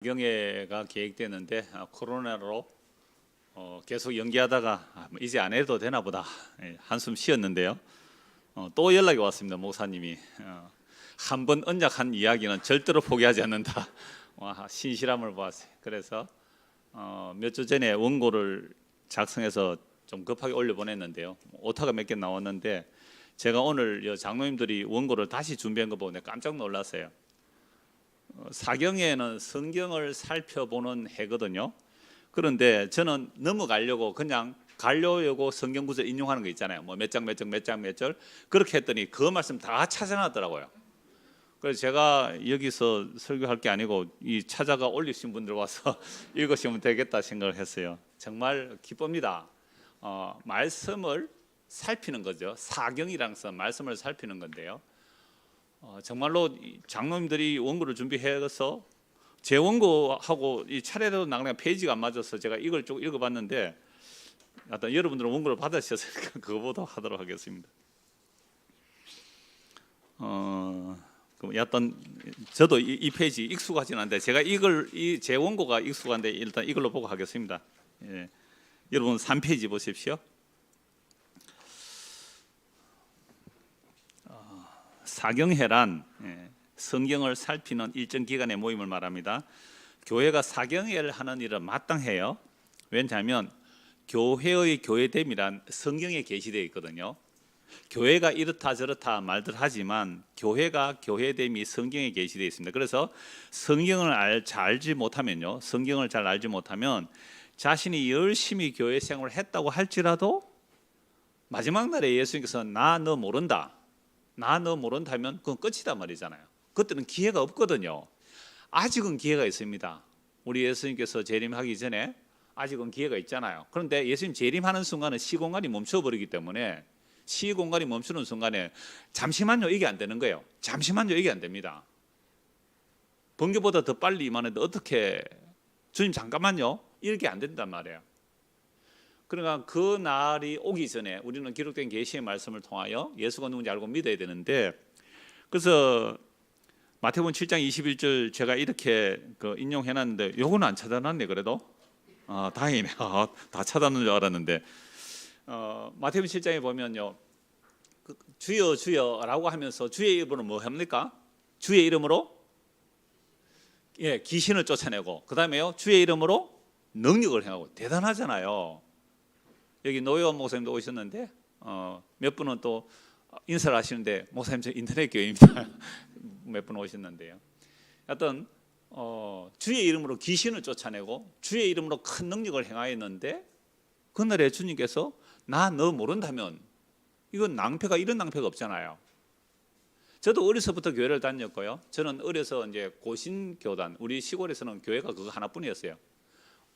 경회가 계획되는데 코로나로 계속 연기하다가 이제 안 해도 되나 보다 한숨 쉬었는데요. 또 연락이 왔습니다. 목사님이 한 번 언약한 이야기는 절대로 포기하지 않는다. 신실함을 보았어요. 그래서 몇 주 전에 원고를 작성해서 좀 급하게 올려보냈는데요. 오타가 몇 개 나왔는데 제가 오늘 장로님들이 원고를 다시 준비한 거 보고 내가 깜짝 놀랐어요. 사경에는 성경을 살펴보는 해거든요. 그런데 저는 넘어가려고 그냥 가려고 성경 구절 인용하는 거 있잖아요. 뭐 몇 장 몇 장 몇 장 몇 절 그렇게 했더니 그 말씀 다 찾아놨더라고요. 그래서 제가 여기서 설교할 게 아니고 이 찾아가 올리신 분들 와서 읽으시면 되겠다 생각을 했어요. 정말 기쁩니다. 말씀을 살피는 거죠. 사경이라는 것은 말씀을 살피는 건데요. 정말로 장로님들이 원고를 준비해서 제 원고하고 이 차례대로 나가는 페이지가 안 맞아서 제가 이걸 쭉 읽어봤는데 어떤 여러분들은 원고를 받으셨으니까 그거보다 하도록 하겠습니다. 어떤 저도 이 페이지 익숙하지는 않은데 제가 제 원고가 익숙한데 일단 이걸로 보고 하겠습니다. 예. 여러분 3페이지 보십시오. 사경회란 성경을 살피는 일정 기간의 모임을 말합니다. 교회가 사경회를 하는 일은 마땅해요. 왜냐하면 교회의 교회됨이란 성경에 게시되어 있거든요. 교회가 이렇다 저렇다 말들 하지만 교회가 교회됨이 성경에 게시되어 있습니다. 그래서 성경을 잘 알지 못하면요, 성경을 잘 알지 못하면 자신이 열심히 교회 생활을 했다고 할지라도 마지막 날에 예수님께서 나 너 모른다, 나 너 모른다면 그건 끝이다 말이잖아요. 그때는 기회가 없거든요. 아직은 기회가 있습니다. 우리 예수님께서 재림하기 전에 아직은 기회가 있잖아요. 그런데 예수님 재림하는 순간은 시공간이 멈춰버리기 때문에 시공간이 멈추는 순간에 잠시만요 이게 안 되는 거예요. 잠시만요 이게 안 됩니다. 번개보다 더 빨리 임하는데 어떻게 주님 잠깐만요 이렇게 안 된단 말이에요. 그러니까 그 날이 오기 전에 우리는 기록된 계시의 말씀을 통하여 예수가 누군지 알고 믿어야 되는데, 그래서 마태복음 7장 21절 제가 이렇게 인용해놨는데 요거는 안 찾아놨네. 그래도 다행이네. 다 찾아놓은 줄 알았는데 마태복음 7장에 보면요, 주여 주여라고 하면서 주의 이름으로 뭐 합니까? 주의 이름으로 귀신을 쫓아내고 그 다음에요 주의 이름으로 능력을 행하고. 대단하잖아요. 여기 노여원 목사님도 오셨는데 몇 분은 또 인사를 하시는데 목사님 저 인터넷 교회입니다. 몇 분 오셨는데요. 하여튼 주의 이름으로 귀신을 쫓아내고 주의 이름으로 큰 능력을 행하였는데 그날에 주님께서 나 너 모른다면, 이건 낭패가 이런 낭패가 없잖아요. 저도 어려서부터 교회를 다녔고요. 저는 어려서 이제 고신교단, 우리 시골에서는 교회가 그거 하나뿐이었어요.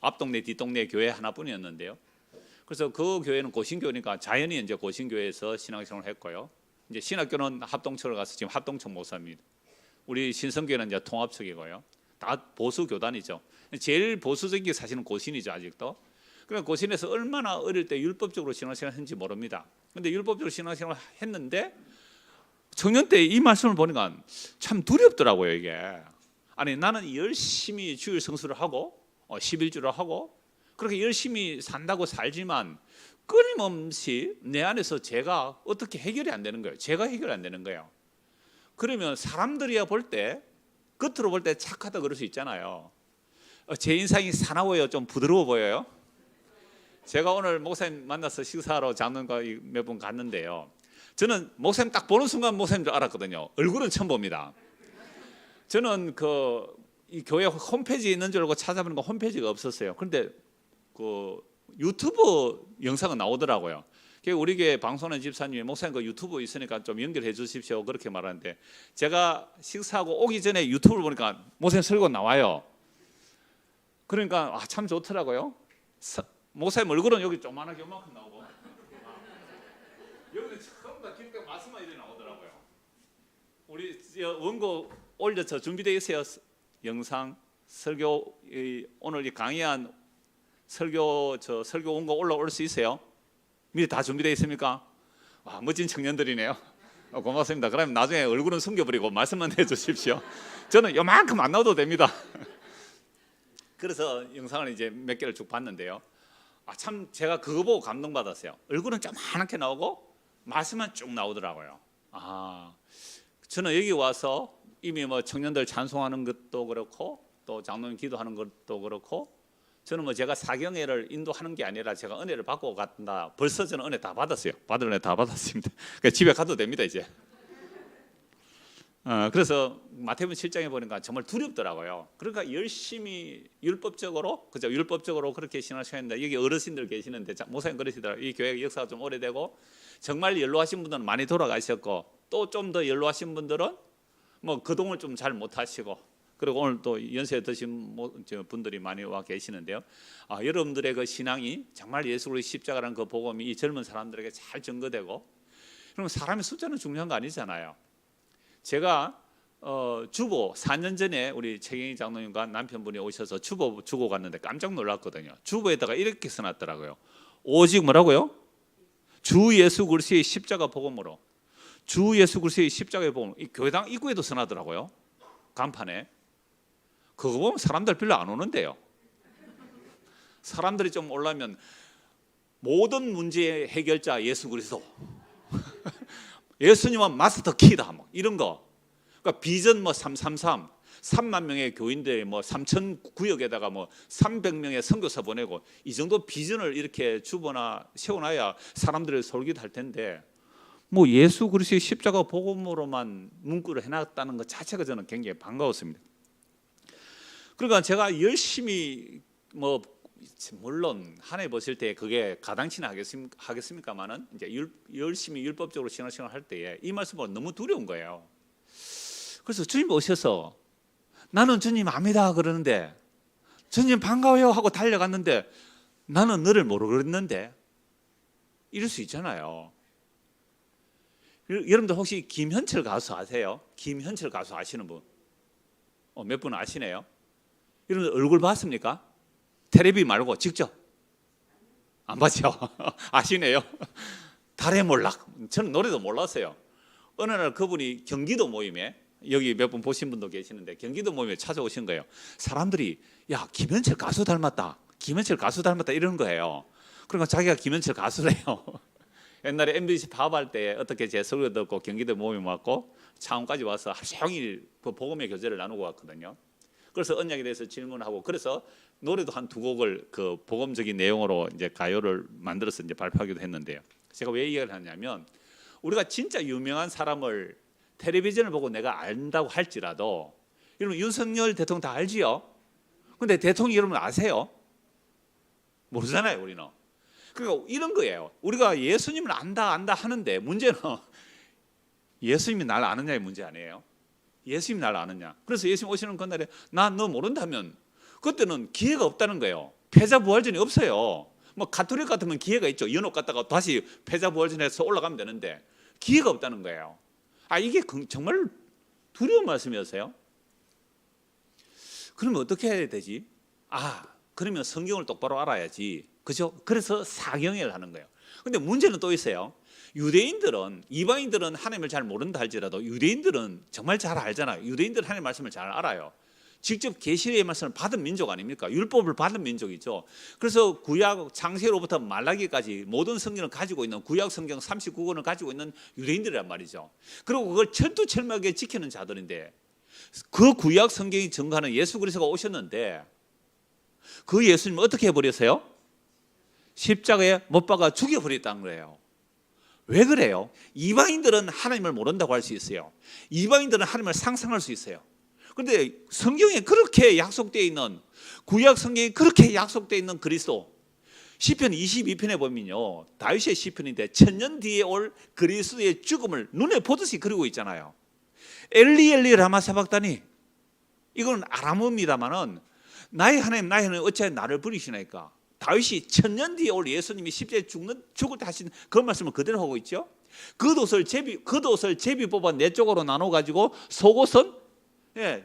앞동네 뒷동네 교회 하나뿐이었는데요. 그래서 그 교회는 고신교니까 자연히 이제 고신교회에서 신앙생활을 했고요. 이제 신학교는 합동청을 가서 지금 합동청 목사입니다. 우리 신성교회는 이제 통합청이고요. 다 보수 교단이죠. 제일 보수적인 게 사실은 고신이죠, 아직도. 그러니까 고신에서 얼마나 어릴 때 율법적으로 신앙생활을 했는지 모릅니다. 그런데 율법적으로 신앙생활을 했는데 청년 때 이 말씀을 보니까 참 두렵더라고요, 이게. 아니 나는 열심히 주일 성수를 하고 11주를 하고 그렇게 열심히 산다고 살지만 끊임없이 내 안에서 제가 어떻게 해결이 안 되는 거예요. 제가 해결이 안 되는 거예요. 그러면 사람들이야 볼 때, 겉으로 볼 때 착하다 그럴 수 있잖아요. 제 인상이 사나워요? 좀 부드러워 보여요? 제가 오늘 목사님 만나서 식사하러 장로님과 몇 번 갔는데요, 저는 목사님 딱 보는 순간 목사님 줄 알았거든요. 얼굴은 처음 봅니다. 저는 이 교회 홈페이지에 있는 줄 알고 찾아보니까 홈페이지가 없었어요. 그런데 유튜브 영상은 나오더라고요. 우리 교회 방송하는 집사님이 목사님 그 유튜브 있으니까 좀 연결해 주십시오 그렇게 말하는데, 제가 식사하고 오기 전에 유튜브를 보니까 목사님 설교 나와요. 그러니까 참 좋더라고요. 목사님 얼굴은 여기 조그만하게 요만큼 나오고 여기는 처음 다 기록된 말씀만 이렇게 나오더라고요. 우리 원고 올려서 준비되어 있어요. 영상 설교 오늘 이 강의한 설교 원고 올라올 수 있어요? 미리 다 준비되어 있습니까? 멋진 청년들이네요. 고맙습니다. 그러면 나중에 얼굴은 숨겨버리고 말씀만 해주십시오. 저는 요만큼 안 나와도 됩니다. 그래서 영상을 이제 몇 개를 쭉 봤는데요. 참 제가 그거 보고 감동받았어요. 얼굴은 조그맣게 나오고 말씀만 쭉 나오더라고요. 저는 여기 와서 이미 뭐 청년들 찬송하는 것도 그렇고 또 장로님 기도하는 것도 그렇고 저는 뭐 제가 사경회를 인도하는 게 아니라 제가 은혜를 받고 간다. 벌써 저는 은혜 다 받았어요. 받을 은혜 다 받았습니다. 그러니까 집에 가도 됩니다 이제. 그래서 마태복음 7장에 보니까 정말 두렵더라고요. 그러니까 열심히 율법적으로 그렇게 신앙생활했는데 여기 어르신들 계시는데 목사님 그러시더라고요. 이 교회 역사가 좀 오래되고 정말 연로하신 분들은 많이 돌아가셨고 또 좀 더 연로하신 분들은 뭐 그동을 좀 잘 못하시고 그리고 오늘 또 연세 드신 분들이 많이 와 계시는데요. 여러분들의 그 신앙이 정말 예수 그리스도의 십자가라는 그 복음이 이 젊은 사람들에게 잘 전거되고 그럼 사람의 숫자는 중요한 거 아니잖아요. 제가 주보 4년 전에 우리 최경희 장로님과 남편분이 오셔서 주보 주고 갔는데 깜짝 놀랐거든요. 주보에다가 이렇게 써놨더라고요. 오직 뭐라고요? 주 예수 그리스도의 십자가 복음으로. 주 예수 그리스도의 십자가의 복음. 이 교회당 입구에도 써놨더라고요. 간판에. 그거 보면 사람들 별로 안 오는데요. 사람들이 좀 올라면 모든 문제의 해결자 예수 그리스도. 예수님은 마스터 키다 뭐 이런 거. 그러니까 비전 뭐 333 3만 명의 교인들 뭐 3천 구역에다가 뭐 300명의 선교사 보내고 이 정도 비전을 이렇게 주거나 세워놔야 사람들을 솔깃할 텐데 뭐 예수 그리스도의 십자가 복음으로만 문구를 해놨다는 것 자체가 저는 굉장히 반가웠습니다. 그러니까 제가 열심히 뭐 물론 한 해 보실 때 그게 가당치나 하겠습니까만은 이제 열심히 율법적으로 신앙생활 할 때에 이 말씀은 너무 두려운 거예요. 그래서 주님 오셔서 나는 주님 압니다 그러는데 주님 반가워요 하고 달려갔는데 나는 너를 모르겠는데 이럴 수 있잖아요. 여러분들 혹시 김현철 가수 아세요? 김현철 가수 아시는 분? 몇 분 아시네요? 여러분들 얼굴 봤습니까? 텔레비 말고 직접 안 봤죠? 아시네요. 달의 몰락. 저는 노래도 몰랐어요. 어느 날 그분이 경기도 모임에 여기 몇 분 보신 분도 계시는데 경기도 모임에 찾아오신 거예요. 사람들이 야 김현철 가수 닮았다. 김현철 가수 닮았다 이러는 거예요. 그러니까 자기가 김현철 가수래요. 옛날에 MBC 파업할 때 어떻게 제 설교 듣고 경기도 모임에 왔고 창원까지 와서 하루 종일 그 복음의 교제를 나누고 왔거든요. 그래서 언약에 대해서 질문하고 그래서 노래도 한 두 곡을 그 복음적인 내용으로 이제 가요를 만들어서 이제 발표하기도 했는데요. 제가 왜 얘기를 하냐면 우리가 진짜 유명한 사람을 텔레비전을 보고 내가 안다고 할지라도 여러분 윤석열 대통령 다 알지요? 근데 대통령 여러분 아세요? 모르잖아요 우리는. 그러니까 이런 거예요. 우리가 예수님을 안다 하는데 문제는 예수님이 날 아느냐의 문제 아니에요. 예수님이 날 아느냐. 그래서 예수님 오시는 그날에 나 너 모른다면 그때는 기회가 없다는 거예요. 패자부활전이 없어요. 뭐 가톨릭 같으면 기회가 있죠. 연옥 갔다가 다시 패자부활전해서 올라가면 되는데 기회가 없다는 거예요. 이게 정말 두려운 말씀이었어요. 그러면 어떻게 해야 되지? 그러면 성경을 똑바로 알아야지. 그죠? 그래서 사경회를 하는 거예요. 근데 문제는 또 있어요. 유대인들은 이방인들은 하나님을 잘 모른다 할지라도 유대인들은 정말 잘 알잖아요. 유대인들은 하나님의 말씀을 잘 알아요. 직접 계시의 말씀을 받은 민족 아닙니까? 율법을 받은 민족이죠. 그래서 구약 창세로부터 말라기까지 모든 성경을 가지고 있는 구약 성경 39권을 가지고 있는 유대인들이란 말이죠. 그리고 그걸 철두철미하게 지키는 자들인데 그 구약 성경이 증거하는 예수 그리스도가 오셨는데 그 예수님을 어떻게 해버렸어요? 십자가에 못 박아 죽여버렸다는 거예요. 왜 그래요? 이방인들은 하나님을 모른다고 할 수 있어요. 이방인들은 하나님을 상상할 수 있어요. 그런데 성경에 그렇게 약속되어 있는 구약 성경에 그렇게 약속되어 있는 그리스도 시편 22편에 보면요 다윗의 시편인데 천년 뒤에 올 그리스도의 죽음을 눈에 보듯이 그리고 있잖아요. 엘리 엘리 라마 사박다니 이건 아람어입니다만은 나의 하나님 어찌하여 나를 버리시나이까. 다윗이 천년 뒤에 올 예수님이 십자가에 죽을 때 하신 그 말씀을 그대로 하고 있죠. 겉옷을 제비 뽑아 네 쪽으로 나눠 가지고 속옷은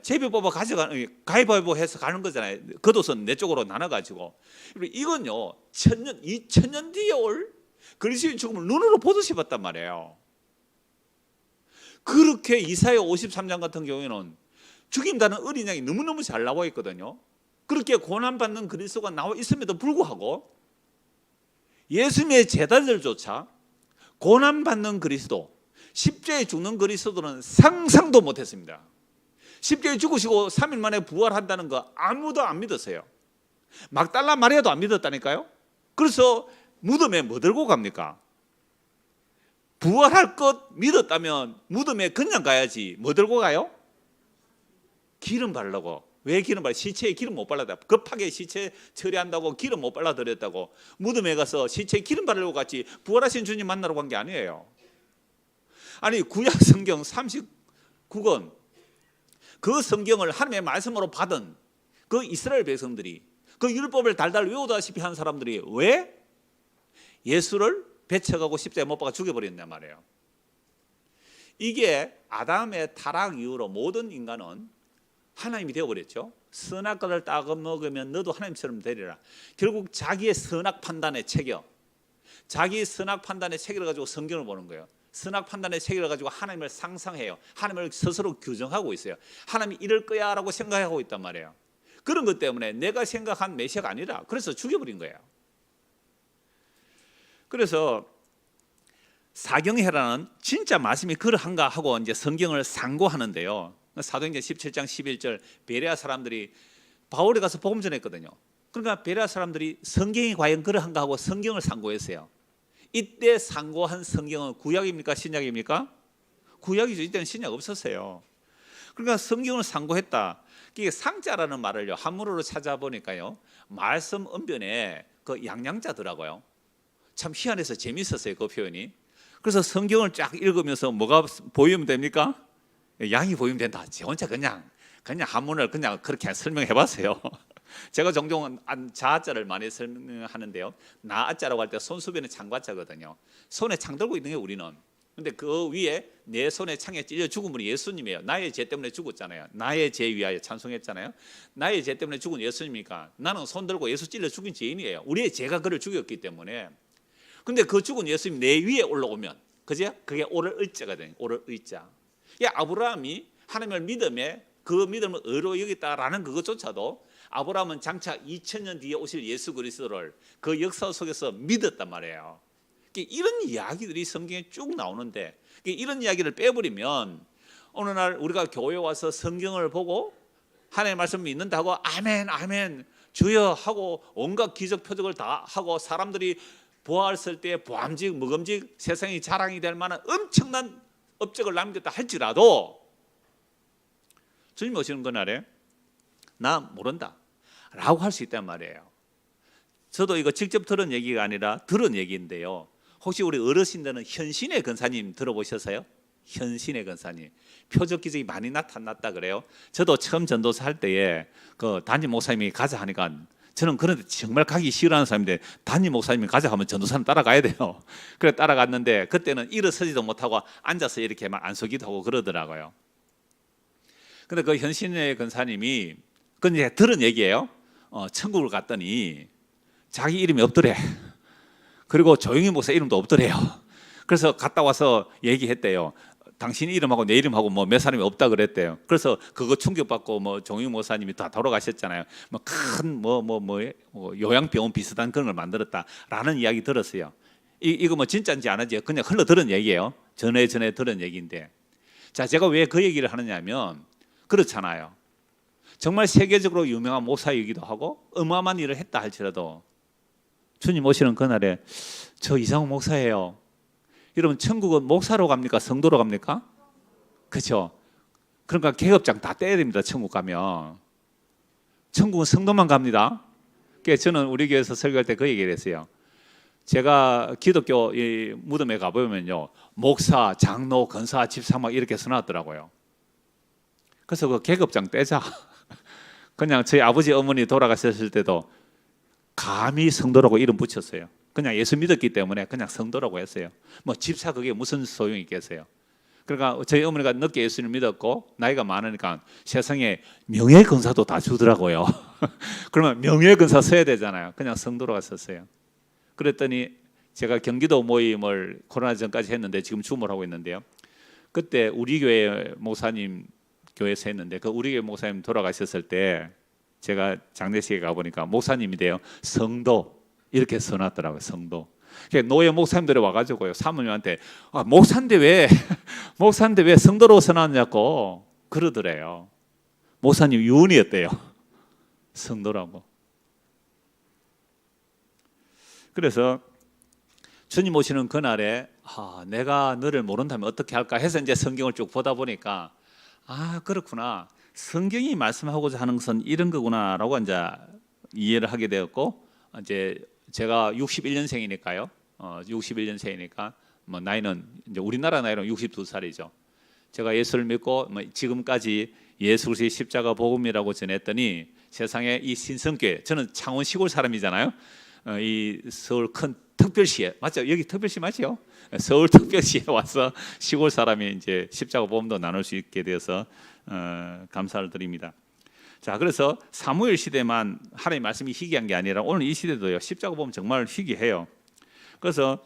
제비 뽑아 가위바위보 해서 가는 거잖아요. 겉옷은 네 쪽으로 나눠 가지고 이건요 천년 뒤에 올 그리스도의 죽음을 눈으로 보듯이 봤단 말이에요. 그렇게 이사야 53장 같은 경우에는 죽임다는 어린 양이 너무너무 잘 나와 있거든요. 그렇게 고난받는 그리스도가 나와 있음에도 불구하고 예수님의 제자들조차 고난받는 그리스도, 십자가에 죽는 그리스도는 상상도 못했습니다. 십자가에 죽으시고 3일 만에 부활한다는 거 아무도 안 믿었어요. 막달라 마리아도 안 믿었다니까요. 그래서 무덤에 뭐 들고 갑니까? 부활할 것 믿었다면 무덤에 그냥 가야지 뭐 들고 가요? 기름 바르려고. 왜 기름 발라? 시체에 기름 못 발라다. 급하게 시체 처리한다고 기름 못 발라드렸다고 무덤에 가서 시체에 기름 바르려고 갔지 부활하신 주님 만나러 간 게 아니에요. 아니 구약 성경 39권 그 성경을 하나님의 말씀으로 받은 그 이스라엘 백성들이 그 율법을 달달 외우다시피 한 사람들이 왜 예수를 배척하고 십자가에 못 박아 죽여버렸단 말이에요. 이게 아담의 타락 이후로 모든 인간은 하나님이 되어버렸죠. 선악과를 따가 먹으면 너도 하나님처럼 되리라. 결국 자기의 선악 판단의 체계, 자기의 선악 판단의 체계를 가지고 성경을 보는 거예요. 선악 판단의 체계를 가지고 하나님을 상상해요. 하나님을 스스로 규정하고 있어요. 하나님이 이럴 거야 라고 생각하고 있단 말이에요. 그런 것 때문에 내가 생각한 메시아가 아니라 그래서 죽여버린 거예요. 그래서 사경회라는 진짜 말씀이 그러한가 하고 이제 성경을 상고하는데요. 사도행전 17장 11절 베레아 사람들이 바울이 가서 복음 전했거든요. 그러니까 베레아 사람들이 성경이 과연 그러한가 하고 성경을 상고했어요. 이때 상고한 성경은 구약입니까? 신약입니까? 구약이죠. 이때는 신약 없었어요. 그러니까 성경을 상고했다. 이게 상자라는 말을요 한문으로 찾아보니까요 말씀 언변에 그 양양자더라고요. 참 희한해서 재밌었어요 그 표현이. 그래서 성경을 쫙 읽으면서 뭐가 보이면 됩니까? 양이 보이면 된다. 제 혼자 그냥 한문을 그냥 그렇게 설명해봤어요. 제가 종종 자자를 많이 설명하는데요. 나자라고 할 때 손수변의 창과자거든요. 손에 창 들고 있는 게 우리는. 근데 그 위에 내 손에 창에 찔려 죽은 분이 예수님이에요. 나의 죄 때문에 죽었잖아요. 나의 죄 위하여 찬송했잖아요. 나의 죄 때문에 죽은 예수님이니까 나는 손 들고 예수 찔려 죽인 죄인이에요. 우리의 죄가 그를 죽였기 때문에. 근데 그 죽은 예수님 내 위에 올라오면 그죠? 그게 오를 의자거든요. 오를 의자. 아브라함이 하나님을 믿음에 그 믿음을 의로 여겼다라는 그것조차도 아브라함은 장차 2000년 뒤에 오실 예수 그리스도를 그 역사 속에서 믿었단 말이에요. 이런 이야기들이 성경에 쭉 나오는데 이런 이야기를 빼버리면 어느 날 우리가 교회 와서 성경을 보고 하나님의 말씀을 믿는다고 아멘 아멘 주여 하고 온갖 기적 표적을 다 하고 사람들이 보았을 때 보암직 먹음직 세상이 자랑이 될 만한 엄청난 업적을 남겼다 할지라도 주님 오시는 그날에 나 모른다 라고 할 수 있단 말이에요. 저도 이거 직접 들은 얘기가 아니라 들은 얘기인데요. 혹시 우리 어르신들은 현신의 권사님 들어보셨어요? 현신의 권사님 표적 기적이 많이 나타났다 그래요. 저도 처음 전도사 할 때에 그 담임 목사님이 가자 하니까 저는 그런데 정말 가기 싫어하는 사람인데 담임 목사님이 가자 하면 전도사는 따라가야 돼요. 그래 따라갔는데 그때는 일어서지도 못하고 앉아서 이렇게 막 안서기도 하고 그러더라고요. 근데 그 현신의 권사님이 그건 이제 들은 얘기예요. 천국을 갔더니 자기 이름이 없더래. 그리고 조용히 목사 이름도 없더래요. 그래서 갔다 와서 얘기했대요. 당신 이름하고 내 이름하고 뭐 몇 사람이 없다 그랬대요. 그래서 그거 충격받고 뭐 종익 목사님이 다 돌아가셨잖아요. 뭐 큰 요양병원 비슷한 그런 걸 만들었다라는 이야기 들었어요. 이거 뭐 진짜인지 아닌지 그냥 흘러 들은 얘기예요. 전에 들은 얘기인데, 자 제가 왜 그 얘기를 하느냐면 그렇잖아요. 정말 세계적으로 유명한 목사이기도 하고 어마어마한 일을 했다 할지라도 주님 오시는 그날에 저 이상호 목사예요. 여러분 천국은 목사로 갑니까? 성도로 갑니까? 그렇죠? 그러니까 계급장 다 떼야 됩니다. 천국 가면. 천국은 성도만 갑니다. 그래서 저는 우리 교회에서 설교할 때 그 얘기를 했어요. 제가 기독교 이 무덤에 가보면요 목사, 장로, 권사, 집사 막 이렇게 써놨더라고요. 그래서 그 계급장 떼자. 그냥 저희 아버지 어머니 돌아가셨을 때도 감히 성도라고 이름 붙였어요. 그냥 예수 믿었기 때문에 그냥 성도라고 했어요. 뭐 집사 그게 무슨 소용이 있겠어요. 그러니까 저희 어머니가 늦게 예수를 믿었고 나이가 많으니까 세상에 명예권사도 다 주더라고요. 그러면 명예권사 써야 되잖아요. 그냥 성도라고 썼어요. 그랬더니 제가 경기도 모임을 코로나 전까지 했는데 지금 줌을 하고 있는데요. 그때 우리 교회 목사님 교회에서 했는데 그 우리 교회 목사님 돌아가셨을 때 제가 장례식에 가보니까 목사님인데요, 성도 이렇게 써놨더라고요. 성도. 노예 목사님들이 와가지고요, 사모님한테 목사인데 왜 목사인데 왜 성도로 써놨냐고 그러더래요. 목사님 유언이었대요, 성도라고. 그래서 주님 오시는 그날에 내가 너를 모른다면 어떻게 할까 해서 이제 성경을 쭉 보다 보니까 그렇구나, 성경이 말씀하고자 하는 것은 이런 거구나라고 이제 이해를 하게 되었고, 이제 제가 61년생이니까요. 61년생이니까 뭐 나이는 이제 우리나라 나이로 62살이죠. 제가 예수를 믿고 지금까지 예수 그리스도의 십자가 복음이라고 전했더니 세상에 이 신성교회, 저는 창원 시골 사람이잖아요. 이 서울 큰 특별시에, 맞죠? 여기 특별시 맞죠? 서울 특별시에 와서 시골 사람이 이제 십자가 복음도 나눌 수 있게 되어서 감사를 드립니다. 자, 그래서 사무엘 시대만 하나님의 말씀이 희귀한 게 아니라 오늘 이 시대도요, 십자가 복음 정말 희귀해요. 그래서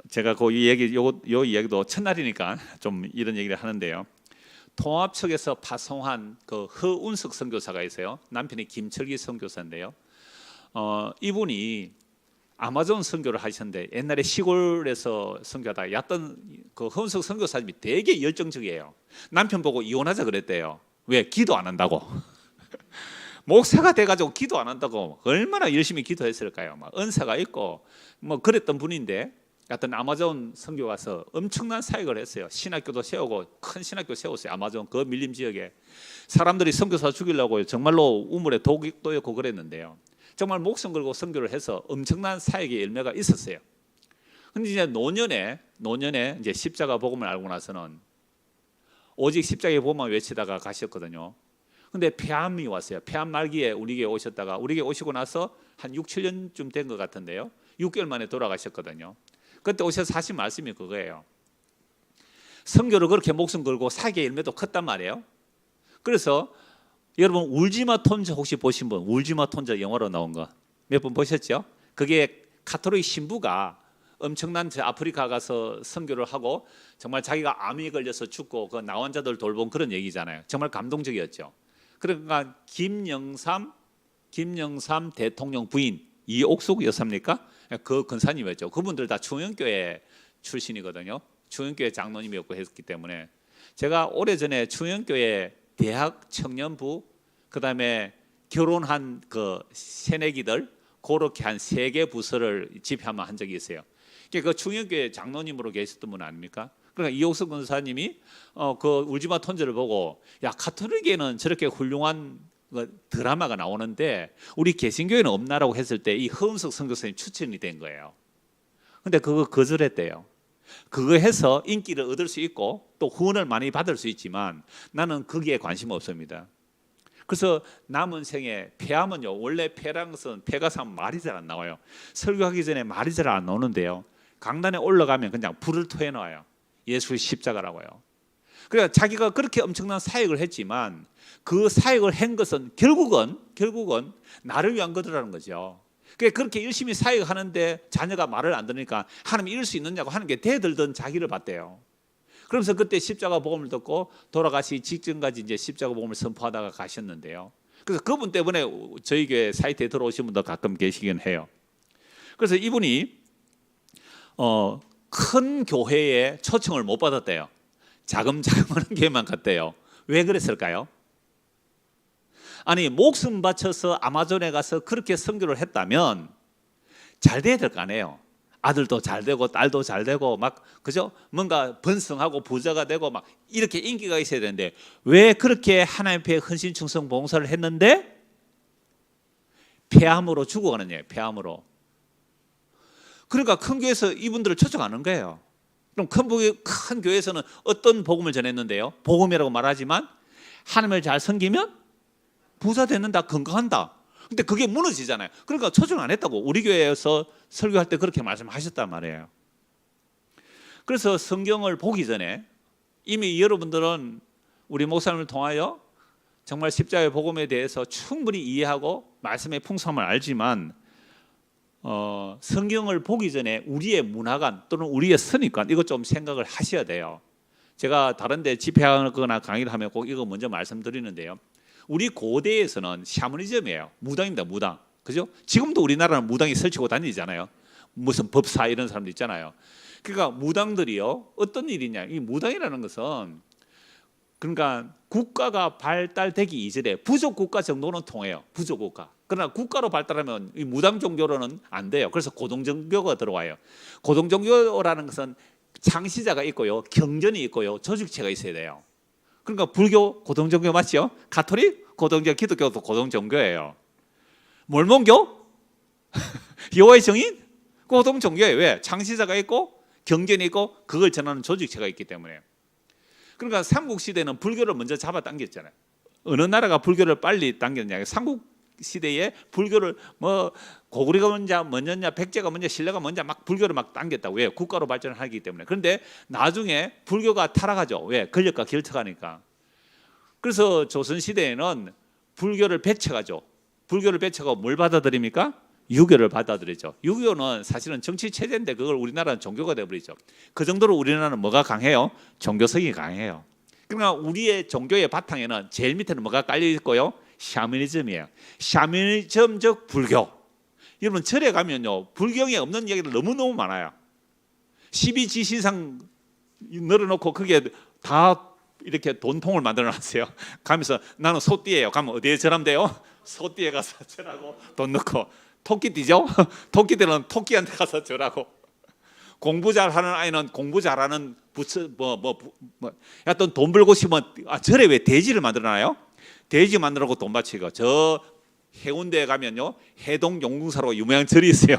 제가 그 요 이야기도 첫날이니까 좀 이런 얘기를 하는데요. 통합 측에서 파송한 그 허운석 선교사가 있어요. 남편이 김철기 선교사인데요. 이분이 아마존 선교를 하셨는데 옛날에 시골에서 선교하다가 얕던 그 허운석 선교사님이 되게 열정적이에요. 남편 보고 이혼하자 그랬대요. 왜? 기도 안 한다고. 목사가 돼가지고 기도 안 한다고 얼마나 열심히 기도했을까요? 막 은사가 있고 뭐 그랬던 분인데, 같은 아마존 선교 가서 엄청난 사역을 했어요. 신학교도 세우고 큰 신학교 세웠어요. 아마존 그 밀림 지역에 사람들이 선교사 죽이려고 정말로 우물에 독도 있고 그랬는데요. 정말 목숨 걸고 선교를 해서 엄청난 사역의 열매가 있었어요. 근데 이제 노년에 이제 십자가 복음을 알고 나서는 오직 십자가의 복음만 외치다가 가셨거든요. 근데 폐암이 왔어요. 폐암 말기에 우리에게 오셨다가 우리에게 오시고 나서 한 6, 7년쯤 된 것 같은데요. 6개월 만에 돌아가셨거든요. 그때 오셔서 하신 말씀이 그거예요. 선교를 그렇게 목숨 걸고 사기의 열매도 컸단 말이에요. 그래서 여러분 울지마 톤저 혹시 보신 분? 울지마 톤저 영어로 나온 거 몇 분 보셨죠? 그게 가톨릭 신부가 엄청난 아프리카 가서 선교를 하고 정말 자기가 암이 걸려서 죽고 그 나환자들 돌본 그런 얘기잖아요. 정말 감동적이었죠. 그러니까 김영삼 대통령 부인 이옥숙 여사입니까? 그 근사님이었죠. 그분들 다 충영교회 출신이거든요. 충영교회 장로님이었고 했기 때문에 제가 오래전에 충영교회 대학 청년부, 그다음에 결혼한 그 새내기들 그렇게 한 3개 부서를 집회하면 한 적이 있어요. 그 충영교회 장로님으로 계셨던 분 아닙니까? 그러니까 이옥숙 권사님이 그 울지마 톤저를 보고 야, 가톨릭에는 저렇게 훌륭한 드라마가 나오는데 우리 개신교회는 없나라고 했을 때 이 허은석 선교사님 추천이 된 거예요. 근데 그거 거절했대요. 그거 해서 인기를 얻을 수 있고 또 후원을 많이 받을 수 있지만 나는 거기에 관심 없습니다. 그래서 남은 생에 폐암은요, 원래 폐라는 것은 폐가 사면 말이 잘 안 나와요. 설교하기 전에 말이 잘 안 나오는데요, 강단에 올라가면 그냥 불을 토해놔요. 예수의 십자가라고요. 그러니까 자기가 그렇게 엄청난 사역을 했지만 그 사역을 한 것은 결국은 나를 위한 거더라는 거죠. 그렇게 열심히 사역하는데 자녀가 말을 안 들으니까 하나님 이럴 수 있느냐고 하는 게 대들던 자기를 봤대요. 그러면서 그때 십자가 복음을 듣고 돌아가시 직전까지 이제 십자가 복음을 선포하다가 가셨는데요. 그래서 그분 때문에 저희 교회 사이트에 들어오신 분도 가끔 계시긴 해요. 그래서 이분이 큰 교회에 초청을 못 받았대요. 자금자금하는 교회만 갔대요. 왜 그랬을까요? 아니, 목숨 바쳐서 아마존에 가서 그렇게 선교를 했다면 잘 돼야 될 거 아니에요. 아들도 잘 되고 딸도 잘 되고 막 그죠? 뭔가 번성하고 부자가 되고 막 이렇게 인기가 있어야 되는데 왜 그렇게 하나님 앞에 헌신 충성 봉사를 했는데 폐암으로 죽어가느냐, 폐암으로. 그러니까 큰 교회에서 이분들을 초청하는 거예요. 그럼 큰 교회에서는 어떤 복음을 전했는데요? 복음이라고 말하지만 하나님을 잘 섬기면 부자 되는다, 건강한다. 근데 그게 무너지잖아요. 그러니까 초청 안 했다고. 우리 교회에서 설교할 때 그렇게 말씀하셨단 말이에요. 그래서 성경을 보기 전에 이미 여러분들은 우리 목사님을 통하여 정말 십자가의 복음에 대해서 충분히 이해하고 말씀의 풍성함을 알지만 성경을 보기 전에 우리의 문화관 또는 우리의 선입관 이것 좀 생각을 하셔야 돼요. 제가 다른 데 집회하거나 강의를 하면 꼭 이거 먼저 말씀드리는데요. 우리 고대에서는 샤머니즘이에요. 무당입니다. 무당. 그죠? 지금도 우리나라는 무당이 설치고 다니잖아요. 무슨 법사 이런 사람도 있잖아요. 그러니까 무당들이요, 어떤 일이냐, 이 무당이라는 것은 그러니까 국가가 발달되기 이전에 부족 국가 정도는 통해요. 부족 국가. 그러나 국가로 발달하면 이 무당 종교로는 안 돼요. 그래서 고동 종교가 들어와요. 고동 종교라는 것은 창시자가 있고요, 경전이 있고요, 조직체가 있어야 돼요. 그러니까 불교 고동 종교 맞죠? 가톨릭 고동 종교, 기독교도 고동 종교예요. 몰몬교? 여호와의 증인? 고동 종교예요. 왜? 창시자가 있고 경전이 있고 그걸 전하는 조직체가 있기 때문에. 그러니까 삼국시대는 불교를 먼저 잡아당겼잖아요. 어느 나라가 불교를 빨리 당겼냐, 삼국시대에 불교를 뭐 고구려가 먼저냐 백제가 먼저 신라가 먼저 막 불교를 막 당겼다고. 왜? 국가로 발전을 하기 때문에. 그런데 나중에 불교가 타락하죠. 왜? 권력과 결탁하니까. 그래서 조선시대에는 불교를 배척하죠. 불교를 배척하고 뭘 받아들입니까? 유교를 받아들이죠. 유교는 사실은 정치 체제인데 그걸 우리나라는 종교가 되어버리죠. 그 정도로 우리나라는 뭐가 강해요? 종교성이 강해요. 그러니까 우리의 종교의 바탕에는 제일 밑에는 뭐가 깔려 있고요? 샤머니즘이에요. 샤머니즘적 불교. 여러분 절에 가면요, 불경에 없는 얘기들 너무너무 많아요. 12지시상 늘어놓고 그게 다 이렇게 돈통을 만들어놨어요. 가면서 나는 소띠예요. 가면 어디에 절하면 돼요? 소띠에 가서 절하고 돈 넣고. 토끼띠죠? 토끼들은 토끼한테 가서 절하고. 공부 잘하는 아이는 공부 잘하는 부처 하여튼 돈 벌고 싶으면 절에 왜 돼지를 만들어놔요? 돼지 만들고 돈 바치고. 저 해운대에 가면요, 해동 용궁사로 유명한 절이 있어요.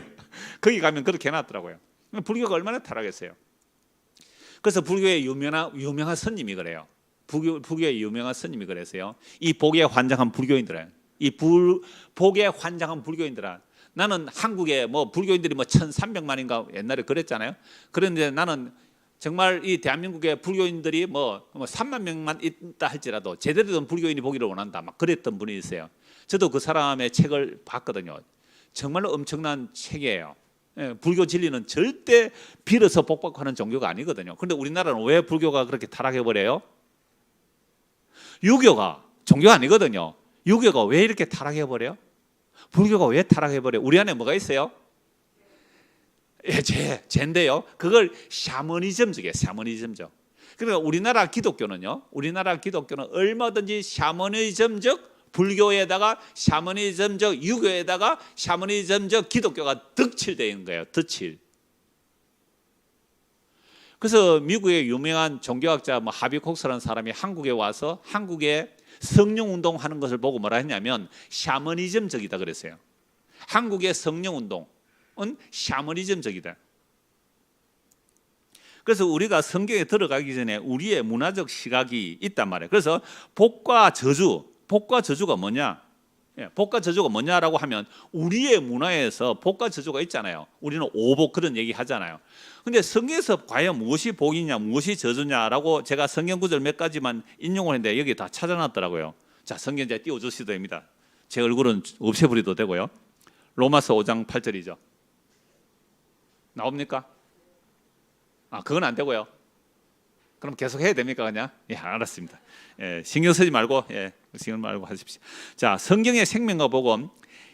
거기 가면 그렇게 해놨더라고요. 불교가 얼마나 타락했어요. 그래서 불교의 유명한 스님이 그래요. 불교의 유명한 스님이 그랬어요. 이 복에 환장한 불교인들은, 이 복에 환장한 불교인들은, 나는 한국에 뭐 불교인들이 뭐 1,300만인가 옛날에 그랬잖아요. 그런데 나는 정말 이 대한민국의 불교인들이 뭐 3만 명만 있다 할지라도 제대로 된 불교인이 보기를 원한다, 막 그랬던 분이 있어요. 저도 그 사람의 책을 봤거든요. 정말로 엄청난 책이에요. 불교 진리는 절대 빌어서 복받고 종교가 아니거든요. 그런데 우리나라는 왜 불교가 그렇게 타락해버려요? 유교가 종교가 아니거든요. 유교가 왜 이렇게 타락해버려요? 불교가 왜 타락해버려요? 우리 안에 뭐가 있어요? 제인데요. 그걸 샤머니즘적이에요. 샤머니즘적. 그러니까 우리나라 기독교는요, 우리나라 기독교는 얼마든지 샤머니즘적 불교에다가 샤머니즘적 유교에다가 샤머니즘적 기독교가 덕칠되어 있는 거예요. 덕칠. 그래서 미국의 유명한 종교학자 하비콕스라는 사람이 한국에 와서 한국에 성령운동 하는 것을 보고 뭐라 했냐면 샤머니즘적이다 그랬어요. 한국의 성령운동은 샤머니즘적이다. 그래서 우리가 성경에 들어가기 전에 우리의 문화적 시각이 있단 말이에요. 그래서 복과 저주가 뭐냐? 복과 저주가 뭐냐라고 하면 우리의 문화에서 복과 저주가 있잖아요. 우리는 오복 그런 얘기 하잖아요. 근데 성경에서 과연 무엇이 복이냐 무엇이 저주냐라고 제가 성경 구절 몇 가지만 인용을 했는데 여기 다 찾아놨더라고요. 자, 성경 이제 띄워주셔도 됩니다. 제 얼굴은 없애버려도 되고요. 로마서 5장 8절이죠. 나옵니까? 그건 안 되고요. 그럼 계속 해야 됩니까 그냥? 예, 알았습니다. 신경 쓰지 말고 신경 말고 하십시오. 자, 성경의 생명과 복음,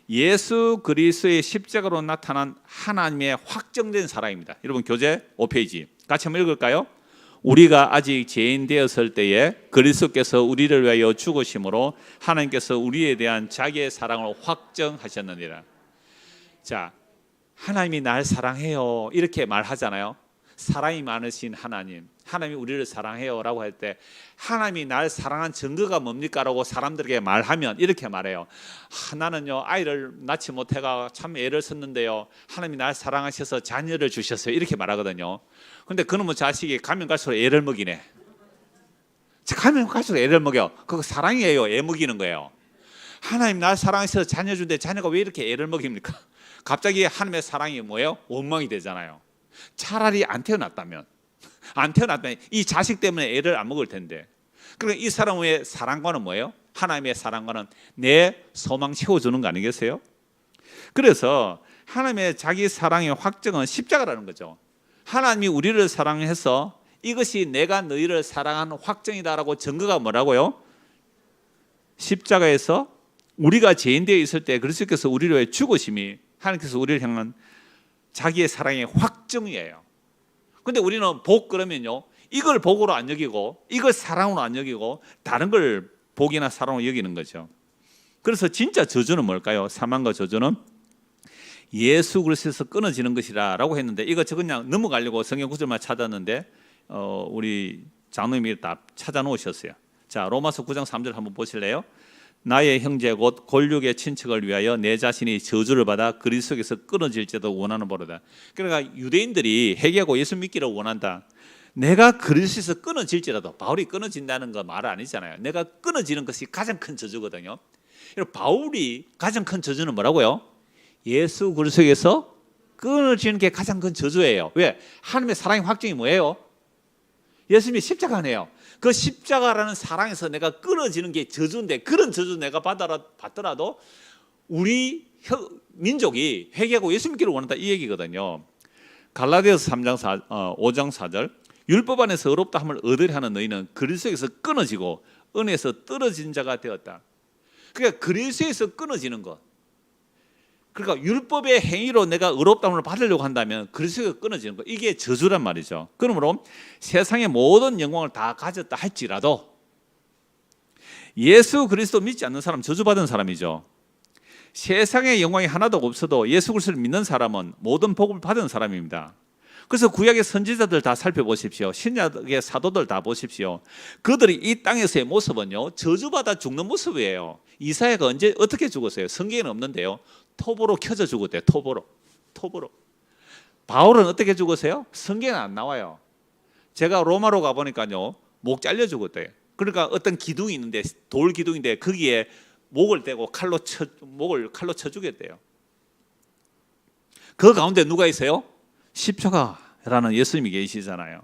예수 그리스도의 십자가로 나타난 하나님의 확정된 사랑입니다. 여러분 교재 5페이지 같이 한번 읽을까요? 우리가 아직 죄인 되었을 때에 그리스도께서 우리를 위하여 죽으심으로 하나님께서 우리에 대한 자기의 사랑을 확정하셨느니라. 자, 하나님이 날 사랑해요 이렇게 말하잖아요. 사랑이 많으신 하나님, 하나님이 우리를 사랑해요 라고 할 때 하나님이 날 사랑한 증거가 뭡니까? 라고 사람들에게 말하면 이렇게 말해요. 나는요 아이를 낳지 못해가 참 애를 썼는데요 하나님이 날 사랑하셔서 자녀를 주셨어요 이렇게 말하거든요. 근데 그놈의 자식이 가면 갈수록 애를 먹이네. 가면 갈수록 애를 먹여. 그거 사랑이에요? 애 먹이는 거예요? 하나님 날 사랑하셔서 자녀 준데 자녀가 왜 이렇게 애를 먹입니까? 갑자기 하나님의 사랑이 뭐예요? 원망이 되잖아요. 차라리 안 태어났다면 이 자식 때문에 애를 안 먹을 텐데. 그러니까 이 사람의 사랑과는 뭐예요? 하나님의 사랑과는 내 소망 채워주는 거 아니겠어요? 그래서 하나님의 자기 사랑의 확정은 십자가라는 거죠. 하나님이 우리를 사랑해서 이것이 내가 너희를 사랑하는 확정이다라고 증거가 뭐라고요? 십자가에서 우리가 죄인되어 있을 때 그리스도께서 우리를 위해 죽으심이 하나님께서 우리를 향한 자기의 사랑의 확증이에요. 근데 우리는 복 그러면요, 이걸 복으로 안 여기고 이걸 사랑으로 안 여기고 다른 걸 복이나 사랑으로 여기는 거죠. 그래서 진짜 저주는 뭘까요? 사망과 저주는 예수 그리스도에서 끊어지는 것이라고 했는데, 이거 저 그냥 넘어가려고 성경 구절만 찾았는데 우리 장로님이 다 찾아 놓으셨어요. 자, 로마서 9장 3절 한번 보실래요? 나의 형제 곧 골육의 친척을 위하여 내 자신이 저주를 받아 그리스도에서 끊어질지도 원하는 바로다. 그러니까 유대인들이 회개하고 예수 믿기를 원한다. 내가 그리스도에서 끊어질지라도, 바울이 끊어진다는 거 말 아니잖아요. 내가 끊어지는 것이 가장 큰 저주거든요. 바울이 가장 큰 저주는 뭐라고요? 예수 그리스도에서 끊어지는 게 가장 큰 저주예요. 왜? 하나님의 사랑의 확증이 뭐예요? 예수님이 십자가네요. 그 십자가라는 사랑에서 내가 끊어지는 게 저주인데, 그런 저주 내가 받더라도 우리 민족이 회개하고 예수 믿기를 원한다, 이 얘기거든요. 갈라디아서 5장 4절 율법 안에서 의롭다 함을 얻으려 하는 너희는 그리스도에서 끊어지고 은혜에서 떨어진 자가 되었다. 그러니까 그리스도에서 끊어지는 것, 그러니까 율법의 행위로 내가 의롭다함을 받으려고 한다면 그리스도가 끊어지는 것, 이게 저주란 말이죠. 그러므로 세상의 모든 영광을 다 가졌다 할지라도 예수 그리스도 믿지 않는 사람 저주받은 사람이죠. 세상의 영광이 하나도 없어도 예수 그리스도를 믿는 사람은 모든 복을 받은 사람입니다. 그래서 구약의 선지자들 다 살펴보십시오. 신약의 사도들 다 보십시오. 그들이 이 땅에서의 모습은요, 저주받아 죽는 모습이에요. 이사야가 언제 어떻게 죽었어요? 성경에는 없는데요, 톱으로 켜져 죽었대요. 톱으로. 바울은 어떻게 죽었어요? 성경에 안 나와요. 제가 로마로 가보니까요, 목 잘려 죽었대요. 그러니까 어떤 기둥이 있는데, 돌 기둥인데 거기에 목을 대고 목을 칼로 쳐 죽였대요. 그 가운데 누가 있어요? 십자가라는 예수님이 계시잖아요.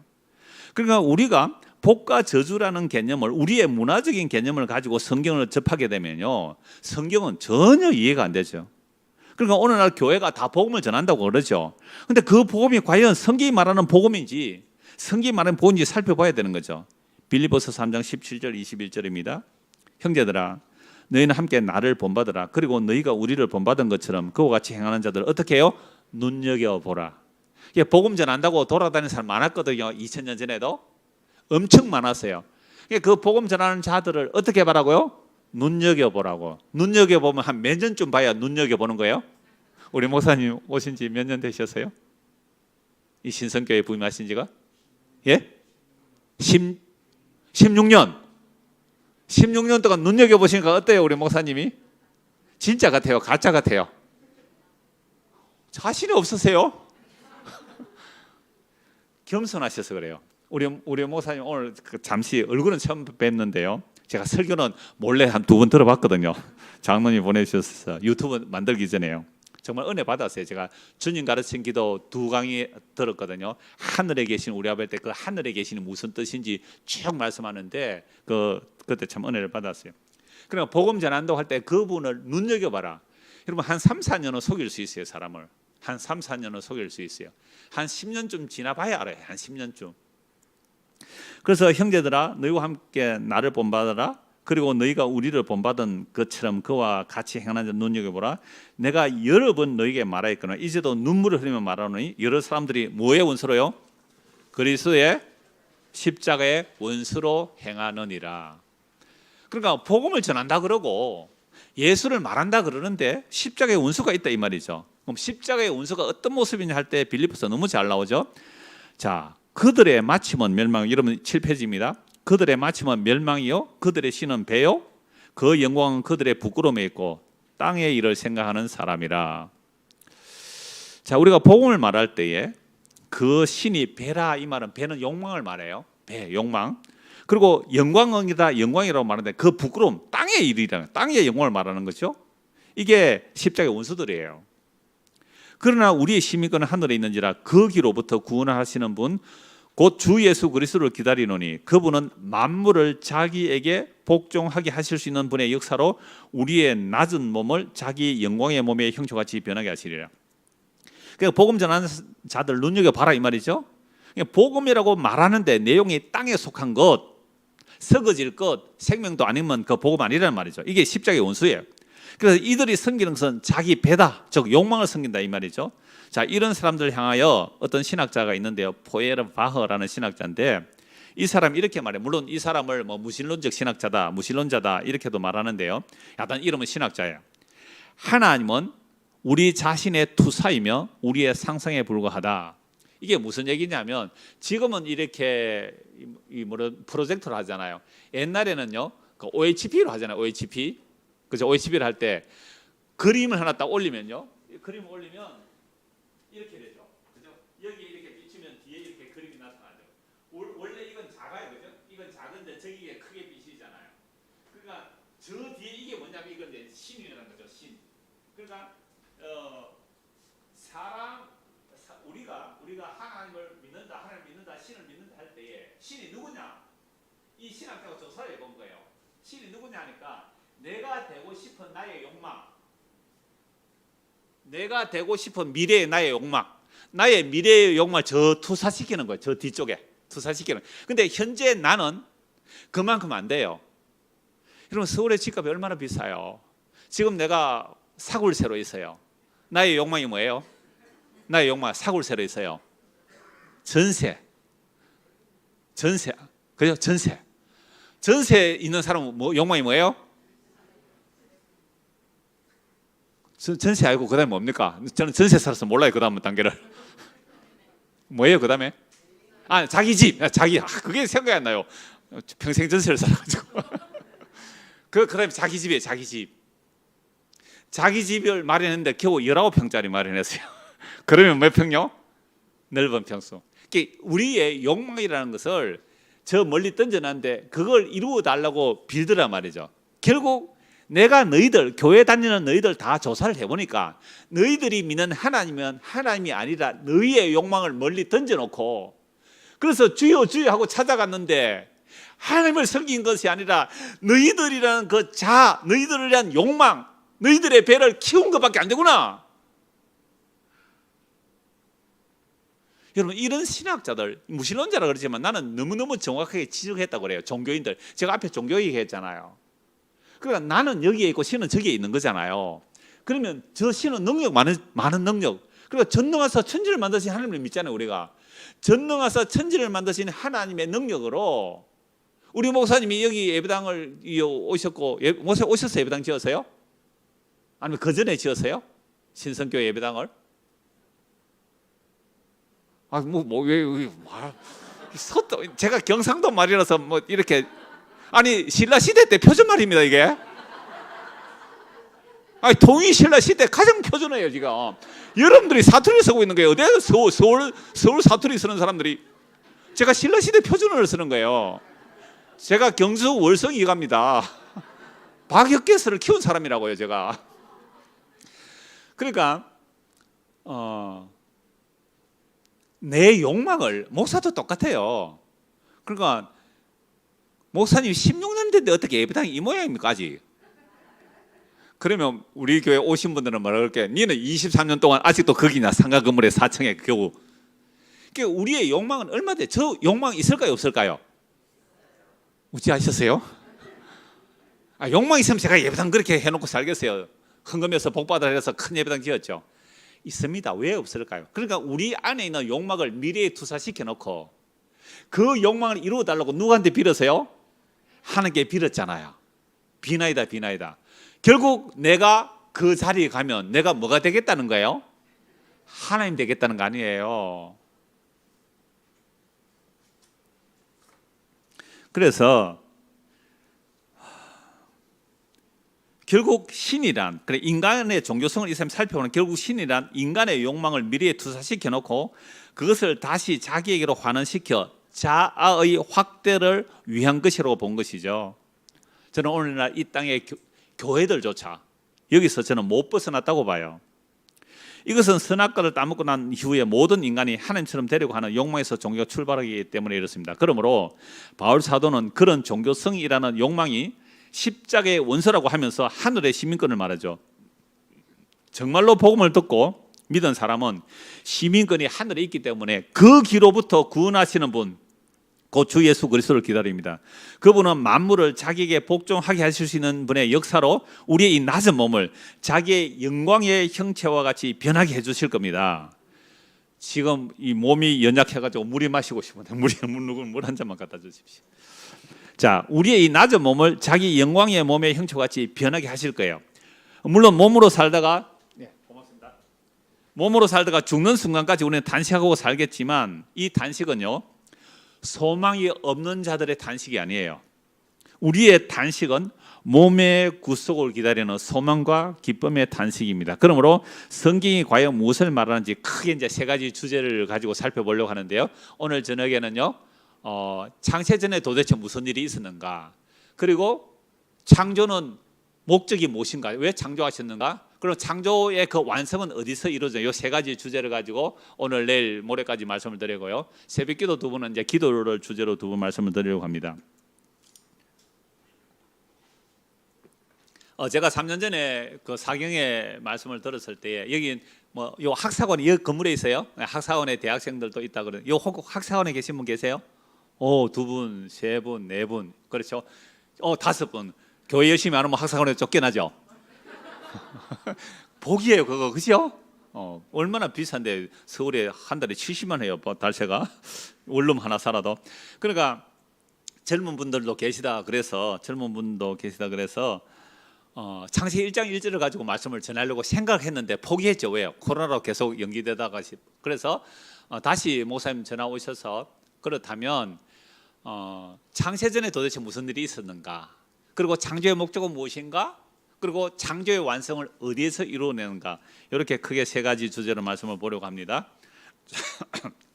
그러니까 우리가 복과 저주라는 개념을, 우리의 문화적인 개념을 가지고 성경을 접하게 되면요, 성경은 전혀 이해가 안 되죠. 그러니까 오늘날 교회가 다 복음을 전한다고 그러죠. 근데 그 복음이 과연 성경이 말하는 복음인지, 성경이 말하는 복음인지 살펴봐야 되는 거죠. 빌립보서 3장 17절 21절입니다. 형제들아, 너희는 함께 나를 본받으라. 그리고 너희가 우리를 본받은 것처럼 그와 같이 행하는 자들 어떻게 해요? 눈여겨보라. 복음 전한다고 돌아다니는 사람 많았거든요. 2000년 전에도 엄청 많았어요. 그 복음 전하는 자들을 어떻게 봐라고요? 눈여겨보라고. 눈여겨보면 한 몇 년쯤 봐야 눈여겨보는 거예요? 우리 목사님 오신 지 몇 년 되셨어요? 이 신성교회 부임하신 지가? 예? 16년. 16년 동안 눈여겨보시니까 어때요, 우리 목사님이? 진짜 같아요? 가짜 같아요? 자신이 없으세요? 겸손하셔서 그래요. 우리 목사님 오늘 잠시 얼굴은 처음 뵙는데요, 제가 설교는 몰래 한 2번 들어봤거든요. 장로님이 보내주셔서 유튜브 만들기 전에요. 정말 은혜 받았어요. 제가 주님 가르친 기도 2강의 들었거든요. 하늘에 계신 우리 아버지 때 그 하늘에 계시는 무슨 뜻인지 쭉 말씀하는데 그때 참 은혜를 받았어요. 그러니까 복음 전한다고 할 때 그분을 눈여겨봐라. 여러분 한 3, 4년은 속일 수 있어요. 사람을 한 3, 4년은 속일 수 있어요. 한 10년쯤 지나봐야 알아요. 한 10년쯤. 그래서 형제들아, 너희와 함께 나를 본받아라. 그리고 너희가 우리를 본받은 것처럼 그와 같이 행하는 자 눈여겨보라. 내가 여러 번 너희에게 말하였거나 이제도 눈물을 흘리며 말하노니 여러 사람들이 뭐의 원수로요? 그리스도의 십자가의 원수로 행하느니라. 그러니까 복음을 전한다 그러고 예수를 말한다 그러는데 십자가의 원수가 있다 이 말이죠. 그럼 십자가의 원수가 어떤 모습이냐 할 때 빌립보서 너무 잘 나오죠. 자, 그들의 마침은 멸망. 여러분 7페이지입니다. 그들의 마침은 멸망이요, 그들의 신은 배요, 그 영광은 그들의 부끄러움에 있고 땅의 일을 생각하는 사람이라. 자, 우리가 복음을 말할 때에 그 신이 배라, 이 말은 배는 욕망을 말해요. 배, 욕망. 그리고 영광이다, 영광이라고 말하는데 그 부끄러움, 땅의 일이라는, 땅의 영광을 말하는 거죠. 이게 십자가의 원수들이에요. 그러나 우리의 시민권은 하늘에 있는지라 거기로부터 구원하시는 분 곧 주 예수 그리스도를 기다리노니 그분은 만물을 자기에게 복종하게 하실 수 있는 분의 역사로 우리의 낮은 몸을 자기 영광의 몸의 형체같이 변하게 하시리라. 그러니까 복음 전하는 자들 눈여겨봐라 이 말이죠. 그러니까 복음이라고 말하는데 내용이 땅에 속한 것, 썩어질 것, 생명도 아니면 그 복음 아니라는 말이죠. 이게 십자가의 원수예요. 그래서 이들이 섬기는 것은 자기 배다, 즉 욕망을 섬긴다 이 말이죠. 자, 이런 사람들 향하여 어떤 신학자가 있는데요. 포에르 바흐라는 신학자인데 이 사람이 이렇게 말해요. 물론 이 사람을 뭐 무신론적 신학자다, 무신론자다 이렇게도 말하는데요. 약간 이름은 신학자예요. 하나님은 우리 자신의 투사이며 우리의 상상에 불과하다. 이게 무슨 얘기냐면 지금은 이렇게 프로젝터를 하잖아요. 옛날에는요, 그 OHP로 하잖아요. OHP, 그죠? OHP를 할 때 그림을 하나 딱 올리면요, 그림을 올리면 이렇게 되죠, 그죠? 여기 이렇게 비추면 뒤에 이렇게 그림이 나타나죠. 원래 이건 작아요, 그죠? 이건 작은데 저기에 크게 비치잖아요. 그러니까 저 뒤에 이게 뭐냐면 이건 이제 신이라는 거죠, 신. 그러니까 우리가 하나님을 믿는다, 하나님 믿는다, 신을 믿는다 할 때에 신이 누구냐? 이 신학자가 조사를 해본 거예요. 신이 누구냐 하니까 내가 되고 싶은 나의 욕망, 내가 되고 싶은 미래의 나의 욕망, 나의 미래의 욕망을 저 투사시키는 거예요. 저 뒤쪽에 투사시키는. 근데 현재 나는 그만큼 안 돼요. 여러분, 서울의 집값이 얼마나 비싸요? 지금 내가 사골세로 있어요. 나의 욕망이 뭐예요? 나의 욕망 사골세로 있어요. 전세, 그죠? 전세 있는 사람은 뭐 욕망이 뭐예요? 전세 알고 그다음에 뭡니까? 저는 전세 살아서 몰라요. 그 다음 단계를 뭐예요? 그 다음에 자기 집, 그게 생각이 안 나요. 평생 전세를 살아가지고 그다음에 자기 집이에요. 자기 집을 마련했는데 겨우 19평짜리 마련했어요. 그러면 몇 평요? 넓은 평수. 우리의 욕망이라는 것을 저 멀리 던져놨는데 그걸 이루어 달라고 빌더란 말이죠. 결국 내가 너희들, 교회 다니는 너희들 다 조사를 해보니까 너희들이 믿는 하나님은 하나님이 아니라 너희의 욕망을 멀리 던져놓고, 그래서 주여 주여 하고 찾아갔는데 하나님을 섬긴 것이 아니라 너희들이라는 그 너희들을 위한 욕망, 너희들의 배를 키운 것밖에 안 되구나. 여러분, 이런 신학자들, 무신론자라 그러지만 나는 너무너무 정확하게 지적했다고 그래요. 종교인들. 제가 앞에 종교 얘기했잖아요. 그러니까 나는 여기에 있고 신은 저기에 있는 거잖아요. 그러면 저 신은 능력, 많은 능력. 그러니까 전능하사 천지를 만드신 하나님을 믿잖아요. 우리가 전능하사 천지를 만드신 하나님의 능력으로 우리 목사님이 여기 예배당을 오셨고, 목사님 오셔서 예배당 지었어요? 아니면 그 전에 지었어요? 신성교회 예배당을? 제가 경상도 말이라서 뭐 이렇게, 아니 신라 시대 때 표준 말입니다 이게. 동이 신라 시대 가장 표준어예요 지금. 여러분들이 사투리 쓰고 있는 거예요. 어디에 서울 사투리 쓰는 사람들이. 제가 신라 시대 표준어를 쓰는 거예요. 제가 경주 월성 이갑니다. 박혁계서를 키운 사람이라고요 제가. 그러니까 내 욕망을, 목사도 똑같아요. 그러니까 목사님 16년 됐는데 어떻게 예배당이 이 모양입니까 아직? 그러면 우리 교회 오신 분들은 뭐라 그럴게? 니는 23년 동안 아직도 거기냐, 상가 건물에 4층에 겨우. 그러니까 우리의 욕망은 얼마나 저 욕망 있을까요 없을까요? 우지하셨어요? 욕망 있으면 제가 예배당 그렇게 해놓고 살겠어요. 헌금해서 복받아라 해서 큰 예배당 지었죠. 있습니다. 왜 없을까요? 그러니까 우리 안에 있는 욕망을 미래에 투사시켜 놓고 그 욕망을 이루어 달라고 누구한테 빌었어요? 하나님께 빌었잖아요. 비나이다. 결국 내가 그 자리에 가면 내가 뭐가 되겠다는 거예요? 하나님 되겠다는 거 아니에요. 그래서 결국 신이란, 그래 인간의 종교성을 이 사람이 살펴보는, 결국 신이란 인간의 욕망을 미래에 투사시켜 놓고 그것을 다시 자기에게로 환원시켜 자아의 확대를 위한 것이라고 본 것이죠. 저는 오늘날 이 땅의 교회들조차 여기서 저는 못 벗어났다고 봐요. 이것은 선악과를 따먹고 난 이후에 모든 인간이 하나님처럼 되려고 하는 욕망에서 종교가 출발하기 때문에 이렇습니다. 그러므로 바울 사도는 그런 종교성이라는 욕망이 십자가의 원수라고 하면서 하늘의 시민권을 말하죠. 정말로 복음을 듣고 믿은 사람은 시민권이 하늘에 있기 때문에 그 기로부터 구원하시는 분, 곧 주 예수 그리스도를 기다립니다. 그분은 만물을 자기에게 복종하게 하실 수 있는 분의 역사로 우리의 이 낮은 몸을 자기의 영광의 형체와 같이 변하게 해주실 겁니다. 지금 이 몸이 연약해가지고 물이 마시고 싶은데 물 한 잔만 갖다 주십시오. 자, 우리의 이 낮은 몸을 자기 영광의 몸의 형체와 같이 변하게 하실 거예요. 물론 몸으로 살다가 죽는 순간까지 우리는 단식하고 살겠지만 이 단식은요, 소망이 없는 자들의 단식이 아니에요. 우리의 단식은 몸의 구속을 기다리는 소망과 기쁨의 단식입니다. 그러므로 성경이 과연 무엇을 말하는지 크게 이제 세 가지 주제를 가지고 살펴보려고 하는데요. 오늘 저녁에는요, 창세 전에 도대체 무슨 일이 있었는가? 그리고 창조는 목적이 무엇인가? 왜 창조하셨는가? 그리고 창조의 그 완성은 어디서 이루어져요? 이 세 가지 주제를 가지고 오늘 내일 모레까지 말씀을 드리고요. 새벽기도 두 분은 이제 기도를 주제로 두 분 말씀을 드리려고 합니다. 제가 3년 전에 그 사경의 말씀을 들었을 때 여기 요 학사관이 여기 건물에 있어요. 학사관에 대학생들도 있다 그러는. 요 학사관에 계신 분 계세요? 두 분, 세 분, 네 분, 그렇죠? 다섯 분. 교회 열심히 안 하면 학사관에 쫓겨나죠. 복이에요, 그거, 그죠? 얼마나 비싼데 서울에 한 달에 70만 해요, 달세가. 원룸 하나 살아도. 그러니까 젊은 분들도 계시다 그래서 창세기 1장 1절을 가지고 말씀을 전하려고 생각했는데 포기했죠. 왜요? 코로나로 계속 연기되다가. 그래서 다시 목사님 전화 오셔서 그렇다면 창세전에 도대체 무슨 일이 있었는가, 그리고 창조의 목적은 무엇인가, 그리고 창조의 완성을 어디에서 이루어내는가, 이렇게 크게 세 가지 주제로 말씀을 보려고 합니다.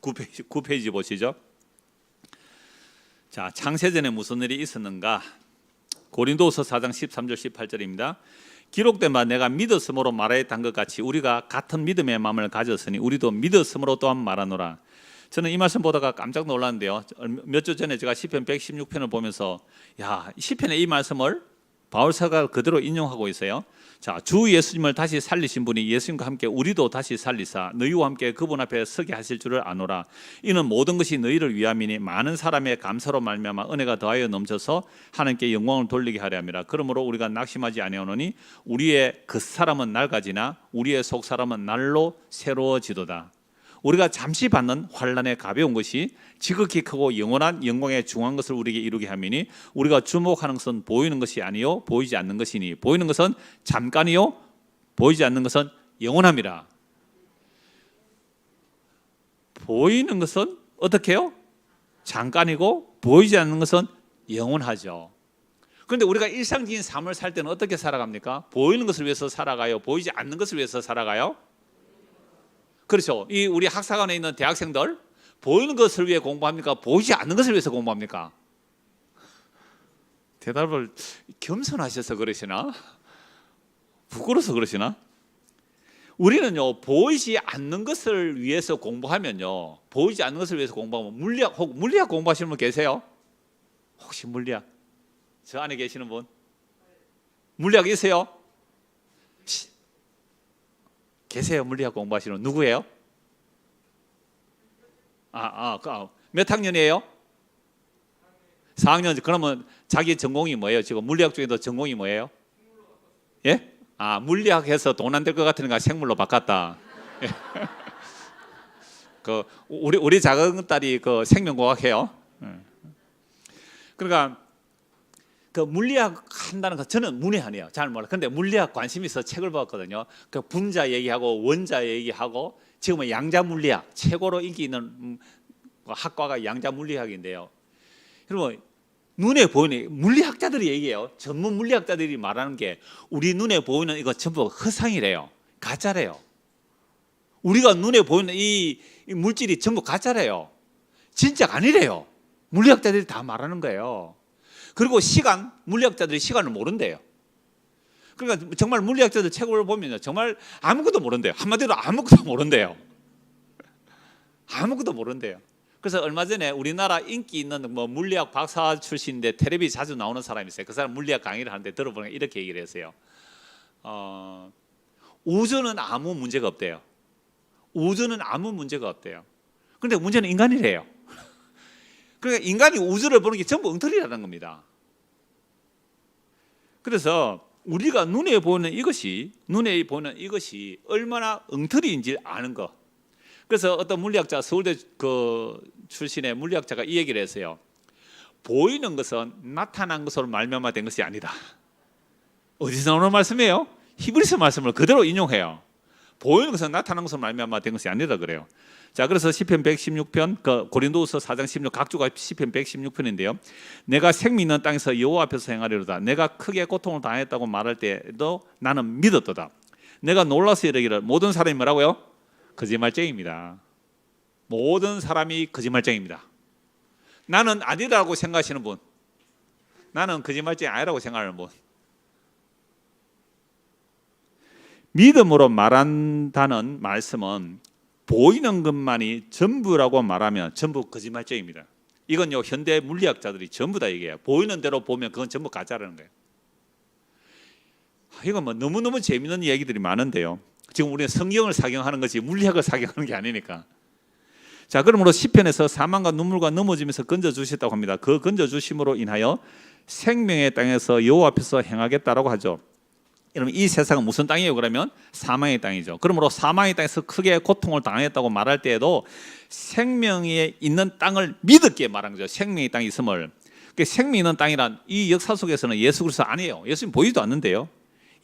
9페이지 보시죠. 자, 창세전에 무슨 일이 있었는가? 고린도후서 4장 13절 18절입니다. 기록된 바 내가 믿었으므로 말하였던 것 같이 우리가 같은 믿음의 마음을 가졌으니 우리도 믿었으므로 또한 말하노라. 저는 이 말씀 보다가 깜짝 놀랐는데요. 몇 주 전에 제가 시편 116편을 보면서 시편의 이 말씀을 바울사가 그대로 인용하고 있어요. 자, 주 예수님을 다시 살리신 분이 예수님과 함께 우리도 다시 살리사 너희와 함께 그분 앞에 서게 하실 줄을 아노라. 이는 모든 것이 너희를 위함이니 많은 사람의 감사로 말미암아 은혜가 더하여 넘쳐서 하나님께 영광을 돌리게 하려 함이라. 그러므로 우리가 낙심하지 아니하노니 우리의 겉사람은 낡아지나 우리의 속사람은 날로 새로워지도다. 우리가 잠시 받는 환난의 가벼운 것이 지극히 크고 영원한 영광의 중한 것을 우리에게 이루게 함이니 우리가 주목하는 것은 보이는 것이 아니요 보이지 않는 것이니 보이는 것은 잠깐이요 보이지 않는 것은 영원함이라. 보이는 것은 어떻게 해요? 잠깐이고 보이지 않는 것은 영원하죠. 그런데 우리가 일상적인 삶을 살 때는 어떻게 살아갑니까? 보이는 것을 위해서 살아가요? 보이지 않는 것을 위해서 살아가요? 그렇죠. 이 우리 학사관에 있는 대학생들 보이는 것을 위해 공부합니까? 보이지 않는 것을 위해서 공부합니까? 대답을 겸손하셔서 그러시나? 부끄러워서 그러시나? 우리는요, 보이지 않는 것을 위해서 공부하면요, 보이지 않는 것을 위해서 공부하면 물리학 공부하시는 분 계세요? 혹시 물리학? 저 안에 계시는 분? 물리학 있어요? 계세요? 물리학 공부하시는 분 누구예요? 몇 학년이에요? 4학년. 그러면 자기 전공이 뭐예요? 지금 물리학 중에도 전공이 뭐예요? 예? 물리학해서 돈 안 될 것 같으니까 생물로 바꿨다. 우리 작은 딸이 생명공학해요. 그러니까 물리학 한다는 거 저는 문외한이에요. 잘 몰라. 근데 물리학 관심 있어 책을 봤거든요. 분자 얘기하고 원자 얘기하고 지금은 양자 물리학 최고로 인기 있는 학과가 양자 물리학인데요. 여러분 눈에 보이는 물리학자들이 얘기해요. 전문 물리학자들이 말하는 게 우리 눈에 보이는 이거 전부 허상이래요. 가짜래요. 우리가 눈에 보이는 이 물질이 전부 가짜래요. 진짜가 아니래요. 물리학자들이 다 말하는 거예요. 그리고 물리학자들이 시간을 모른대요. 그러니까 정말 물리학자들 책을 보면 정말 아무것도 모른대요. 한마디로 아무것도 모른대요. 아무것도 모른대요. 그래서 얼마 전에 우리나라 인기 있는 물리학 박사 출신인데 텔레비 자주 나오는 사람이 있어요. 그 사람 물리학 강의를 하는데 들어보니까 이렇게 얘기를 했어요. 우주는 아무 문제가 없대요. 우주는 아무 문제가 없대요. 그런데 문제는 인간이래요. 그러니까 인간이 우주를 보는 게 전부 엉터리라는 겁니다. 그래서 우리가 눈에 보이는 이것이 얼마나 엉터리인지 아는 거. 그래서 어떤 물리학자, 서울대 출신의 물리학자가 이 얘기를 했어요. 보이는 것은 나타난 것으로 말미암아 된 것이 아니다. 어디서 나오는 말씀이에요? 히브리서 말씀을 그대로 인용해요. 보이는 것은 나타난 것으로 말미암아 된 것이 아니다 그래요. 자, 그래서 시편 116편, 고린도후서 4장 16 각주가 시편 116편인데요. 내가 생미 있는 땅에서 여호와 앞에서 행하리로다. 내가 크게 고통을 당했다고 말할 때도 나는 믿었도다. 내가 놀라서 이르기를 모든 사람이 뭐라고요? 거짓말쟁이입니다. 모든 사람이 거짓말쟁이입니다. 나는 아니라고 생각하시는 분, 나는 거짓말쟁이 아니라고 생각하는 분, 믿음으로 말한다는 말씀은 보이는 것만이 전부라고 말하면 전부 거짓말쟁이입니다. 이건요 현대 물리학자들이 전부 다 얘기해요. 보이는 대로 보면 그건 전부 가짜라는 거예요. 이건 뭐 너무너무 재미있는 얘기들이 많은데요. 지금 우리는 성경을 사경하는 것이 물리학을 사경하는 게 아니니까. 자, 그러므로 시편에서 사망과 눈물과 넘어지면서 건져주셨다고 합니다. 그 건져주심으로 인하여 생명의 땅에서 여호와 앞에서 행하겠다라고 하죠. 여러분, 이 세상은 무슨 땅이에요? 그러면 사망의 땅이죠. 그러므로 사망의 땅에서 크게 고통을 당했다고 말할 때에도 생명이 있는 땅을 믿었기에 말한 거죠. 생명의 땅이 있음을. 생명이 있는 땅이란 이 역사 속에서는 예수 그리스도 아니에요. 예수님 보이지도 않는데요.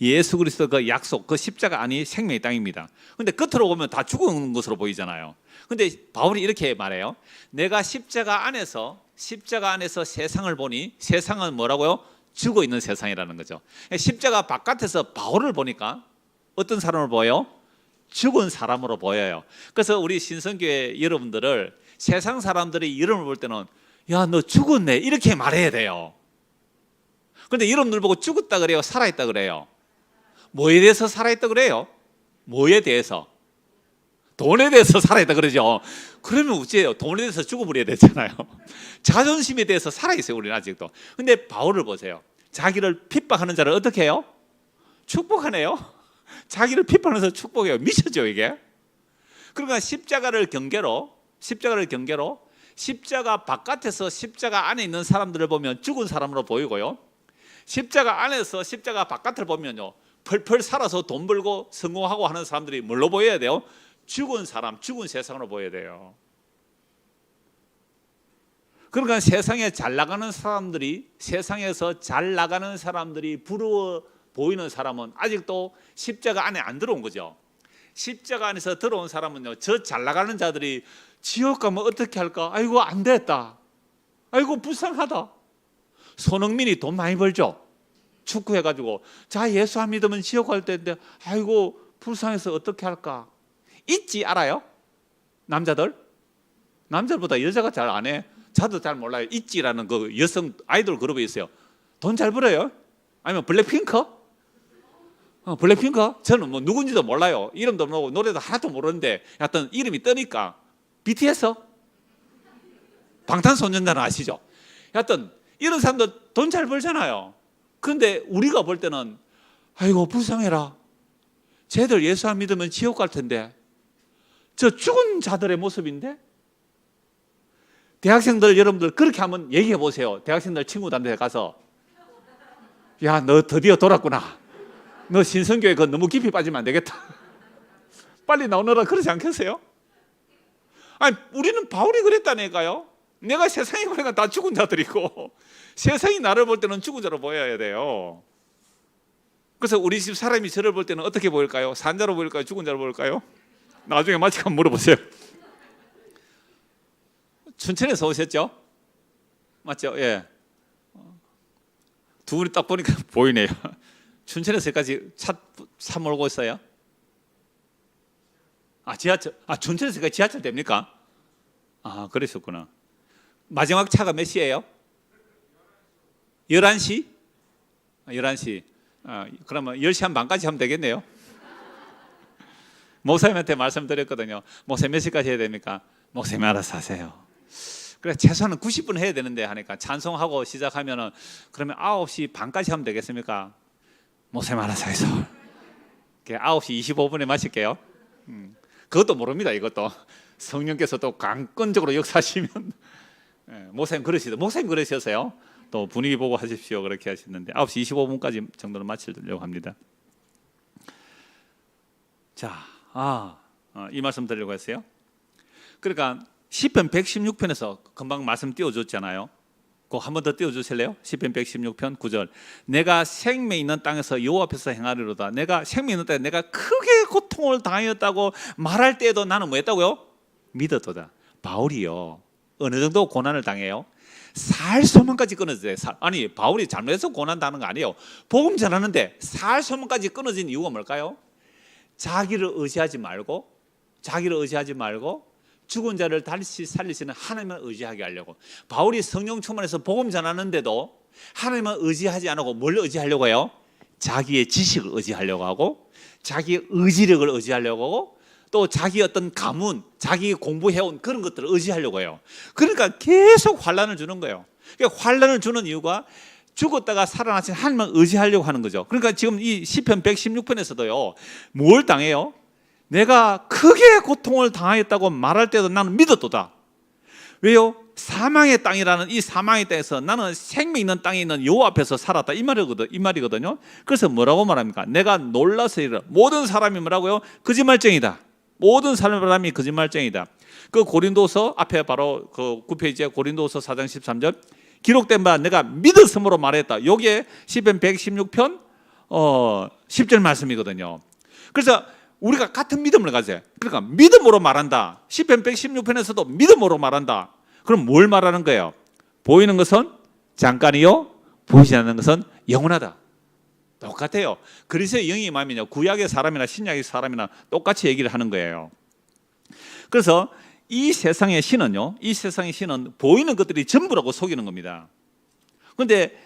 예수 그리스도 그 약속, 그 십자가 안이 생명의 땅입니다. 근데 겉으로 보면 다 죽은 것으로 보이잖아요. 근데 바울이 이렇게 말해요. 내가 십자가 안에서 세상을 보니 세상은 뭐라고요? 죽어 있는 세상이라는 거죠. 십자가 바깥에서 바울을 보니까 어떤 사람을 보여요? 죽은 사람으로 보여요. 그래서 우리 신성교회 여러분들을 세상 사람들이 여러분을 볼 때는 야, 너 죽었네 이렇게 말해야 돼요. 그런데 여러분들 보고 죽었다 그래요? 살아있다 그래요? 뭐에 대해서 살아있다 그래요? 뭐에 대해서? 돈에 대해서 살아있다 그러죠. 그러면 어째요? 돈에 대해서 죽어버려야 되잖아요. 자존심에 대해서 살아있어요, 우리는 아직도. 근데 바울을 보세요. 자기를 핍박하는 자를 어떻게 해요? 축복하네요. 자기를 핍박하면서 축복해요. 미쳤죠, 이게? 그러니까 십자가를 경계로 십자가 바깥에서 십자가 안에 있는 사람들을 보면 죽은 사람으로 보이고요. 십자가 안에서 십자가 바깥을 보면요, 펄펄 살아서 돈 벌고 성공하고 하는 사람들이 뭘로 보여야 돼요? 죽은 사람, 죽은 세상으로 보여야 돼요. 그러니까 세상에 잘 나가는 사람들이, 세상에서 잘 나가는 사람들이 부러워 보이는 사람은 아직도 십자가 안에 안 들어온 거죠. 십자가 안에서 들어온 사람은요, 저 잘 나가는 자들이 지옥 가면 어떻게 할까? 아이고 안 됐다. 아이고 불쌍하다. 손흥민이 돈 많이 벌죠. 축구해가지고 자 예수 안 믿으면 지옥 갈 텐데 아이고 불쌍해서 어떻게 할까? 있지 알아요? 남자들보다 여자가 잘 안 해. 저도 잘 몰라요. 있지라는 그 여성 아이돌 그룹이 있어요. 돈 잘 벌어요. 아니면 블랙핑크? 블랙핑크? 저는 뭐 누군지도 몰라요. 이름도 모르고 노래도 하나도 모르는데 하여튼 이름이 뜨니까 BTS? 방탄소년단 아시죠? 하여튼 이런 사람도 돈 잘 벌잖아요. 그런데 우리가 볼 때는 아이고 불쌍해라. 쟤들 예수 안 믿으면 지옥 갈 텐데. 저 죽은 자들의 모습인데. 대학생들 여러분들 그렇게 한번 얘기해 보세요. 대학생들 친구들한테 가서 야, 너 드디어 돌았구나. 너 신성교회 그거 너무 깊이 빠지면 안 되겠다. 빨리 나오너라 그러지 않겠어요? 아니 우리는 바울이 그랬다니까요. 내가 세상에 보니까 다 죽은 자들이고 세상이 나를 볼 때는 죽은 자로 보여야 돼요. 그래서 우리 집 사람이 저를 볼 때는 어떻게 보일까요? 산 자로 보일까요? 죽은 자로 보일까요? 나중에 마치 한번 물어보세요. 춘천에서 오셨죠? 맞죠? 예. 두 분이 딱 보니까 보이네요. 춘천에서까지 차 몰고 있어요? 지하철. 춘천에서까지 지하철 됩니까? 그러셨구나. 마지막 차가 몇 시예요? 11시? 11시. 그러면 10시 한 반까지 하면 되겠네요. 목사님한테 말씀드렸거든요. 목사님 몇 시까지 해야 됩니까? 목사님 알아서 하세요. 그래 최소한 90분 해야 되는데 하니까 찬송하고 시작하면은 그러면 9시 반까지 하면 되겠습니까? 목사님 알아서 해서 9시 25분에 마실게요. 그것도 모릅니다. 이것도 성령께서 또 강권적으로 역사하시면 목사님 그러셨어요. 또 분위기 보고 하십시오. 그렇게 하셨는데 9시 25분까지 정도는 마치려고 합니다. 자, 이 말씀 드리려고 했어요. 그러니까 시편 116편에서 금방 말씀 띄워줬잖아요. 그거 한 번 더 띄워주실래요? 시편 116편 9절. 내가 생명 있는 땅에서 여호와 앞에서 행하리로다. 내가 생명 있는 땅에 내가 크게 고통을 당하였다고 말할 때에도 나는 뭐 했다고요? 믿었도다. 바울이요, 어느 정도 고난을 당해요? 살소문까지 끊어져요. 아니, 바울이 잘못해서 고난 당하는 거 아니에요. 복음 전하는데 살소문까지 끊어진 이유가 뭘까요? 자기를 의지하지 말고 죽은 자를 다시 살리시는 하나님을 의지하게 하려고. 바울이 성령 충만해서 복음 전하는데도 하나님을 의지하지 않고 뭘 의지하려고 해요? 자기의 지식을 의지하려고 하고, 자기의 의지력을 의지하려고 하고, 또 자기 어떤 가문, 자기 공부해온 그런 것들을 의지하려고 해요. 그러니까 계속 환난을 주는 거예요. 그러니까 환난을 주는 이유가 죽었다가 살아나신 하나님을 의지하려고 하는 거죠. 그러니까 지금 이 시편 116편에서도요, 뭘 당해요? 내가 크게 고통을 당하였다고 말할 때도 나는 믿었도다. 왜요? 사망의 땅이라는 이 사망의 땅에서 나는 생명 있는 땅에 있는 여호와 앞에서 살았다, 이 말이거든요. 그래서 뭐라고 말합니까? 내가 놀라서 이르. 모든 사람이 뭐라고요? 거짓말쟁이다. 모든 사람이 거짓말쟁이다. 그 고린도서 앞에 바로 그 9페이지에 고린도서 4장 13절 기록된 바 내가 믿었음으로 말했다. 요게 시편 116편 10절 말씀이거든요. 그래서 우리가 같은 믿음을 가져요. 그러니까 믿음으로 말한다. 시편 116편에서도 믿음으로 말한다. 그럼 뭘 말하는 거예요? 보이는 것은 잠깐이요, 보이지 않는 것은 영원하다. 똑같아요. 그리스도의 영이 임하면요, 구약의 사람이나 신약의 사람이나 똑같이 얘기를 하는 거예요. 그래서 이 세상의 신은요, 이 세상의 신은 보이는 것들이 전부라고 속이는 겁니다. 그런데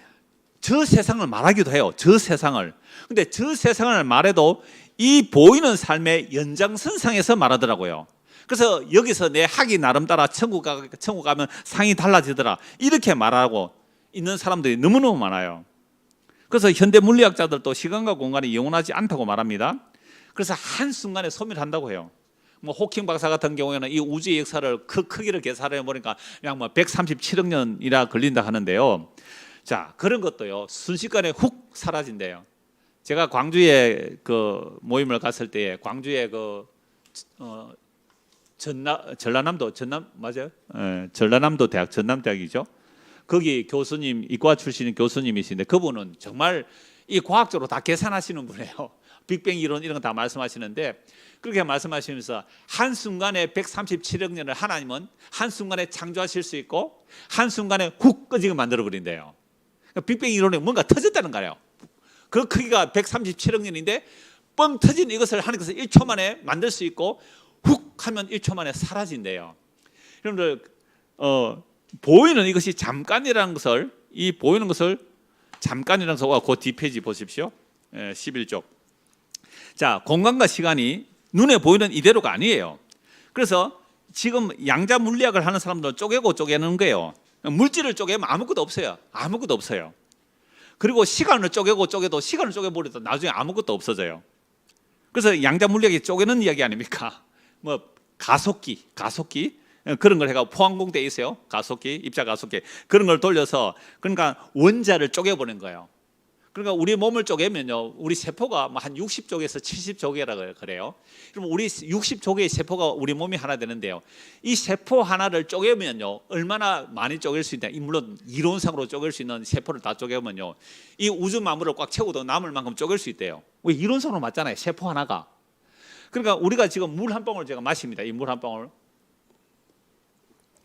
저 세상을 말하기도 해요. 저 세상을. 근데 저 세상을 말해도 이 보이는 삶의 연장선상에서 말하더라고요. 그래서 여기서 내 학이 나름 따라 천국 가면 상이 달라지더라, 이렇게 말하고 있는 사람들이 너무너무 많아요. 그래서 현대 물리학자들도 시간과 공간이 영원하지 않다고 말합니다. 그래서 한순간에 소멸한다고 해요. 뭐 호킹 박사 같은 경우에는 이 우주의 역사를 크기를 계산해 보니까 그냥 뭐 137억 년이나 걸린다 하는데요. 자, 그런 것도요, 순식간에 훅 사라진대요. 제가 광주에 그 모임을 갔을 때, 광주에 그 전라남도 대학, 전남대학이죠. 거기 교수님, 이과 출신 교수님이신데 그분은 정말 이 과학적으로 다 계산하시는 분이에요. 빅뱅 이론 이런 거 다 말씀하시는데, 그렇게 말씀하시면서 한순간에 137억 년을 하나님은 한순간에 창조하실 수 있고 한순간에 훅 꺼지게 만들어버린대요. 그러니까 빅뱅 이론에 뭔가 터졌다는 거예요. 그 크기가 137억 년인데 뻥 터진 이것을 하나님께서 1초 만에 만들 수 있고 훅 하면 1초 만에 사라진대요. 여러분들 보이는 이것이 잠깐이라는 것을, 이 보이는 것을 잠깐이라는 것을 그 뒷페이지 보십시오. 11쪽. 자, 공간과 시간이 눈에 보이는 이대로가 아니에요. 그래서 지금 양자 물리학을 하는 사람들은 쪼개는 거예요. 물질을 쪼개면 아무것도 없어요. 아무것도 없어요. 그리고 시간을 쪼개도 시간을 쪼개버려도 나중에 아무것도 없어져요. 그래서 양자 물리학이 쪼개는 이야기 아닙니까? 뭐 가속기 그런 걸 해가 포항공대에 있어요. 가속기, 입자 가속기, 그런 걸 돌려서, 그러니까 원자를 쪼개보는 거예요. 그러니까 우리 몸을 쪼개면요, 우리 세포가 한 60조개에서 70조개라 그래요. 그럼 우리 60조개의 세포가 우리 몸이 하나 되는데요, 이 세포 하나를 쪼개면요, 얼마나 많이 쪼갤 수 있냐, 물론 이론상으로 쪼갤 수 있는 세포를 다 쪼개면요, 이 우주 만물을 꽉 채워도 남을 만큼 쪼갤 수 있대요. 왜? 이론상으로 맞잖아요, 세포 하나가. 그러니까 우리가 지금 물 한 방울 제가 마십니다. 이 물 한 방울,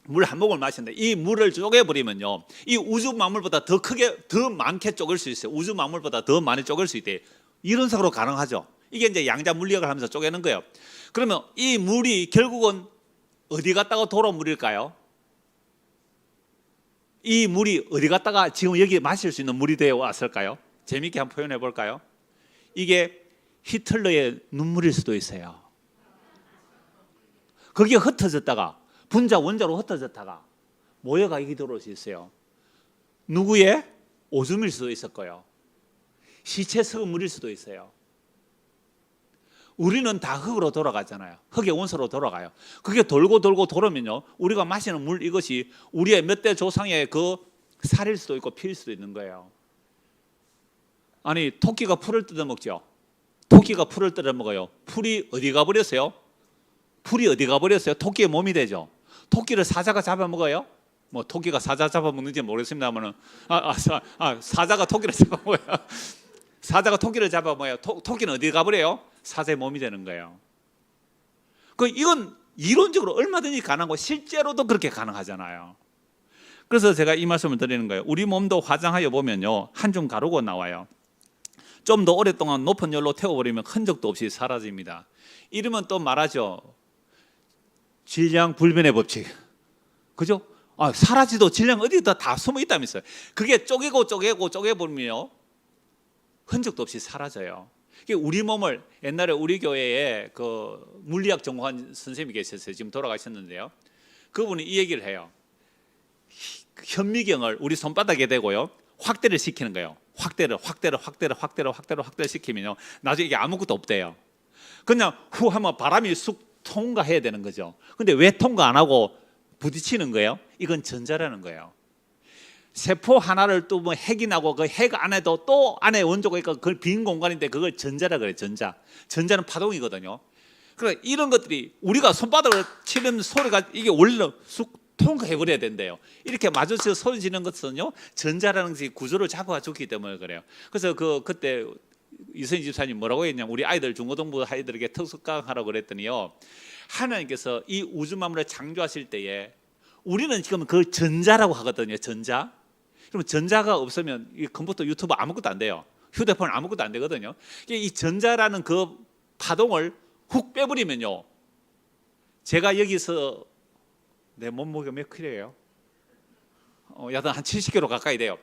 물 한 모금을 마시는데 이 물을 쪼개버리면요, 이 우주 만물보다 더 크게, 더 많게 쪼갤 수 있어요. 우주 만물보다 더 많이 쪼갤 수 있대요. 이론상으로 가능하죠. 이게 이제 양자 물리학을 하면서 쪼개는 거예요. 그러면 이 물이 결국은 어디 갔다가 돌아온 물일까요? 이 물이 어디 갔다가 지금 여기 마실 수 있는 물이 되어 왔을까요? 재미있게 한번 표현해 볼까요? 이게 히틀러의 눈물일 수도 있어요. 거기에 흩어졌다가 분자 원자로 흩어졌다가 모여가 이게 들어올 수 있어요. 누구의 오줌일 수도 있을 거예요. 시체 썩은 물일 수도 있어요. 우리는 다 흙으로 돌아가잖아요. 흙의 원소로 돌아가요. 그게 돌고 돌고 돌으면요, 우리가 마시는 물 이것이 우리의 몇 대 조상의 그 살일 수도 있고 피일 수도 있는 거예요. 아니, 토끼가 풀을 뜯어먹죠. 토끼가 풀을 뜯어먹어요. 풀이 어디 가버렸어요? 풀이 어디 가버렸어요? 토끼의 몸이 되죠. 토끼를 사자가 잡아먹어요? 뭐 토끼가 사자 잡아먹는지 모르겠습니다만은 사자가 토끼를 잡아먹어요. 사자가 토끼를 잡아먹어요. 토끼는 어디 가버려요? 사자의 몸이 되는 거예요. 이건 이론적으로 얼마든지 가능하고 실제로도 그렇게 가능하잖아요. 그래서 제가 이 말씀을 드리는 거예요. 우리 몸도 화장하여 보면요, 한 줌 가루가 나와요. 좀 더 오랫동안 높은 열로 태워버리면 흔적도 없이 사라집니다. 이러면 또 말하죠. 질량 불변의 법칙. 그죠? 사라지도 질량 어디다 다 숨어 있다면서요. 그게 쪼개보면요, 흔적도 없이 사라져요. 우리 몸을, 옛날에 우리 교회에 그 물리학 전공한 선생님이 계셨어요. 지금 돌아가셨는데요. 그분이 이 얘기를 해요. 현미경을 우리 손바닥에 대고요, 확대를 시키는 거예요. 확대를 시키면요, 나중에 이게 아무것도 없대요. 그냥 후 하면 바람이 쑥 통과해야 되는 거죠. 근데 왜 통과 안 하고 부딪히는 거예요? 이건 전자라는 거예요. 세포 하나를 또 뭐 핵이 나고 그 핵 안에도 또 안에 원소가 있고 그 빈 공간인데 그걸 전자라 그래요. 전자는 파동이거든요. 그러니까 이런 것들이 우리가 손바닥을 치는 소리가 이게 원래 쑥 통과해버려야 된대요. 이렇게 마주쳐 소리 지는 것은요, 전자라는 것이 구조를 잡아줬기 때문에 그래요. 그래서 그때 이선희 집사님 뭐라고 했냐면, 우리 아이들 중고등부 아이들에게 특수강하라고 그랬더니요, 하나님께서 이 우주 만물을 창조하실 때에 우리는 지금 그 전자라고 하거든요. 전자. 그럼 전자가 없으면 이 컴퓨터, 유튜브 아무것도 안 돼요. 휴대폰 아무것도 안 되거든요. 이 전자라는 그 파동을 훅 빼버리면요, 제가 여기서 내 몸무게가 몇 킬로예요? 여하튼 한 70kg 가까이 돼요.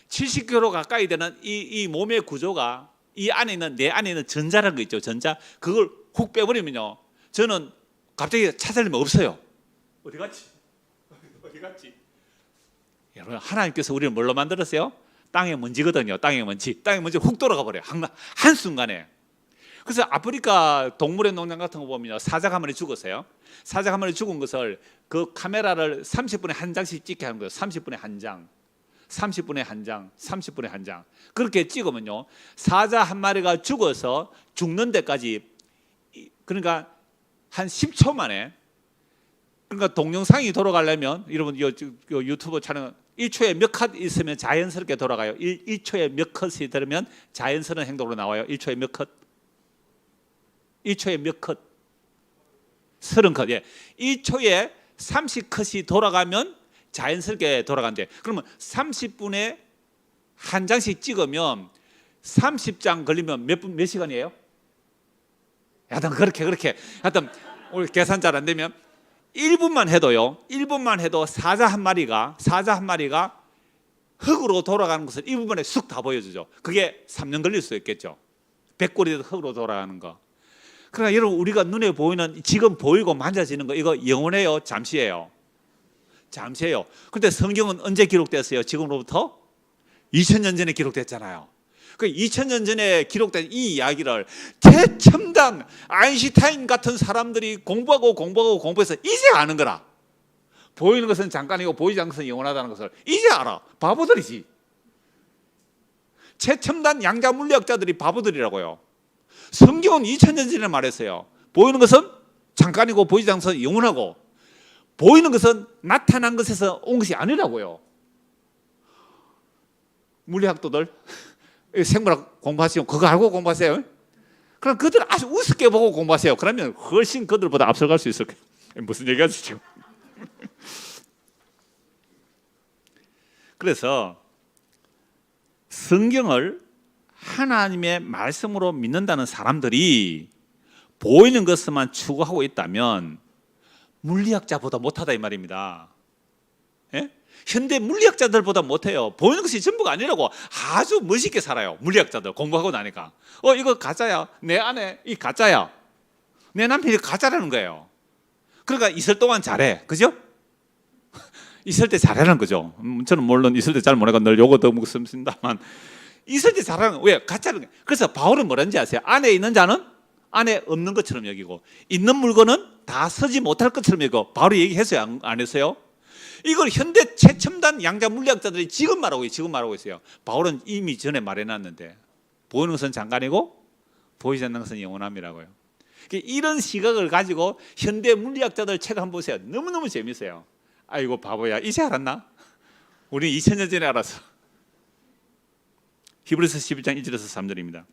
70kg 가까이 되는 이 몸의 구조가, 이 안에 있는, 내 안에 있는 전자라는 거 있죠. 전자. 그걸 훅 빼버리면요, 저는 갑자기 찾으려면 없어요. 어디 갔지? 여러분, 하나님께서 우리를 뭘로 만들었어요? 땅의 먼지거든요. 땅의 먼지 훅 돌아가 버려요. 한순간에. 그래서 아프리카 동물의 농장 같은 거 보면 사자가 한 마리 죽었어요. 사자가 한 마리 죽은 것을 그 카메라를 30분에 한 장씩 찍게 하는 거예요. 30분에 한 장, 30분에 한 장, 30분에 한 장. 그렇게 찍으면요, 사자 한 마리가 죽어서 죽는 데까지, 그러니까 한 10초 만에, 그러니까 동영상이 돌아가려면, 여러분 유튜브 촬영 1초에 몇 컷 있으면 자연스럽게 돌아가요. 1초에 몇 컷이 들으면 자연스러운 행동으로 나와요. 1초에 몇 컷? 1초에 몇 컷? 30컷. 예. 1초에 30컷이 돌아가면 자연스럽게 돌아간대. 그러면 30분에 한 장씩 찍으면 30장 걸리면 몇 시간이에요? 하여튼 그렇게 하여튼 오늘 계산 잘 안 되면 1분만 해도요, 1분만 해도 사자 한 마리가 흙으로 돌아가는 것을 1분 만에 쑥 다 보여주죠. 그게 3년 걸릴 수 있겠죠. 100골이 흙으로 돌아가는 거. 그러나 여러분, 우리가 눈에 보이는, 지금 보이고 만져지는 거, 이거 영원해요? 잠시예요? 잠시예요. 그런데 성경은 언제 기록됐어요? 지금으로부터 2000년 전에 기록됐잖아요. 그 2000년 전에 기록된 이 이야기를 최첨단 아인슈타인 같은 사람들이 공부해서 이제 아는 거라. 보이는 것은 잠깐이고 보이지 않는 것은 영원하다는 것을 이제 알아. 바보들이지. 최첨단 양자 물리학자들이 바보들이라고요. 성경은 2000년 전에 말했어요. 보이는 것은 잠깐이고 보이지 않는 것은 영원하고, 보이는 것은 나타난 것에서 온 것이 아니라고요. 물리학도들 생물학 공부하시면 그거 알고 공부하세요. 그럼 그들 아주 우습게 보고 공부하세요. 그러면 훨씬 그들보다 앞서갈 수 있을 거예요. 무슨 얘기하지 지금? 그래서 성경을 하나님의 말씀으로 믿는다는 사람들이 보이는 것만 추구하고 있다면 물리학자보다 못하다 이 말입니다. 예? 현대 물리학자들보다 못해요. 보이는 것이 전부가 아니라고. 아주 멋있게 살아요. 물리학자들 공부하고 나니까 이거 가짜야. 내 안에 이 가짜야. 내 남편이 가짜라는 거예요. 그러니까 있을 동안 잘해. 그죠? 있을 때 잘하는 거죠. 저는 물론 있을 때 잘 모르니까 늘 요거 더 먹습니다만, 있을 때 잘하는 거예요. 왜? 가짜는 거예요. 그래서 바울은 뭐라는지 아세요? 안에 있는 자는 안에 없는 것처럼 여기고 있는 물건은 다 쓰지 못할 것처럼 여기고 바로 얘기했어요? 안 했어요? 이걸 현대 최첨단 양자 물리학자들이 지금 말하고 있어요. 바울은 이미 전에 말해놨는데 보이는 것은 잠깐이고 보이지 않는 것은 영원함이라고요. 이런 시각을 가지고 현대 물리학자들 책 한번 보세요. 너무너무 재밌어요. 아이고 바보야, 이제 알았나? 우리는 2000년 전에 알았어. 히브리서 11장 1절에서 3절입니다.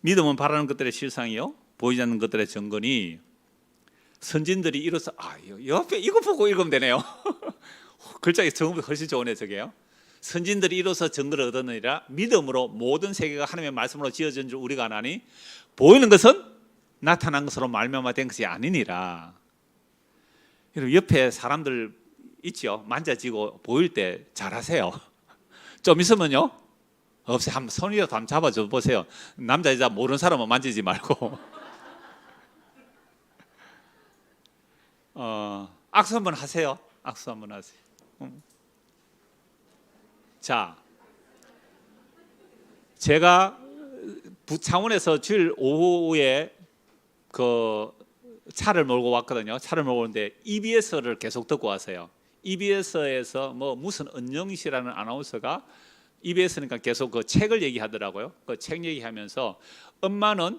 믿음은 바라는 것들의 실상이요 보이지 않는 것들의 증거니 선진들이 이로써 옆에 이거 보고 읽으면 되네요. 글자가 정보가 훨씬 좋으네 저게요. 선진들이 이로써 증거를 얻었느니라 믿음으로 모든 세계가 하나님의 말씀으로 지어진 줄 우리가 아나니 보이는 것은 나타난 것으로 말미암아 된 것이 아니니라. 여러분 옆에 사람들 있죠? 만져지고 보일 때 잘하세요. 좀 있으면요 없어요. 한번 손이라도 한번 잡아줘 보세요. 남자 여자 모르는 사람은 만지지 말고. 악수 한번 하세요. 악수 한번 하세요. 자, 제가 창원에서 주일 오후에 그 차를 몰고 왔거든요. 차를 몰고 오는데 EBS를 계속 듣고 왔어요. EBS에서 뭐 무슨 은영희 씨라는 아나운서가 EBS니까 계속 그 책을 얘기하더라고요. 그 책 얘기하면서 엄마는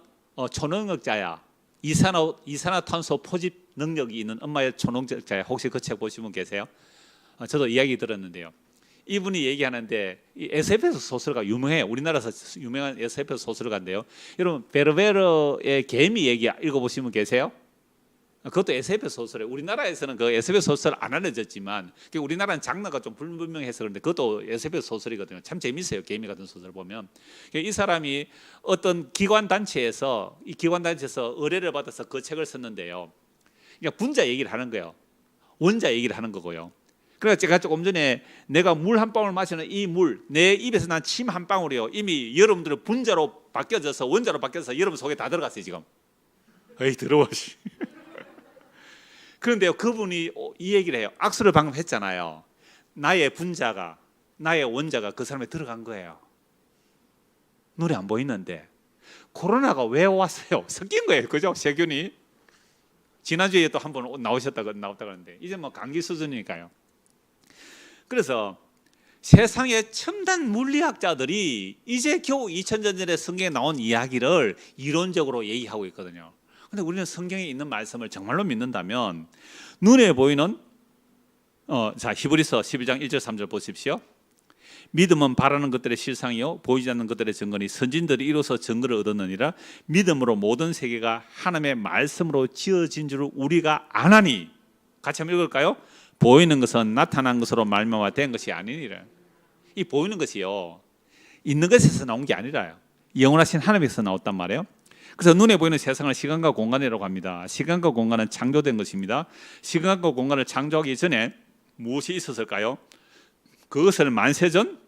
초능력자야. 이산화탄소 포집 능력이 있는 엄마의 초능력자야. 혹시 그 책 보신 분 계세요? 저도 이야기 들었는데요. 이분이 얘기하는데 이 SF 소설가 유명해요. 우리나라에서 유명한 SF 소설가인데요. 여러분 베르베르의 개미 얘기 읽어보신 분 계세요? 그것도 SF 소설이에요. 우리나라에서는 그 SF 소설 안 알려졌지만 우리나라는 장르가 좀 불분명해서 그런데 그것도 SF 소설이거든요. 참 재밌어요. 개미 같은 소설 보면. 이 사람이 어떤 기관단체에서 의뢰를 받아서 그 책을 썼는데요. 그러니까 분자 얘기를 하는 거예요. 원자 얘기를 하는 거고요. 그래서 제가 조금 전에 내가 물 한 방울 마시는 이 물, 내 입에서 난 침 한 방울이요. 이미 여러분들은 분자로 바뀌어져서 원자로 바뀌어서 여러분 속에 다 들어갔어요 지금. 에이 더러워. 그런데요 그분이 이 얘기를 해요. 악수를 방금 했잖아요. 나의 분자가 나의 원자가 그 사람에 들어간 거예요. 눈에 안 보이는데 코로나가 왜 왔어요? 섞인 거예요. 그죠? 세균이. 지난주에 또 한 번 나왔다고 하는데 이제 뭐 감기 수준이니까요. 그래서 세상의 첨단 물리학자들이 이제 겨우 2000년 전에 성경에 나온 이야기를 이론적으로 얘기하고 있거든요. 근데 우리는 성경에 있는 말씀을 정말로 믿는다면 눈에 보이는 자 히브리서 12장 1절 3절 보십시오. 믿음은 바라는 것들의 실상이요 보이지 않는 것들의 증거니 선진들이 이로써 증거를 얻었느니라. 믿음으로 모든 세계가 하나님의 말씀으로 지어진 줄 우리가 아나니. 같이 한번 읽을까요? 보이는 것은 나타난 것으로 말미암아 된 것이 아니니라. 이 보이는 것이요 있는 것에서 나온 게 아니라요 영원하신 하나님에서 나왔단 말이에요. 그래서 눈에 보이는 세상을 시간과 공간이라고 합니다. 시간과 공간은 창조된 것입니다. 시간과 공간을 창조하기 전에 무엇이 있었을까요? 그것을 만세전,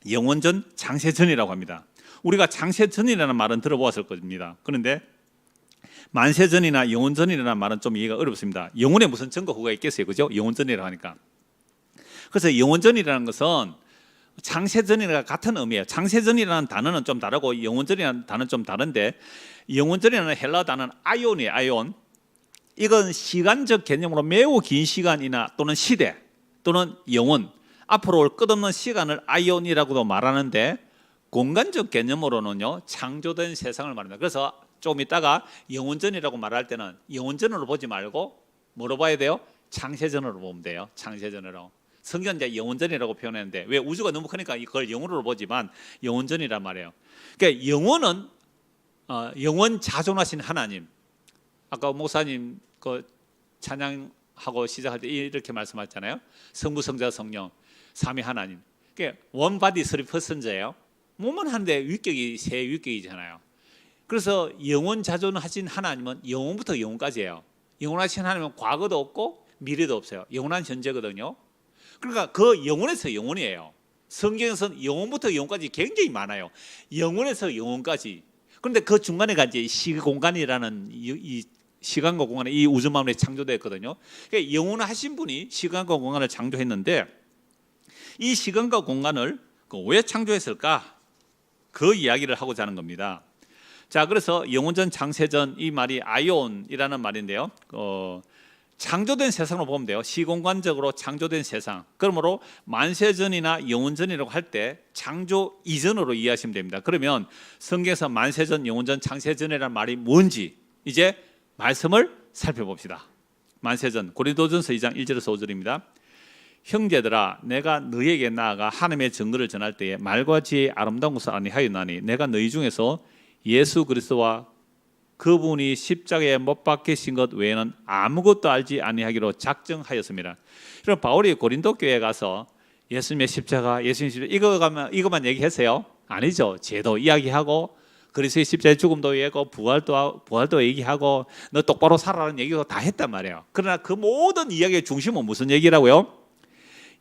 영원전, 장세전이라고 합니다. 우리가 장세전이라는 말은 들어보았을 겁니다. 그런데 만세전이나 영원전이라는 말은 좀 이해가 어렵습니다. 영원에 무슨 전과 후가 있겠어요, 그죠? 영원전이라고 하니까. 그래서 영원전이라는 것은 장세전이랑 같은 의미예요. 장세전이라는 단어는 좀 다르고 영원전이라는 단어는 좀 다른데 영원전이라는 헬라 단어는 아이온이에요. 아이온. 이건 시간적 개념으로 매우 긴 시간이나 또는 시대 또는 영원 앞으로 올 끝없는 시간을 아이온이라고도 말하는데 공간적 개념으로는요 창조된 세상을 말합니다. 그래서 조금 있다가 영원전이라고 말할 때는 영원전으로 보지 말고 뭐로 봐야 돼요? 창세전으로 보면 돼요. 창세전으로. 성경은 이제 영원전이라고 표현했는데 왜 우주가 너무 크니까 그걸 영원으로 보지만 영원전이란 말이에요. 그러니까 영원은 영원 자존하신 하나님. 아까 목사님 그 찬양하고 시작할 때 이렇게 말씀하셨잖아요. 성부, 성자, 성령, 삼위 하나님. 그러니까 원바디 쓰리 퍼슨즈예요. 몸은 한데 위격이 세 위격이잖아요. 그래서 영원 자존하신 하나님은 영원부터 영원까지예요. 영원하신 하나님은 과거도 없고 미래도 없어요. 영원한 현재거든요. 그러니까 그 영원에서 영원이에요. 성경에서는 영원부터 영원까지 굉장히 많아요. 영원에서 영원까지. 그런데 그 중간에가 이제 시공간이라는 이 시간과 공간이 이 우주 만물에 창조되었거든요. 그러니까 영원하신 분이 시간과 공간을 창조했는데 이 시간과 공간을 왜 창조했을까? 그 이야기를 하고자 하는 겁니다. 자, 그래서 영원전 창세전 이 말이 아이온이라는 말인데요. 창조된 세상으로 보면 돼요. 시공간적으로 창조된 세상. 그러므로 만세전이나 영원전이라고 할 때 창조 이전으로 이해하시면 됩니다. 그러면 성경에서 만세전, 영원전, 창세전이라는 말이 뭔지 이제 말씀을 살펴봅시다. 만세전, 고린도전서 2장 1절에서 5절입니다. 형제들아, 내가 너희에게 나아가 하나님의 증거를 전할 때에 말과 지혜의 아름다운 것을 아니하였나니 내가 너희 중에서 예수 그리스도와 그분이 십자가에 못 박히신 것 외에는 아무것도 알지 아니하기로 작정하였습니다. 그럼 바울이 고린도 교회에 가서 예수님의 십자가, 예수님의 십자가 이거만 얘기했어요? 아니죠. 제도 이야기하고 그리스도의 십자가의 죽음도 얘기하고 부활도 얘기하고 너 똑바로 살아라는 얘기도 다 했단 말이에요. 그러나 그 모든 이야기의 중심은 무슨 얘기라고요?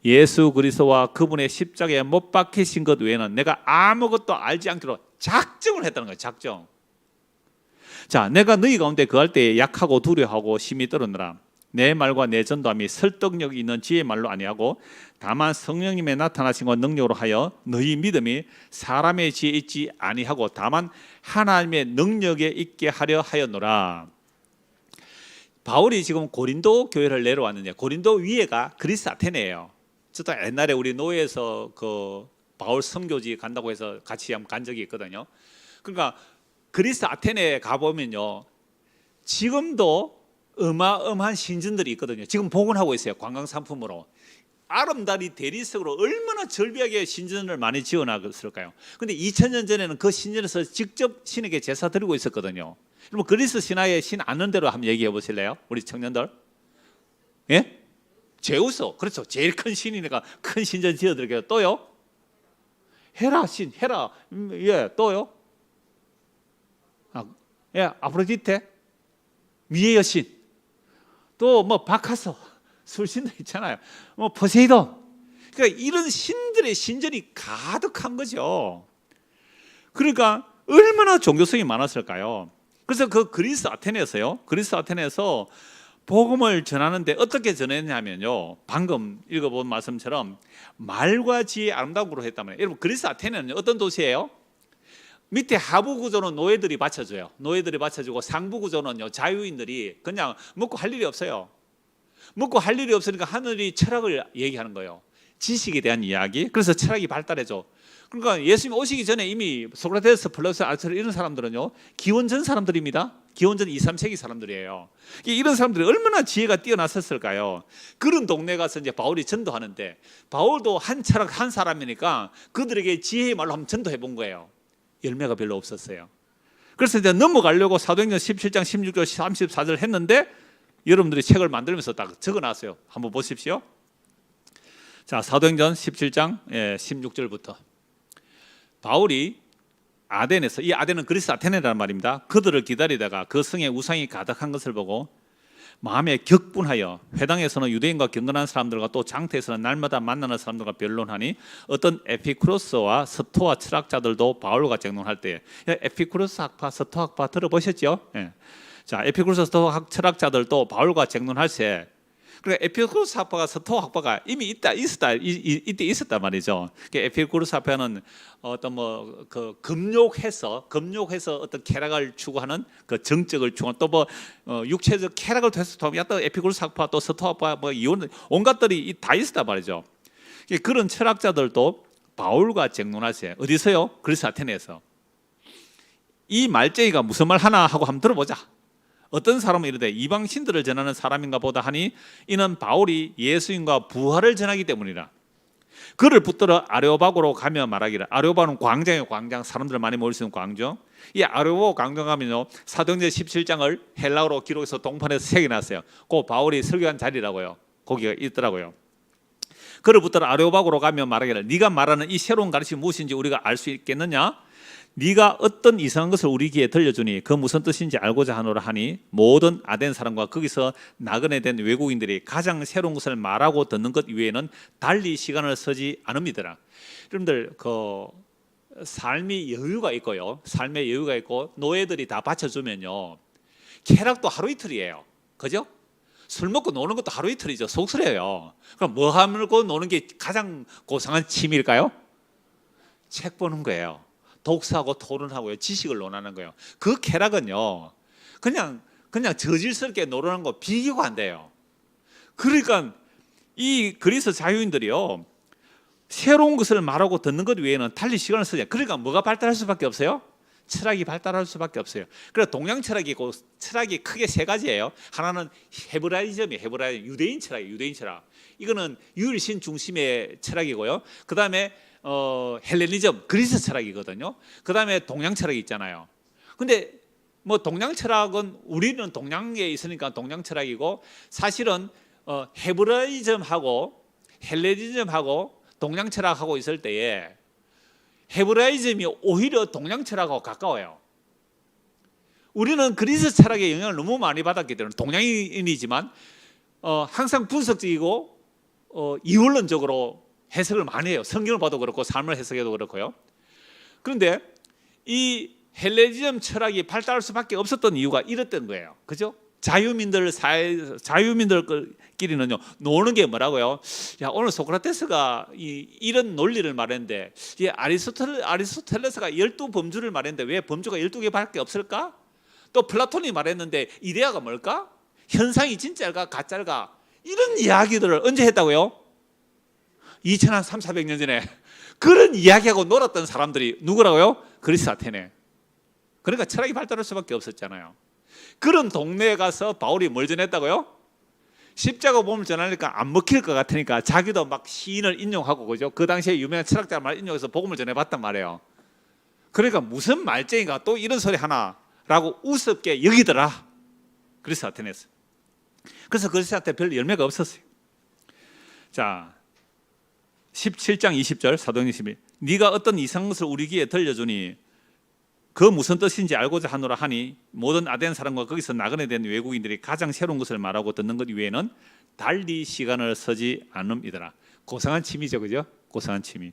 예수 그리스도와 그분의 십자가에 못 박히신 것 외에는 내가 아무것도 알지 않기로 작정을 했다는 거예요. 작정. 자, 내가 너희 가운데 거할 때에 약하고 두려워하고 심히 떨었느라 내 말과 내 전도함이 설득력 있는 지혜의 말로 아니하고 다만 성령님의 나타나신 것 능력으로 하여 너희 믿음이 사람의 지혜에 있지 아니하고 다만 하나님의 능력에 있게 하려 하였노라. 바울이 지금 고린도 교회를 내려왔는데 고린도 위에가 그리스 아테네예요. 저도 옛날에 우리 노예에서 그 바울 선교지 간다고 해서 같이 한번 간 적이 있거든요. 그러니까 그리스 아테네에 가보면요, 지금도 어마어마한 신전들이 있거든요. 지금 복원하고 있어요. 관광상품으로. 아름다리 대리석으로 얼마나 절비하게 신전을 많이 지어놨을까요? 근데 2000년 전에는 그 신전에서 직접 신에게 제사 드리고 있었거든요. 그럼 그리스 신화에 신 아는 대로 한번 얘기해 보실래요? 우리 청년들. 예? 제우스. 그렇죠. 제일 큰 신이니까 큰 신전 지어드릴게요. 또요? 헤라 신, 헤라. 예, 또요? 예, 아프로디테, 미의 여신, 또 뭐 바카스, 술신들 있잖아요. 뭐 포세이돈. 그러니까 이런 신들의 신전이 가득한 거죠. 그러니까 얼마나 종교성이 많았을까요? 그래서 그 그리스 아테네에서 복음을 전하는데 어떻게 전했냐면요, 방금 읽어본 말씀처럼 말과 지혜의 아름다운 구로 했단 말이에요. 여러분, 그리스 아테네는 어떤 도시예요? 밑에 하부 구조는 노예들이 받쳐줘요. 노예들이 받쳐주고 상부 구조는요, 자유인들이 그냥 먹고 할 일이 없어요. 먹고 할 일이 없으니까 하늘이 철학을 얘기하는 거예요. 지식에 대한 이야기. 그래서 철학이 발달해져. 그러니까 예수님 오시기 전에 이미 소크라테스, 플라토, 아리스토텔 이런 사람들은요, 기원전 사람들입니다. 기원전 2, 3세기 사람들이에요. 이런 사람들이 얼마나 지혜가 뛰어났었을까요? 그런 동네 가서 이제 바울이 전도하는데 바울도 한 철학 한 사람이니까 그들에게 지혜의 말로 한번 전도해 본 거예요. 열매가 별로 없었어요. 그래서 이제 넘어가려고 사도행전 17장 16절 34절 했는데 여러분들이 책을 만들면서 딱 적어놨어요. 한번 보십시오. 자, 사도행전 17장 16절부터 바울이 아덴에서, 이 아덴은 그리스 아테네라는 말입니다. 그들을 기다리다가 그 성에 우상이 가득한 것을 보고 마음에 격분하여 회당에서는 유대인과 경건한 사람들과 또 장터에서는 날마다 만나는 사람들과 변론하니 어떤 에피쿠로스와 스토아 철학자들도 바울과 쟁론할 때, 에피쿠로스 학파, 스토아 학파 들어보셨죠? 예. 자, 에피쿠로스 스토아 철학자들도 바울과 쟁론할세. 그러니까 에피쿠로스 학파가 스토아 학파가 이미 이때 있었단 말이죠. 에피쿠로스 학파는 어떤 뭐 그 금욕해서 어떤 쾌락을 추구하는 그 정적을 추구하는, 또 뭐 육체적 쾌락을 해서 또 에피쿠로스 학파, 또 스토아 학파, 뭐 이런 온갖들이 다 있었단 말이죠. 그런 철학자들도 바울과 쟁론하세요. 어디서요? 그리스 아테네에서. 이 말쟁이가 무슨 말 하나 하고 한번 들어보자. 어떤 사람은 이르되 이방 신들을 전하는 사람인가 보다 하니 이는 바울이 예수님과 부활을 전하기 때문이라. 그를 붙들어 아레오바고로 가며 말하기를. 아레오바는 광장이에요. 광장. 사람들 많이 모일 수 있는 광장. 이 아레오바 광장 가면요, 사도행전 17장을 헬라어로 기록해서 동판에서 새겨놨어요. 그 바울이 설교한 자리라고요. 거기가 있더라고요. 그를 붙들어 아레오바고로 가며 말하기를. 네가 말하는 이 새로운 가르침이 무엇인지 우리가 알 수 있겠느냐? 네가 어떤 이상한 것을 우리 귀에 들려주니 그 무슨 뜻인지 알고자 하노라 하니 모든 아덴 사람과 거기서 나그네 된 외국인들이 가장 새로운 것을 말하고 듣는 것 이외에는 달리 시간을 쓰지 않음이더라. 여러분들, 그 삶이 여유가 있고요, 삶의 여유가 있고 노예들이 다 받쳐주면요, 쾌락도 하루 이틀이에요. 그죠? 술 먹고 노는 것도 하루 이틀이죠. 속쓰려요. 그럼 뭐 하고 노는 게 가장 고상한 취미일까요? 책 보는 거예요. 독서하고 토론하고요. 지식을 논하는 거예요. 그 쾌락은요. 그냥 저질스럽게 놀아는 거 비교가 안 돼요. 그러니까 이 그리스 자유인들이요. 새로운 것을 말하고 듣는 것 외에는 달리 시간을 쓰지. 그러니까 뭐가 발달할 수밖에 없어요? 철학이 발달할 수밖에 없어요. 그래서 동양 철학이 있고 철학이 크게 세 가지예요. 하나는 헤브라이즘이에요. 유대인 철학이에요. 유대인 철학. 이거는 유일신 중심의 철학이고요. 그 다음에 헬레니즘, 그리스 철학이거든요. 그 다음에 동양 철학이 있잖아요. 근데 뭐 동양 철학은 우리는 동양에 있으니까 동양 철학이고 사실은 헤브라이즘하고 헬레니즘하고 동양 철학하고 있을 때에 헤브라이즘이 오히려 동양 철학하고 가까워요. 우리는 그리스 철학의 영향을 너무 많이 받았기 때문에 동양인이지만 항상 분석적이고 이원론적으로 해석을 많이 해요. 성경을 봐도 그렇고 삶을 해석해도 그렇고요. 그런데 이 헬레니즘 철학이 발달할 수밖에 없었던 이유가 이랬던 거예요. 그죠? 자유민들끼리는요 노는 게 뭐라고요? 야, 오늘 소크라테스가 이런 논리를 말했는데 아리스토텔레스가 12범주를 말했는데 왜 범주가 12개밖에 없을까? 또 플라톤이 말했는데 이데아가 뭘까? 현상이 진짜일까 가짜일까? 이런 이야기들을 언제 했다고요? 2300~400년 전에 그런 이야기하고 놀았던 사람들이 누구라고요? 그리스 아테네. 그러니까 철학이 발달할 수밖에 없었잖아요. 그런 동네에 가서 바울이 뭘 전했다고요? 십자가 복음을 전하니까 안 먹힐 것 같으니까 자기도 막 시인을 인용하고 그죠? 그 당시에 유명한 철학자 말 인용해서 복음을 전해봤단 말이에요. 그러니까 무슨 말쟁이가 또 이런 소리 하나라고 우습게 여기더라. 그리스 아테네에서. 그래서 그리스한테 별 열매가 없었어요. 자, 17장 20절 사도행전 11. 네가 어떤 이상한 것을 우리 귀에 들려주니 그 무슨 뜻인지 알고자 하노라 하니 모든 아덴 사람과 거기서 나그네 된 외국인들이 가장 새로운 것을 말하고 듣는 것 이외에는 달리 시간을 쓰지 않음이더라. 고상한 취미죠, 그죠? 고상한 취미.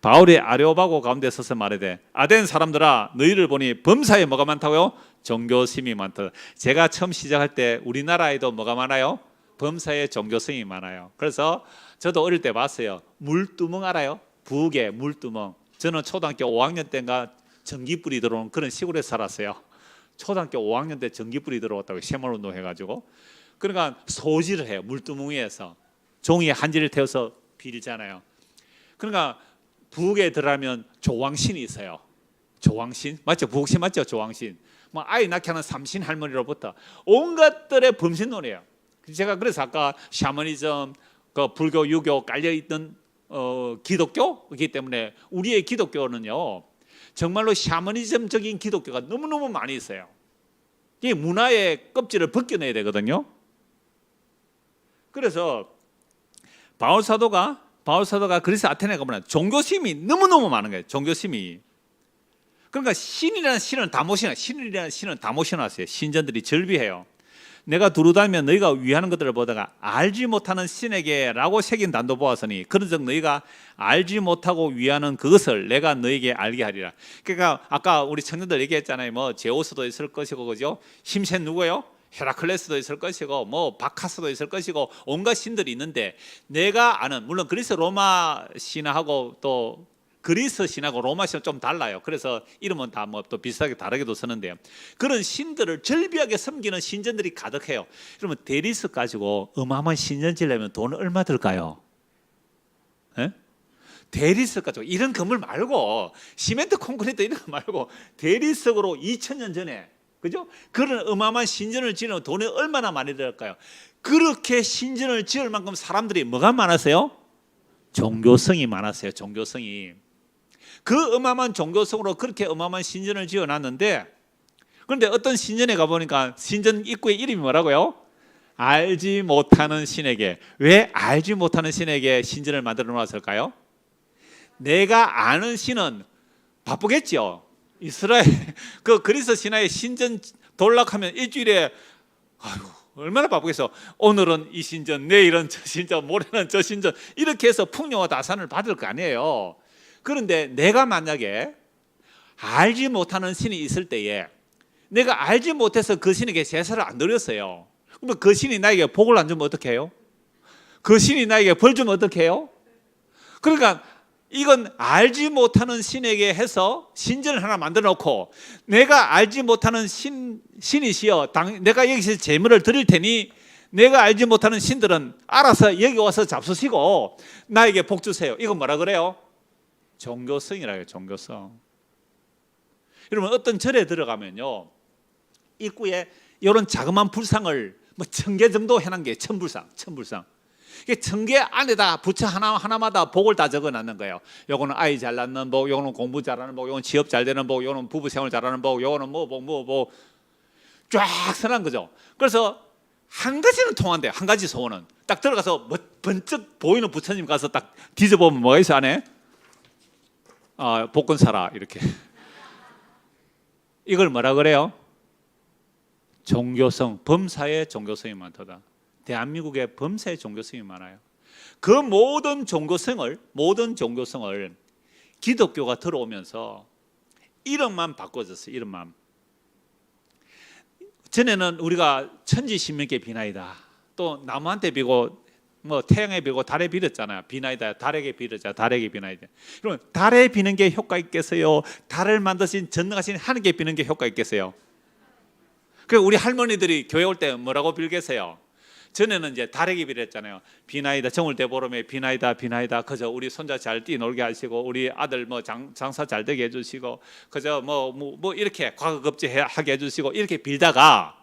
바울이 아레오바고 가운데 서서 말하되 아덴 사람들아 너희를 보니 범사에 뭐가 많다고요? 종교심이 많다. 제가 처음 시작할 때 우리나라에도 뭐가 많아요? 범사에 종교심이 많아요. 그래서 저도 어릴 때 봤어요. 물두멍 알아요? 부엌에 물두멍. 저는 초등학교 5학년 때인가 전기불이 들어오는 그런 시골에 살았어요. 초등학교 5학년 때 전기불이 들어왔다고 새마을운동 해가지고 그러니까 소지를 해요. 물두멍 위에서 종이에 한지를 태워서 빌잖아요. 그러니까 부엌에 들어가면 조왕신이 있어요. 조왕신 맞죠? 부엌신 맞죠? 조왕신. 뭐 아이 낳게 하는 삼신 할머니로부터 온갖들의 범신론이에요. 제가 그래서 아까 샤머니즘, 그 불교, 유교 깔려 있던 기독교이기 때문에 우리의 기독교는요. 정말로 샤머니즘적인 기독교가 너무너무 많이 있어요. 이 문화의 껍질을 벗겨내야 되거든요. 그래서 바울 사도가 그리스 아테네 가보면 종교심이 너무너무 많은 거예요. 종교심이. 그러니까 신이라는 신은 다 모셔놨어요. 신전들이 절비해요. 내가 두루다니면 너희가 위하는 것들을 보다가 알지 못하는 신에게 라고 새긴 단도 보았으니 그런즉 너희가 알지 못하고 위하는 그것을 내가 너희에게 알게 하리라. 그러니까 아까 우리 청년들 얘기했잖아요. 뭐 제우스도 있을 것이고 그죠? 힘센 누구예요? 헤라클레스도 있을 것이고 뭐 바카스도 있을 것이고 온갖 신들이 있는데 내가 아는 물론 그리스 로마 신하고 또 그리스 신하고 로마 신은 좀 달라요. 그래서 이름은 다 뭐 또 비슷하게 다르게도 쓰는데요. 그런 신들을 절비하게 섬기는 신전들이 가득해요. 그러면 대리석 가지고 어마어마한 신전 지려면 돈 얼마 들까요? 에? 대리석 가지고 이런 건물 말고 시멘트 콘크리트 이런 거 말고 대리석으로 2000년 전에 그죠? 그런 어마어마한 신전을 지으면 돈이 얼마나 많이 들을까요? 그렇게 신전을 지을 만큼 사람들이 뭐가 많았어요? 종교성이 많았어요. 종교성이. 그 어마어마한 종교성으로 그렇게 어마어마한 신전을 지어놨는데 그런데 어떤 신전에 가보니까 신전 입구의 이름이 뭐라고요? 알지 못하는 신에게. 왜 알지 못하는 신에게 신전을 만들어 놓았을까요? 내가 아는 신은 바쁘겠죠. 이스라엘 그 그리스 신화의 신전 돌락하면 일주일에 얼마나 바쁘겠어. 오늘은 이 신전, 내일은 저 신전, 모레는 저 신전 이렇게 해서 풍요와 다산을 받을 거 아니에요. 그런데 내가 만약에 알지 못하는 신이 있을 때에 내가 알지 못해서 그 신에게 제사를 안 드렸어요. 그러면 그 신이 나에게 복을 안 주면 어떻게 해요? 그 신이 나에게 벌 주면 어떻게 해요? 그러니까 이건 알지 못하는 신에게 해서 신전을 하나 만들어 놓고, 내가 알지 못하는 신이시여 내가 여기서 제물을 드릴 테니 내가 알지 못하는 신들은 알아서 여기 와서 잡수시고 나에게 복 주세요. 이건 뭐라 그래요? 종교성이라고 해요. 종교성. 여러분, 어떤 절에 들어가면요, 입구에 이런 자그마한 불상을 뭐 1000개 정도 해놓은 게 천불상. 이게 1000개 안에다 부처 하나마다 복을 다 적어놨는 거예요. 요거는 아이 잘 낳는 복, 요거는 공부 잘하는 복, 요거는 취업 잘 되는 복, 요거는 부부 생활 잘하는 복, 요거는 뭐 쫙 써놓은 거죠. 그래서 한 가지는 통한대요. 한 가지 소원은 딱 들어가서 번쩍 보이는 부처님 가서 딱 뒤져보면 뭐가 있어 안에? 복권 사라 이렇게. 이걸 뭐라 그래요? 종교성, 범사의 종교성이 많다. 대한민국에 범사의 종교성이 많아요. 그 모든 종교성을 기독교가 들어오면서 이름만 바꿔줬어요. 이름만. 전에는 우리가 천지신명께 비나이다, 또 나무한테 비고 뭐 태양에 비고 달에 빌었잖아요. 비나이다, 달에게 빌었자, 달에게 비나이다. 그러면 달에 비는 게 효과 있겠어요? 달을 만드신 전능하신 하나님께 비는 게 효과 있겠어요? 그리고 우리 할머니들이 교회 올 때 뭐라고 빌겠어요? 전에는 이제 달에게 빌었잖아요. 비나이다, 정월대보름에 비나이다, 그저 우리 손자 잘 뛰놀게 하시고 우리 아들 뭐 장사 잘 되게 해주시고 그저 뭐 이렇게 과거급제하게 해주시고 이렇게 빌다가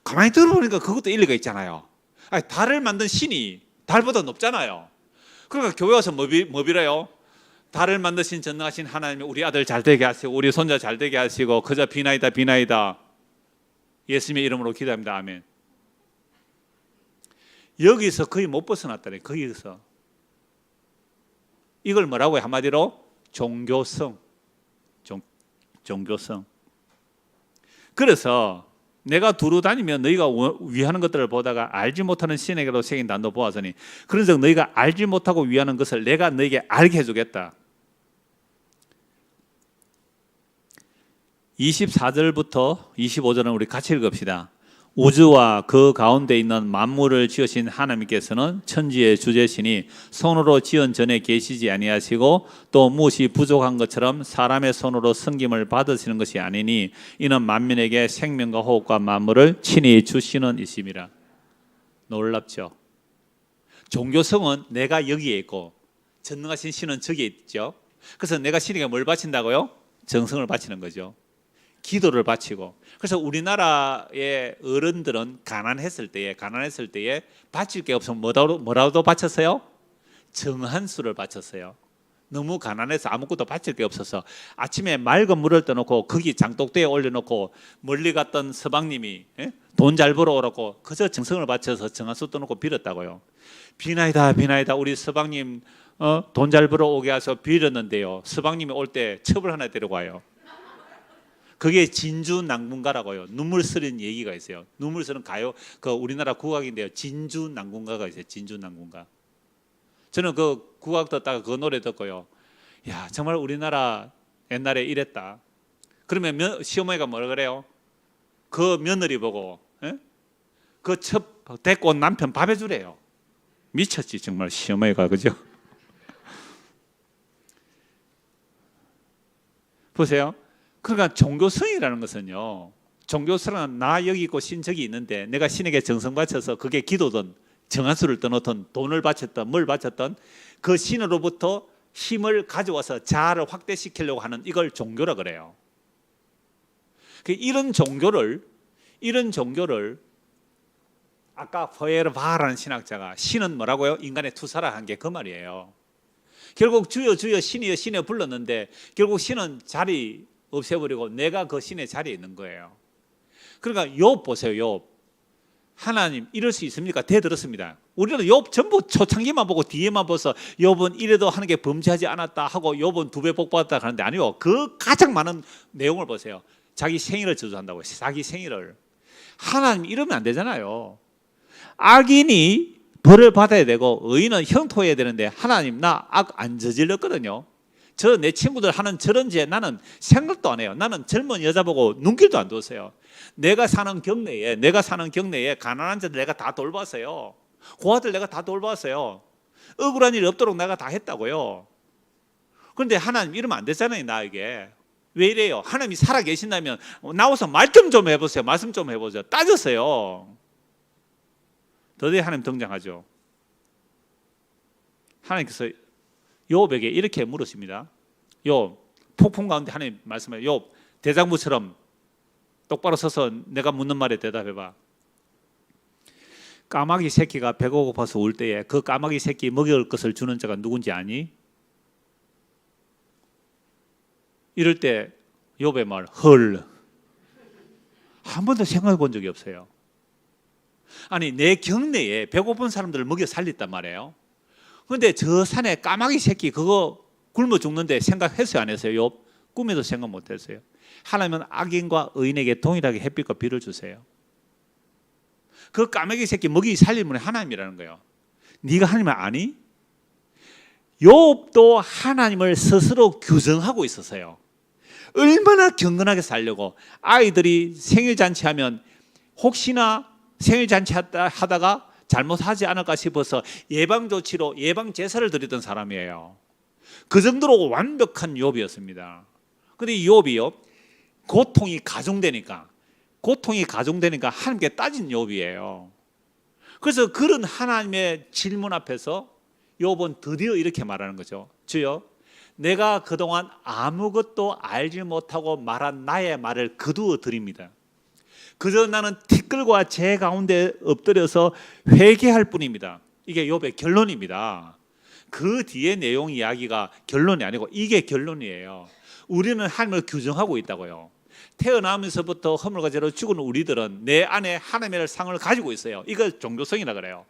가만히 들어보니까 그것도 일리가 있잖아요. 아니, 달을 만든 신이 달보다 높잖아요. 그러니까 교회 와서 뭐 빌어요? 달을 만드신 전능하신 하나님이 우리 아들 잘 되게 하시고 우리 손자 잘 되게 하시고 그저 비나이다. 예수님의 이름으로 기도합니다. 아멘. 여기서 거의 못 벗어났다네. 거기서. 이걸 뭐라고 해? 한마디로 종교성. 종교성. 그래서 내가 두루 다니면 너희가 위하는 것들을 보다가 알지 못하는 신에게로 새긴단도 보았으니 그런즉 너희가 알지 못하고 위하는 것을 내가 너희에게 알게 해주겠다. 24절부터 25절은 우리 같이 읽읍시다. 우주와 그 가운데 있는 만물을 지으신 하나님께서는 천지의 주제시니 손으로 지은 전에 계시지 아니하시고 또 무엇이 부족한 것처럼 사람의 손으로 섬김을 받으시는 것이 아니니 이는 만민에게 생명과 호흡과 만물을 친히 주시는 이심이라. 놀랍죠? 종교성은 내가 여기에 있고 전능하신 신은 저기에 있죠. 그래서 내가 신에게 뭘 바친다고요? 정성을 바치는 거죠. 기도를 바치고. 그래서 우리나라의 어른들은 가난했을 때에 바칠 게 없으면 뭐라도 바쳤어요? 정한수를 바쳤어요. 너무 가난해서 아무것도 바칠 게 없어서 아침에 맑은 물을 떠놓고 거기 장독대에 올려놓고 멀리 갔던 서방님이 돈 잘 벌어오라고 그저 정성을 바쳐서 정한수 떠놓고 빌었다고요. 비나이다 우리 서방님 돈 잘 벌어오게 해서 빌었는데요, 서방님이 올 때 첩을 하나 데리고 와요. 그게 진주난군가라고요. 눈물 쓰는 얘기가 있어요. 눈물 쓰는 가요, 그 우리나라 국악인데요. 진주난군가가 있어요. 진주난군가. 저는 그 국악 듣다가 그 노래 듣고요, 야, 정말 우리나라 옛날에 이랬다. 그러면 시어머니가 뭐라 그래요? 그 며느리 보고 그 첩 데리고 온 남편 밥 해주래요. 미쳤지 정말 시어머니가. 그죠? 보세요. 그러니까 종교성이라는 것은요, 종교성은 나 여기 있고 신 저기 있는데 내가 신에게 정성 바쳐서 그게 기도든 정한수를 떠놓든 돈을 바쳤든 뭘 바쳤든 그 신으로부터 힘을 가져와서 자아를 확대시키려고 하는 이걸 종교라 그래요. 이런 종교를 아까 포에르바라는 신학자가 신은 뭐라고요? 인간의 투사라 한 게 그 말이에요. 결국 주여 주여 신이여 신이여 불렀는데 결국 신은 자리 없애버리고 내가 그 신의 자리에 있는 거예요. 그러니까 욥 보세요. 욥. 하나님 이럴 수 있습니까? 대들었습니다. 우리는 욥 전부 초창기만 보고 뒤에만 봐서 욥은 이래도 하는 게 범죄하지 않았다 하고 욥은 2배 복 받았다 하는데 아니요. 그 가장 많은 내용을 보세요. 자기 생일을 저주한다고요. 자기 생일을. 하나님 이러면 안 되잖아요. 악인이 벌을 받아야 되고 의인은 형통해야 되는데 하나님 나 악 안 저질렀거든요. 저 내 친구들 하는 저런 죄 나는 생각도 안 해요. 나는 젊은 여자 보고 눈길도 안 뒀어요. 내가 사는 경내에 가난한 자들 내가 다 돌봤어요. 고아들 내가 다 돌봤어요. 억울한 일 없도록 내가 다 했다고요. 그런데 하나님 이러면 안 되잖아요. 나에게 왜 이래요? 하나님이 살아 계신다면 나와서 말씀 좀 해보세요. 말씀 좀 해보세요. 따졌어요. 드디어 하나님 등장하죠. 하나님께서 욥에게 이렇게 물으십니다. 욥, 폭풍 가운데 하나님 말씀해요. 욥, 대장부처럼 똑바로 서서 내가 묻는 말에 대답해봐. 까마귀 새끼가 배가 고파서 울 때에 그 까마귀 새끼 먹일 것을 주는 자가 누군지 아니? 이럴 때 욥의 말, 헐. 한 번도 생각해 본 적이 없어요. 아니, 내 경내에 배고픈 사람들을 먹여 살렸단 말이에요. 그런데 저 산에 까마귀 새끼 그거 굶어 죽는데 생각했어요, 안 했어요? 욥? 꿈에도 생각 못 했어요. 하나님은 악인과 의인에게 동일하게 햇빛과 비를 주세요. 그 까마귀 새끼 먹이 살리는 분이 하나님이라는 거예요. 네가 하나님을 아니? 욥도 하나님을 스스로 규정하고 있었어요. 얼마나 경건하게 살려고. 아이들이 생일잔치하면 혹시나 생일잔치 하다가 잘못하지 않을까 싶어서 예방조치로 예방제사를 드리던 사람이에요. 그 정도로 완벽한 욥이었습니다. 그런데 이 욥이요, 고통이 가중되니까 하나님께 따진 욥이에요. 그래서 그런 하나님의 질문 앞에서 욥은 드디어 이렇게 말하는 거죠. 주여, 내가 그동안 아무것도 알지 못하고 말한 나의 말을 거두어 드립니다. 그저 나는 티끌과 재 가운데 엎드려서 회개할 뿐입니다. 이게 욥의 결론입니다. 그 뒤에 내용 이야기가 결론이 아니고 이게 결론이에요. 우리는 하나님을 규정하고 있다고요. 태어나면서부터 허물과 죄로 죽은 우리들은 내 안에 하나님의 상을 가지고 있어요. 이걸 종교성이라 그래요.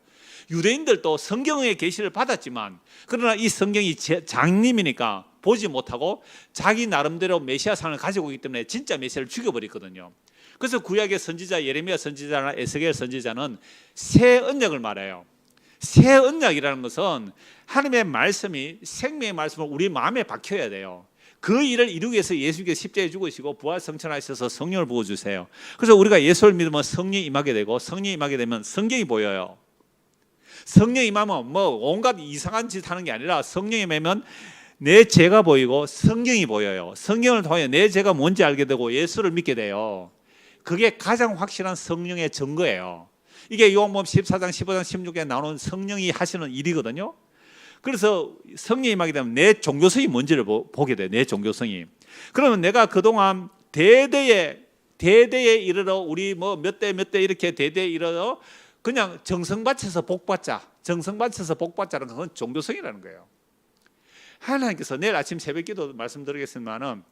유대인들도 성경의 계시를 받았지만 그러나 이 성경이 장님이니까 보지 못하고 자기 나름대로 메시아 상을 가지고 있기 때문에 진짜 메시아를 죽여버렸거든요. 그래서 구약의 선지자 예레미야 선지자나 에스겔 선지자는 새 언약을 말해요. 새 언약이라는 것은 하나님의 말씀이 생명의 말씀을 우리 마음에 박혀야 돼요. 그 일을 이루기 위해서 예수님께서 십자가에 죽으시고 부활 성천하셔서 성령을 부어주세요. 그래서 우리가 예수를 믿으면 성령이 임하게 되고 성령이 임하게 되면 성경이 보여요. 성령이 임하면 뭐 온갖 이상한 짓 하는 게 아니라 성령이 임하면 내 죄가 보이고 성경이 보여요. 성경을 통해 내 죄가 뭔지 알게 되고 예수를 믿게 돼요. 그게 가장 확실한 성령의 증거예요. 이게 요한복음 14장, 15장, 16장에 나오는 성령이 하시는 일이거든요. 그래서 성령이 임하게 되면 내 종교성이 뭔지를 보게 돼요. 내 종교성이. 그러면 내가 그동안 대대에 이르러 우리 뭐 몇 대 이렇게 대대에 이르러 그냥 정성 바쳐서 복 받자는 그건 종교성이라는 거예요. 하나님께서 내일 아침 새벽기도 말씀드리겠습니다는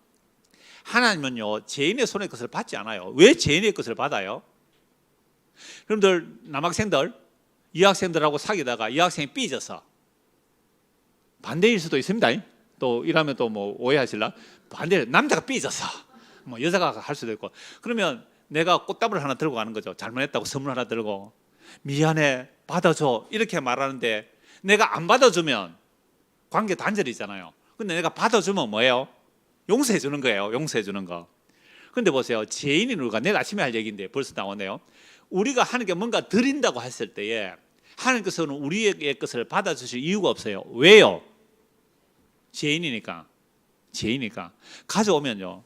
하나님은요 죄인의 손의 것을 받지 않아요. 왜 죄인의 것을 받아요? 여러분들 남학생들 여학생들하고 사귀다가 여학생이 삐져서 반대일 수도 있습니다. 또 이러면 또 뭐 오해하실라? 반대 남자가 삐져서 뭐 여자가 할 수도 있고 그러면 내가 꽃다발 하나 들고 가는 거죠. 잘못했다고 선물 하나 들고 미안해 받아줘 이렇게 말하는데 내가 안 받아주면 관계 단절이잖아요. 근데 내가 받아주면 뭐예요? 용서해 주는 거예요. 용서해 주는 거. 근데 보세요. 죄인인 우리가 내일 아침에 할 얘기인데 벌써 나오네요. 우리가 하나님께 뭔가 드린다고 했을 때에 하나님께서는 우리의 것을 받아주실 이유가 없어요. 왜요? 죄인이니까. 가져오면요.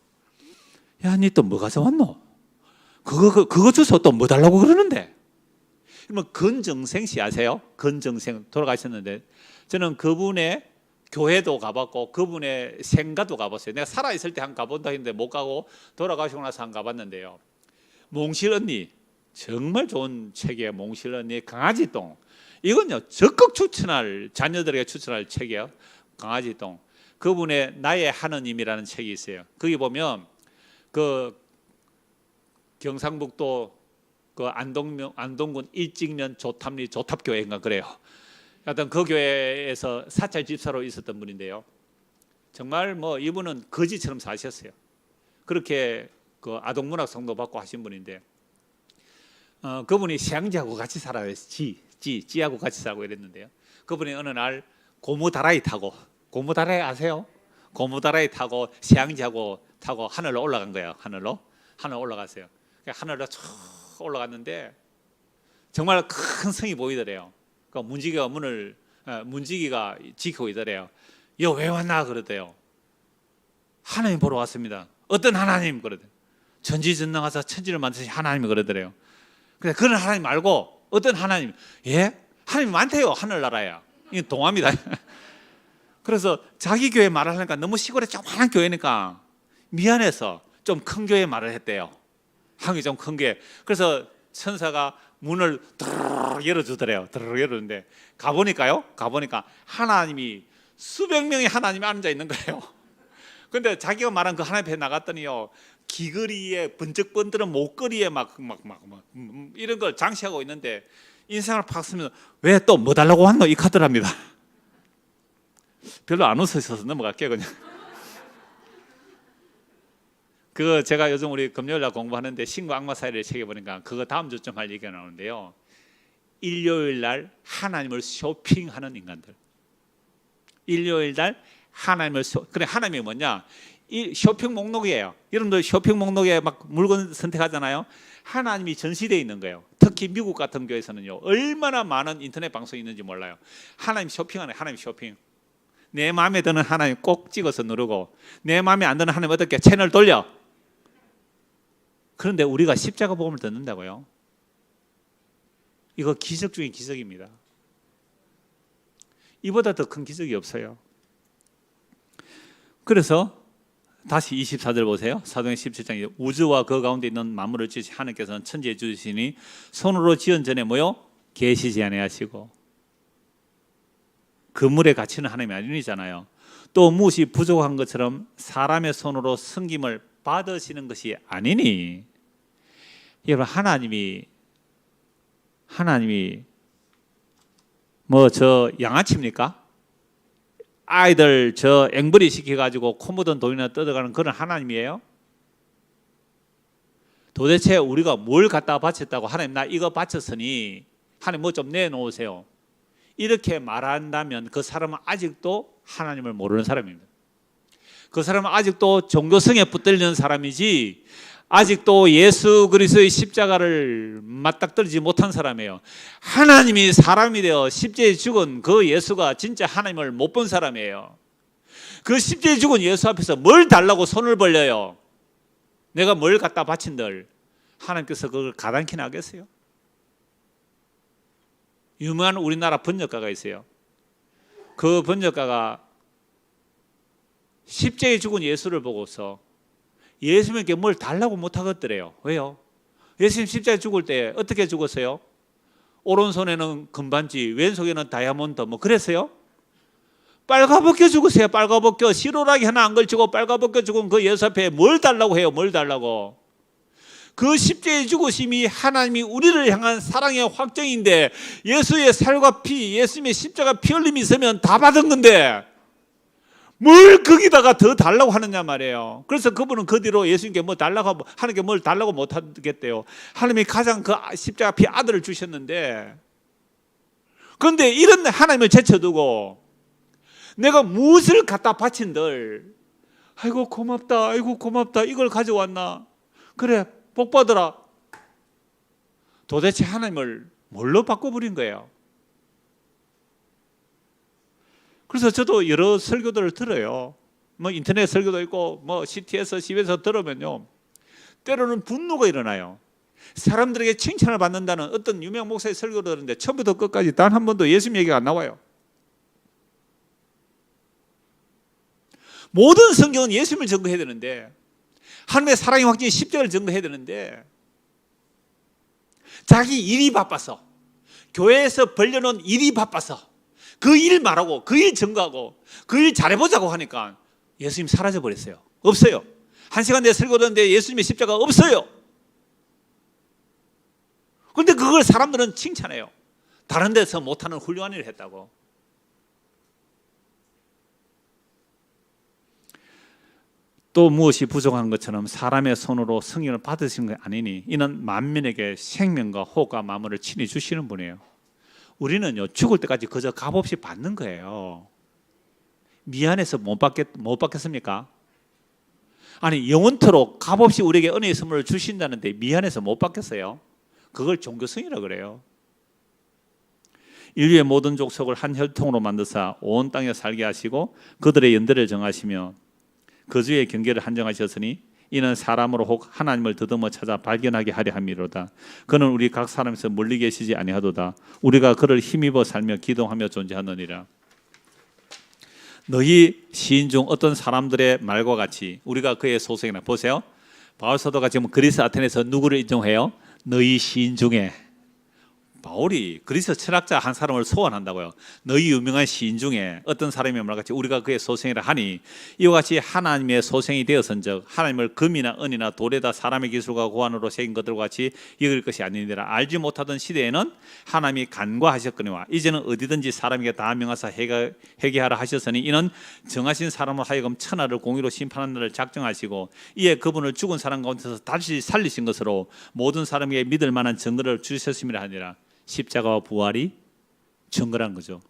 야, 니 또 뭐 가져왔노? 그거 주소 또 뭐 달라고 그러는데? 그러면 건정생 씨 아세요? 건정생 돌아가셨는데 저는 그분의 교회도 가봤고 그분의 생가도 가봤어요. 내가 살아있을 때 한 가본다 했는데 못 가고 돌아가시고 나서 한 가봤는데요. 몽실 언니 정말 좋은 책이에요. 몽실 언니 강아지똥. 이건요 적극 추천할 자녀들에게 추천할 책이에요. 강아지똥. 그분의 나의 하느님이라는 책이 있어요. 거기 보면 그 경상북도 그 안동군 일직면 조탑교회인가 그래요. 하여튼 그 교회에서 사찰 집사로 있었던 분인데요. 정말 뭐 이분은 거지처럼 사셨어요. 그렇게 그 아동문학 성도 받고 하신 분인데 그분이 시향지하고 같이 살아요. 지하고 같이 살고 이랬는데요. 그분이 어느 날 고무다라이 타고 고무다라이 아세요? 고무다라이 타고 시향지하고 타고 하늘로 올라간 거예요. 하늘 올라갔어요. 하늘로 쭉 올라갔는데 정말 큰 성이 보이더래요. 그 문지기가 지키고 있더래요. 여 왜 왔나 그러대요. 하나님 보러 왔습니다. 어떤 하나님? 그러더래요. 전지전능하사 천지를 만드신 하나님이 그러더래요. 근데 그런 하나님 말고 어떤 하나님? 예? 하나님이 많대요. 하늘나라에. 이게 동화입니다. 그래서 자기 교회 말을 하니까 너무 시골에 조그마한 교회니까 미안해서 좀 큰 교회 말을 했대요. 한국이 좀 큰 교회. 그래서 천사가 문을 드르륵 열어주더래요. 드르륵 열었는데 가보니까 하나님이 수백 명의 하나님이 앉아 있는 거예요. 근데 자기가 말한 그 하나님 앞에 나갔더니요, 귀걸이에 번쩍 번드는 목걸이에 막 이런 걸 장식하고 있는데 인상을 팍 쓰면서 왜 또 뭐 달라고 왔노? 이 카드랍니다. 별로 안 웃으셔서 넘어갈게요 그냥. 그거 제가 요즘 우리 금요일날 공부하는데 신과 악마 사이를 책에 보니까 그거 다음 주쯤 할 얘기가 나오는데요. 일요일날 하나님을 쇼핑하는 인간들. 일요일날 하나님을 그래, 하나님이 뭐냐? 이 쇼핑 목록이에요. 여러분들 쇼핑 목록에 막 물건 선택하잖아요. 하나님이 전시되어 있는 거예요. 특히 미국 같은 교회에서는요, 얼마나 많은 인터넷 방송이 있는지 몰라요. 하나님 쇼핑하네. 하나님 쇼핑. 내 마음에 드는 하나님 꼭 찍어서 누르고, 내 마음에 안 드는 하나님 어떻게 채널 돌려. 그런데 우리가 십자가 복음을 듣는다고요? 이거 기적 중에 기적입니다. 이보다 더 큰 기적이 없어요. 그래서 다시 24절 보세요. 사도행 17장. 우주와 그 가운데 있는 만물을 지으신 하나님께서는 천지에 주시니 손으로 지은 전에 뭐요? 계시지 아니하시고. 그물에 갇히는 하나님이 아니잖아요. 또 무엇이 부족한 것처럼 사람의 손으로 섬김을 받으시는 것이 아니니. 여러분, 하나님이 뭐 저 양아치입니까? 아이들 저 앵벌이 시켜가지고 코 묻은 돈이나 뜯어가는 그런 하나님이에요? 도대체 우리가 뭘 갖다 바쳤다고 하나님 나 이거 바쳤으니 하나님 뭐 좀 내놓으세요. 이렇게 말한다면 그 사람은 아직도 하나님을 모르는 사람입니다. 그 사람은 아직도 종교성에 붙들리는 사람이지 아직도 예수 그리스도의 십자가를 맞닥뜨리지 못한 사람이에요. 하나님이 사람이 되어 십자가에 죽은 그 예수가 진짜 하나님을 못 본 사람이에요. 그 십자가에 죽은 예수 앞에서 뭘 달라고 손을 벌려요? 내가 뭘 갖다 바친들 하나님께서 그걸 가당키나 하겠어요? 유명한 우리나라 번역가가 있어요. 그 번역가가 십자가에 죽은 예수를 보고서 예수님께 뭘 달라고 못하겠더래요. 왜요? 예수님 십자가에 죽을 때 어떻게 죽었어요? 오른손에는 금반지, 왼손에는 다이아몬드 뭐 그랬어요? 빨가벗겨 죽으세요. 빨가벗겨. 시로라기 하나 안 걸치고 빨가벗겨 죽은 그 예수 앞에 뭘 달라고 해요? 뭘 달라고? 그 십자가의 죽으심이 하나님이 우리를 향한 사랑의 확정인데 예수의 살과 피, 예수님의 십자가 피 흘림이 있으면 다 받은 건데 뭘 거기다가 더 달라고 하느냐 말이에요. 그래서 그분은 그 뒤로 예수님께 뭐 달라고 하나님께 뭘 달라고 못 하겠대요. 하나님이 가장 그 십자가 피 아들을 주셨는데, 그런데 이런 하나님을 제쳐두고 내가 무엇을 갖다 바친들 아이고 고맙다 이걸 가져왔나, 그래 복 받으라. 도대체 하나님을 뭘로 바꿔버린 거예요? 그래서 저도 여러 설교들을 들어요. 뭐 인터넷 설교도 있고 뭐 CT에서 CB에서 들으면요, 때로는 분노가 일어나요. 사람들에게 칭찬을 받는다는 어떤 유명 목사의 설교를 들었는데 처음부터 끝까지 단 한 번도 예수님 얘기가 안 나와요. 모든 성경은 예수님을 증거해야 되는데, 하나님의 사랑의 확증이 십자가를 증거해야 되는데, 자기 일이 바빠서, 교회에서 벌려놓은 일이 바빠서 그 일 말하고 그 일 증거하고 그 일 잘해보자고 하니까 예수님 사라져버렸어요. 없어요. 1시간 내에 설교 듣는데 예수님의 십자가 없어요. 그런데 그걸 사람들은 칭찬해요. 다른 데서 못하는 훌륭한 일을 했다고. 또 무엇이 부족한 것처럼 사람의 손으로 성령을 받으신 게 아니니 이는 만민에게 생명과 호흡과 만물을 친히 주시는 분이에요. 우리는요, 죽을 때까지 그저 값없이 받는 거예요. 미안해서 못 받겠습니까? 아니, 영원토록 값없이 우리에게 은혜의 선물을 주신다는데 미안해서 못 받겠어요? 그걸 종교성이라 그래요. 인류의 모든 족속을 한 혈통으로 만드사 온 땅에 살게 하시고 그들의 연대를 정하시며 거주의 경계를 한정하셨으니 이는 사람으로 혹 하나님을 더듬어 찾아 발견하게 하려 함이로다. 그는 우리 각 사람에서 멀리 계시지 아니하도다. 우리가 그를 힘입어 살며 기도하며 존재하느니라. 너희 시인 중 어떤 사람들의 말과 같이 우리가 그의 소생이나. 보세요. 바울 사도가 지금 그리스 아테네에서 누구를 인정해요? 너희 시인 중에. 바울이 그리스 철학자 한 사람을 소환한다고요. 너희 유명한 시인 중에 어떤 사람이 말과 같이 우리가 그의 소생이라 하니 이와 같이 하나님의 소생이 되었은즉 하나님을 금이나 은이나 돌에다 사람의 기술과 고안으로 새긴 것들과 같이 여길 것이 아니니라. 알지 못하던 시대에는 하나님이 간과하셨거니와 이제는 어디든지 사람에게 다 명하사 회개하라 하셨으니 이는 정하신 사람을 하여금 천하를 공의로 심판하는 날을 작정하시고 이에 그분을 죽은 사람 가운데서 다시 살리신 것으로 모든 사람에게 믿을 만한 증거를 주셨음이라 하니라. 십자가와 부활이 증거란 거죠.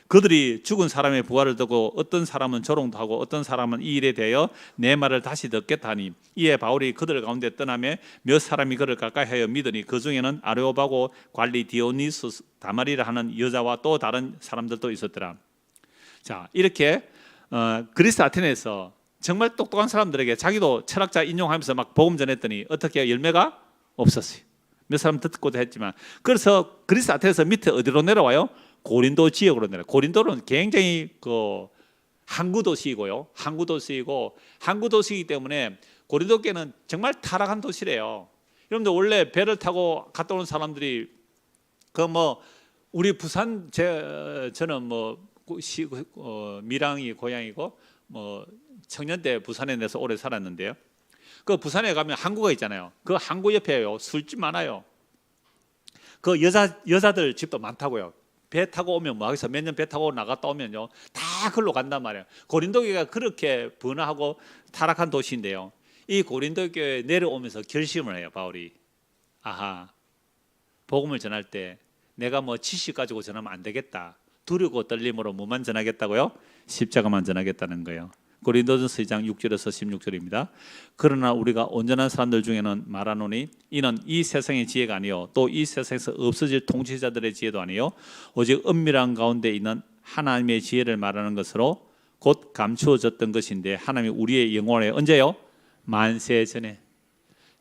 그들이 죽은 사람의 부활을 듣고 어떤 사람은 조롱도 하고 어떤 사람은 이 일에 대하여 내 말을 다시 듣겠다 하니 이에 바울이 그들 가운데 떠나며 몇 사람이 그를 가까이 하여 믿으니 그 중에는 아레오바고 관리 디오니수스 다마리라 하는 여자와 또 다른 사람들도 있었더라. 자, 이렇게 그리스 아테네에서 정말 똑똑한 사람들에게 자기도 철학자 인용하면서 막 복음 전했더니 어떻게 열매가 없었어요. 몇 사람 듣고도 했지만. 그래서 그리스 아테네에서 밑에 어디로 내려와요? 고린도 지역으로 내려. 고린도는 굉장히 그 항구 도시이고요. 항구 도시이고 항구 도시이기 때문에 고린도 교회는 정말 타락한 도시래요. 여러분들 원래 배를 타고 갔다 오는 사람들이 그 뭐 우리 부산 저는 뭐 밀양이 고향이고 뭐 청년 때 부산에 내서 오래 살았는데요. 그 부산에 가면 항구가 있잖아요. 그 항구 옆에요 술집 많아요. 그 여자들 집도 많다고요. 배 타고 오면 뭐 하겠어. 몇 년 배 타고 나갔다 오면요 다 글로 간단 말이에요. 고린도교가 그렇게 번화하고 타락한 도시인데요. 이 고린도교에 내려오면서 결심을 해요. 바울이 아하, 복음을 전할 때 내가 뭐 지식 가지고 전하면 안 되겠다. 두려고 떨림으로 뭐만 전하겠다고요? 십자가만 전하겠다는 거예요. 고린도전서 2장 6절에서 16절입니다. 그러나 우리가 온전한 사람들 중에는 말하노니 이는 이 세상의 지혜가 아니요 또 이 세상에서 없어질 통치자들의 지혜도 아니요 오직 은밀한 가운데 있는 하나님의 지혜를 말하는 것으로 곧 감추어졌던 것인데 하나님이 우리의 영혼에 언제요? 만세 전에.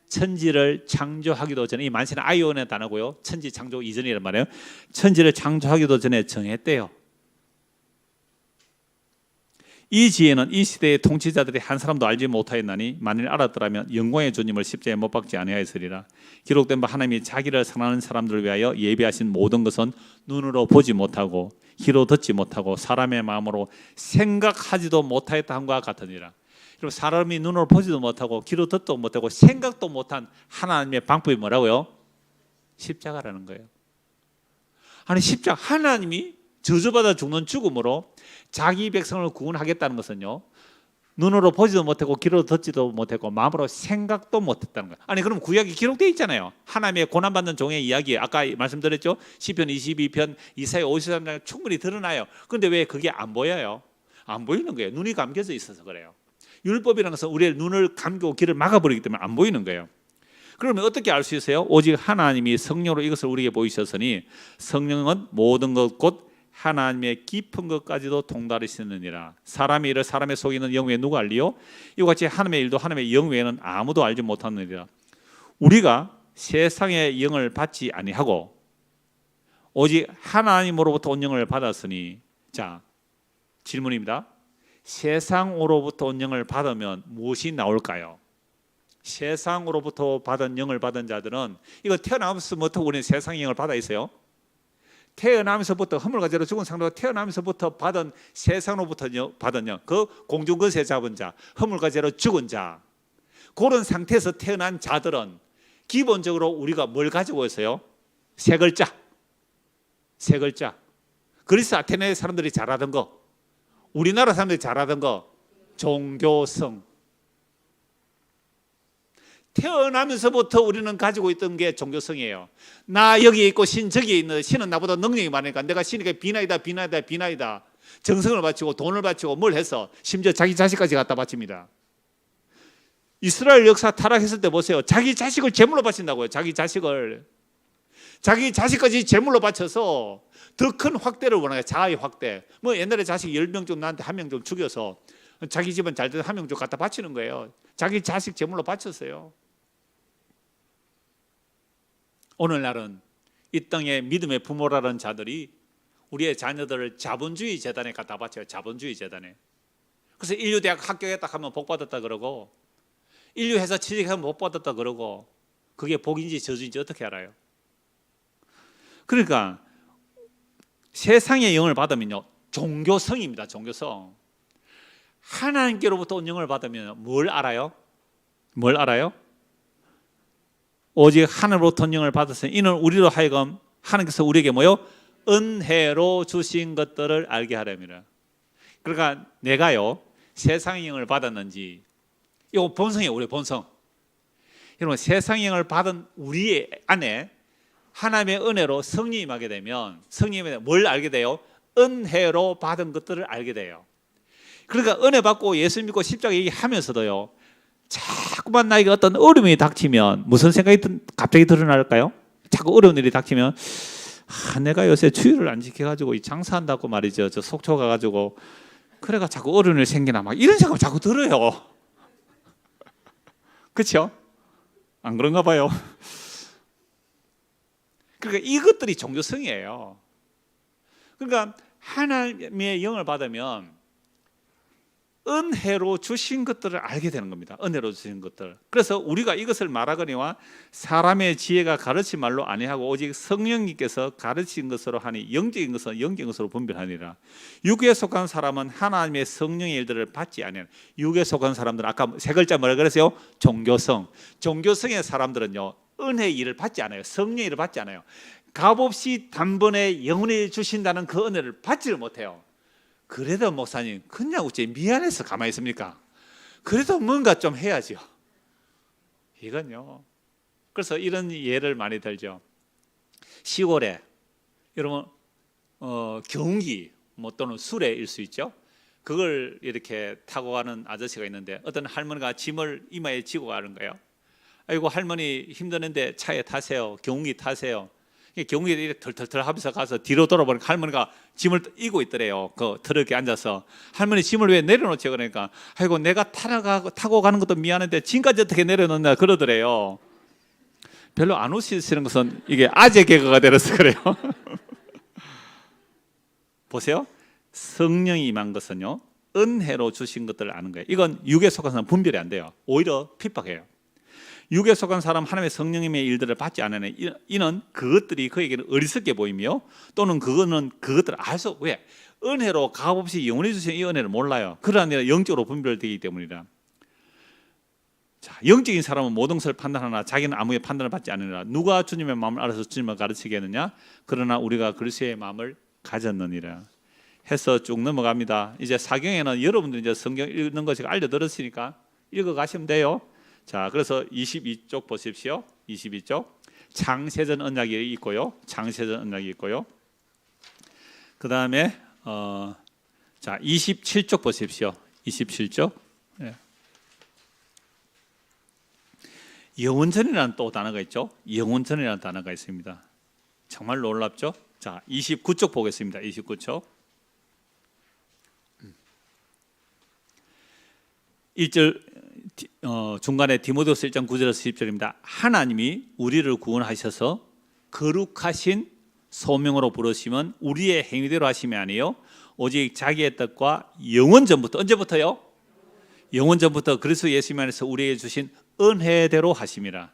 천지를 창조하기도 전에. 이 만세는 아이온의 단어고요. 천지 창조 이전이란 말이에요. 천지를 창조하기도 전에 정했대요. 이 지혜는 이 시대의 통치자들이 한 사람도 알지 못하였나니 만일 알았더라면 영광의 주님을 십자가에 못 박지 아니하였으리라. 기록된 바 하나님이 자기를 사랑하는 사람들을 위하여 예비하신 모든 것은 눈으로 보지 못하고 귀로 듣지 못하고 사람의 마음으로 생각하지도 못하였다 함과 같으니라. 여러분, 사람이 눈으로 보지도 못하고 귀로 듣도 못하고 생각도 못한 하나님의 방법이 뭐라고요? 십자가라는 거예요. 아니 십자가, 하나님이 저주받아 죽는 죽음으로 자기 백성을 구원하겠다는 것은요 눈으로 보지도 못하고 귀로 듣지도 못하고 마음으로 생각도 못했다는 거예요. 아니 그럼 구약이 기록되어 있잖아요. 하나님의 고난받는 종의 이야기 아까 말씀드렸죠. 시편 22편 이사야 53장 충분히 드러나요. 그런데 왜 그게 안 보여요? 안 보이는 거예요. 눈이 감겨져 있어서 그래요. 율법이라는 것은 우리의 눈을 감고 귀를 막아버리기 때문에 안 보이는 거예요. 그러면 어떻게 알 수 있어요? 오직 하나님이 성령으로 이것을 우리에게 보이셨으니 성령은 모든 것 곧 하나님의 깊은 것까지도 통달하시느니라. 사람의 일을 사람의 속에 있는 영 외에 누가 알리요? 이와 같이 하나님의 일도 하나님의 영 외에는 아무도 알지 못하느니라. 우리가 세상의 영을 받지 아니하고 오직 하나님으로부터 온 영을 받았으니. 자, 질문입니다. 세상으로부터 온 영을 받으면 무엇이 나올까요? 세상으로부터 받은 영을 받은 자들은 이거 태어나면서부터 우리는 세상의 영을 받아 있어요. 태어나면서부터 허물과 죄로 죽은 상대가 태어나면서부터 받은 세상으로부터 받은 영, 그 공중거세 잡은 자, 허물과 죄로 죽은 자, 그런 상태에서 태어난 자들은 기본적으로 우리가 뭘 가지고 있어요? 세 글자. 세 글자. 그리스 아테네 사람들이 잘하던 거, 우리나라 사람들이 잘하던 거, 종교성. 태어나면서부터 우리는 가지고 있던 게 종교성이에요. 나 여기 있고 신 저기 있는, 신은 나보다 능력이 많으니까 내가 신에게 비나이다 정성을 바치고 돈을 바치고 뭘 해서 심지어 자기 자식까지 갖다 바칩니다. 이스라엘 역사 타락했을 때 보세요. 자기 자식을 제물로 바친다고요. 자기 자식까지 제물로 바쳐서 더 큰 확대를 원해요. 자아의 확대. 뭐 옛날에 자식 10명 좀 나한테 1명 좀 죽여서 자기 집은 잘 되는 한 명 좀 갖다 바치는 거예요. 자기 자식 제물로 바쳤어요. 오늘날은 이 땅의 믿음의 부모라는 자들이 우리의 자녀들을 자본주의 재단에 갖다 바쳐요. 자본주의 재단에. 그래서 인류대학 합격했다 하면 복 받았다 그러고, 인류회사 취직하면 복 받았다 그러고, 그게 복인지 저주인지 어떻게 알아요? 그러니까 세상의 영을 받으면요, 종교성입니다. 종교성. 하나님께로부터 온 영을 받으면 뭘 알아요? 뭘 알아요? 오직 하늘로부터 온 영을 받았으니 이는 우리로 하여금 하나님께서 우리에게 뭐요? 은혜로 주신 것들을 알게 하려니라. 그러니까 내가요, 세상의 영을 받았는지, 이거 본성이에요. 우리 본성. 여러분, 세상의 영을 받은 우리 안에 하나님의 은혜로 성령이 임하게 되면, 성령이 뭘 알게 돼요? 은혜로 받은 것들을 알게 돼요. 그러니까 은혜 받고 예수 믿고 십자가 얘기하면서도요, 자꾸만 나에게 어떤 어려움이 닥치면 무슨 생각이 갑자기 드러날까요? 자꾸 어려운 일이 닥치면, 내가 요새 주의를 안 지켜가지고 장사한다고 말이죠, 저 속초 가가지고 그래가 자꾸 어려운 일 생기나, 막 이런 생각 자꾸 들어요. 그렇죠? 안 그런가 봐요. 그러니까 이것들이 종교성이에요. 그러니까 하나님의 영을 받으면 은혜로 주신 것들을 알게 되는 겁니다. 은혜로 주신 것들. 그래서 우리가 이것을 말하거니와 사람의 지혜가 가르친 말로 아니하고 오직 성령님께서 가르친 것으로 하니 영적인 것은 영적인 것으로 분별하니라. 육에 속한 사람은 하나님의 성령의 일들을 받지 아니하는. 육에 속한 사람들은 아까 세 글자 뭐라 그랬어요? 종교성. 종교성의 사람들은요, 은혜의 일을 받지 않아요. 성령의 일을 받지 않아요. 값없이 단번에 영원히 주신다는 그 은혜를 받지를 못해요. 그래도 목사님 그냥 어째 미안해서 가만히 있습니까? 그래도 뭔가 좀 해야죠. 이건요. 그래서 이런 예를 많이 들죠. 시골에 여러분 경운기 뭐 또는 수레일 수 있죠. 그걸 이렇게 타고 가는 아저씨가 있는데 어떤 할머니가 짐을 이마에 지고 가는 거예요. 아이고 할머니 힘드는데 차에 타세요. 경운기 타세요. 경운기에 이렇게 털털털 하면서 가서 뒤로 돌아보니까 할머니가 짐을 이고 있더래요. 그 트럭에 앉아서. 할머니 짐을 왜 내려놓지? 그러니까 아이고 내가 타고 가는 것도 미안한데 짐까지 어떻게 내려놓나 그러더래요. 별로 안 웃으시는 것은 이게 아재 개그가 되어서 그래요. 보세요. 성령이 임한 것은요, 은혜로 주신 것들을 아는 거예요. 이건 육에 속한 사람 분별이 안 돼요. 오히려 핍박해요. 육에 속한 사람 하나님의 성령님의 일들을 받지 않으니 이는 그것들이 그에게는 어리석게 보이며 또는 그거는 그것들을 알 수 왜? 은혜로 값없이 영원히 주신 이 은혜를 몰라요. 그러나 영적으로 분별되기 때문이라. 자, 영적인 사람은 모든 것을 판단하나 자기는 아무의 판단을 받지 않으니라. 누가 주님의 마음을 알아서 주님을 가르치겠느냐? 그러나 우리가 그리스도의 마음을 가졌느니라. 해서 쭉 넘어갑니다. 이제 사경에는 여러분들 이제 성경 읽는 거 제가 알려드렸으니까 읽어 가시면 돼요. 자, 그래서 22쪽 보십시오. 22쪽 창세전 언약이 있고요. 창세전 언약이 있고요. 그 다음에 자 27쪽 보십시오. 27쪽. 네. 영원전이라는 또 단어가 있죠. 영원전이라는 단어가 있습니다. 정말 놀랍죠. 자 29쪽 보겠습니다. 29쪽 1절 중간에 디모데후서 1장 9절에서 10절입니다. 하나님이 우리를 구원하셔서 거룩하신 소명으로 부르시면 우리의 행위대로 하심이 아니요 오직 자기의 뜻과 영원전부터, 언제부터요? 영원전부터 그리스도 예수님 안에서 우리에게 주신 은혜대로 하심이라.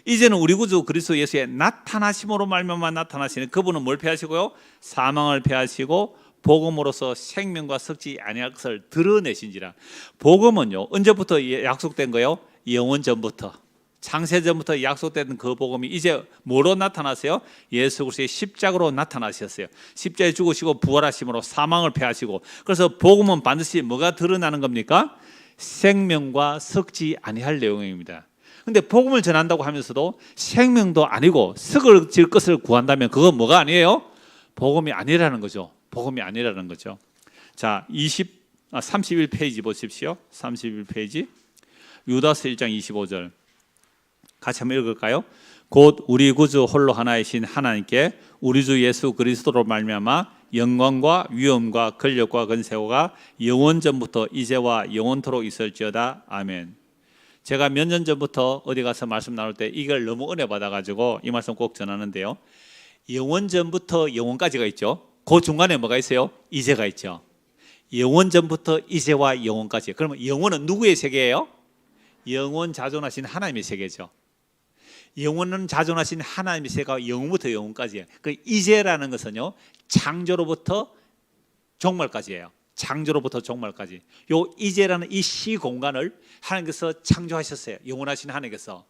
이제는 우리 구주 그리스도 예수의 나타나심으로 말미암아 나타나시는 그분은 뭘 패하시고요? 사망을 패하시고 복음으로서 생명과 섞지 아니할 것을 드러내신지라. 복음은요, 언제부터 약속된 거예요? 영원 전부터, 창세 전부터 약속된 그 복음이 이제 뭐로 나타나세요? 예수 그리스도의 십자가로 나타나셨어요. 십자가에 죽으시고 부활하심으로 사망을 패하시고. 그래서 복음은 반드시 뭐가 드러나는 겁니까? 생명과 섞지 아니할 내용입니다. 근데 복음을 전한다고 하면서도 생명도 아니고 썩어질 것을 구한다면 그건 뭐가 아니에요? 복음이 아니라는 거죠. 복음이 아니라는 거죠. 자, 31페이지 보십시오. 31페이지. 유다서 1장 25절. 같이 한번 읽을까요? 곧 우리 구주 홀로 하나이신 하나님께 우리 주 예수 그리스도로 말미암아 영광과 위엄과 권력과 권세가 영원전부터 이제와 영원토록 있을지어다. 아멘. 제가 몇 년 전부터 어디 가서 말씀 나눌 때 이걸 너무 은혜 받아가지고 이 말씀 꼭 전하는데요. 영원전부터 영원까지가 있죠. 그 중간에 뭐가 있어요? 이제가 있죠. 영원전부터 이제와 영원까지. 그러면 영원은 누구의 세계예요? 영원 자존하신 하나님의 세계죠. 영원은 자존하신 하나님의 세계가 영원부터 영원까지예요. 그 이제라는 것은요, 창조로부터 종말까지예요. 창조로부터 종말까지. 요 이제라는 이 시공간을 하나님께서 창조하셨어요. 영원하신 하나님께서.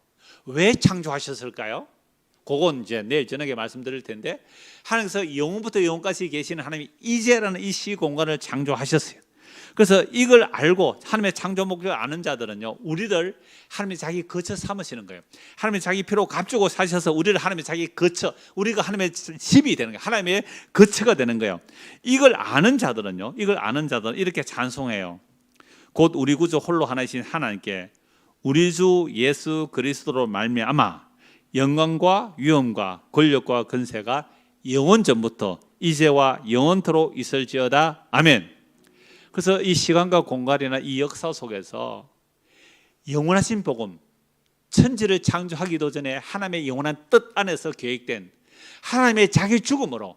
왜 창조하셨을까요? 그건 이제 내일 저녁에 말씀드릴 텐데, 하나님께서 영원부터 영원까지 계시는 하나님이 이제라는 이 시공간을 창조하셨어요. 그래서 이걸 알고 하나님의 창조 목적을 아는 자들은요, 우리를 하나님의 자기 거처 삼으시는 거예요. 하나님의 자기 피로 값주고 사셔서 우리를 하나님의 자기 거처, 우리가 하나님의 집이 되는 거예요. 하나님의 거처가 되는 거예요. 이걸 아는 자들은요, 이걸 아는 자들은 이렇게 찬송해요. 곧 우리 구주 홀로 하나이신 하나님께 우리 주 예수 그리스도로 말미암아 영광과 위엄과 권력과 권세가 영원 전부터 이제와 영원토록 있을지어다. 아멘. 그래서 이 시간과 공간이나 이 역사 속에서 영원하신 복음, 천지를 창조하기도 전에 하나님의 영원한 뜻 안에서 계획된 하나님의 자기 죽음으로,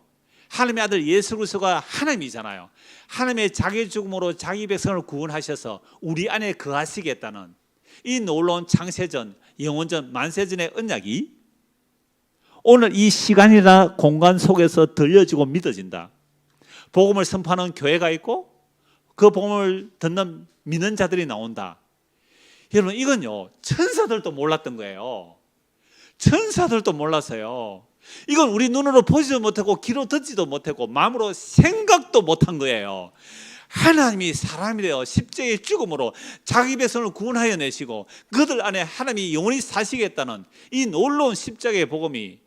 하나님의 아들 예수 그리스도가 하나님이잖아요. 하나님의 자기 죽음으로 자기 백성을 구원하셔서 우리 안에 거하시겠다는 이 놀라운 창세전, 영원전, 만세전의 언약이 오늘 이 시간이나 공간 속에서 들려지고 믿어진다. 복음을 선포하는 교회가 있고 그 복음을 듣는 믿는 자들이 나온다. 여러분, 이건요, 천사들도 몰랐던 거예요. 천사들도 몰랐어요. 이건 우리 눈으로 보지도 못하고 귀로 듣지도 못하고 마음으로 생각도 못한 거예요. 하나님이 사람이 되어 십자가의 죽음으로 자기 백성을 구원하여 내시고 그들 안에 하나님이 영원히 사시겠다는 이 놀라운 십자가의 복음이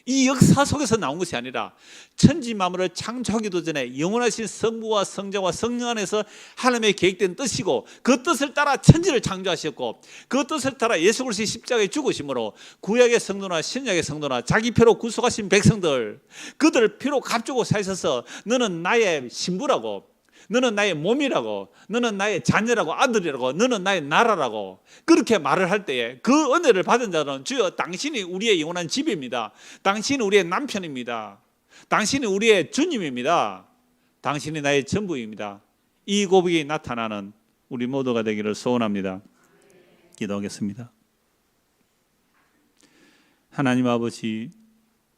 이 역사 속에서 나온 것이 아니라 천지 만물을 창조하기도 전에 영원하신 성부와 성자와 성령 안에서 하나님의 계획된 뜻이고 그 뜻을 따라 천지를 창조하셨고 그 뜻을 따라 예수 그리스도의 십자가에 죽으심으로 구약의 성도나 신약의 성도나 자기 피로 구속하신 백성들, 그들 피로 값주고 사셔서 너는 나의 신부라고, 너는 나의 몸이라고, 너는 나의 자녀라고, 아들이라고, 너는 나의 나라라고 그렇게 말을 할 때에 그 은혜를 받은 자는 주여 당신이 우리의 영원한 집입니다. 당신이 우리의 남편입니다. 당신이 우리의 주님입니다. 당신이 나의 전부입니다. 이 고백이 나타나는 우리 모두가 되기를 소원합니다. 기도하겠습니다. 하나님 아버지,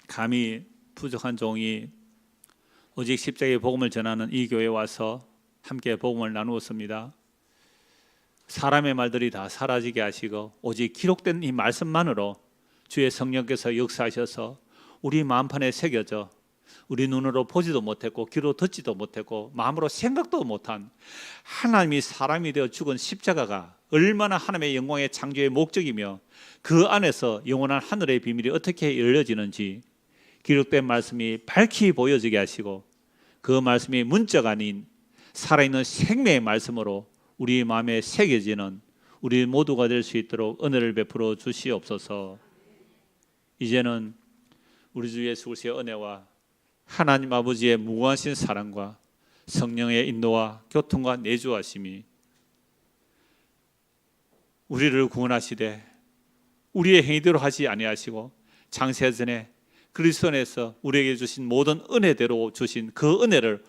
감히 부족한 종이 오직 십자가의 복음을 전하는 이 교회에 와서 함께 복음을 나누었습니다. 사람의 말들이 다 사라지게 하시고 오직 기록된 이 말씀만으로 주의 성령께서 역사하셔서 우리 마음판에 새겨져 우리 눈으로 보지도 못했고 귀로 듣지도 못했고 마음으로 생각도 못한 하나님이 사람이 되어 죽은 십자가가 얼마나 하나님의 영광의 창조의 목적이며 그 안에서 영원한 하늘의 비밀이 어떻게 열려지는지 기록된 말씀이 밝히 보여지게 하시고 그 말씀이 문자가 아닌 살아있는 생명의 말씀으로 우리 마음에 새겨지는 우리 모두가 될 수 있도록 은혜를 베풀어 주시옵소서. 이제는 우리 주 예수 그리스도의 은혜와 하나님 아버지의 무한하신 사랑과 성령의 인도와 교통과 내주하심이 우리를 구원하시되 우리의 행위대로 하지 아니하시고 창세전에 그리스도 안에서 우리에게 주신 모든 은혜대로 주신 그 은혜를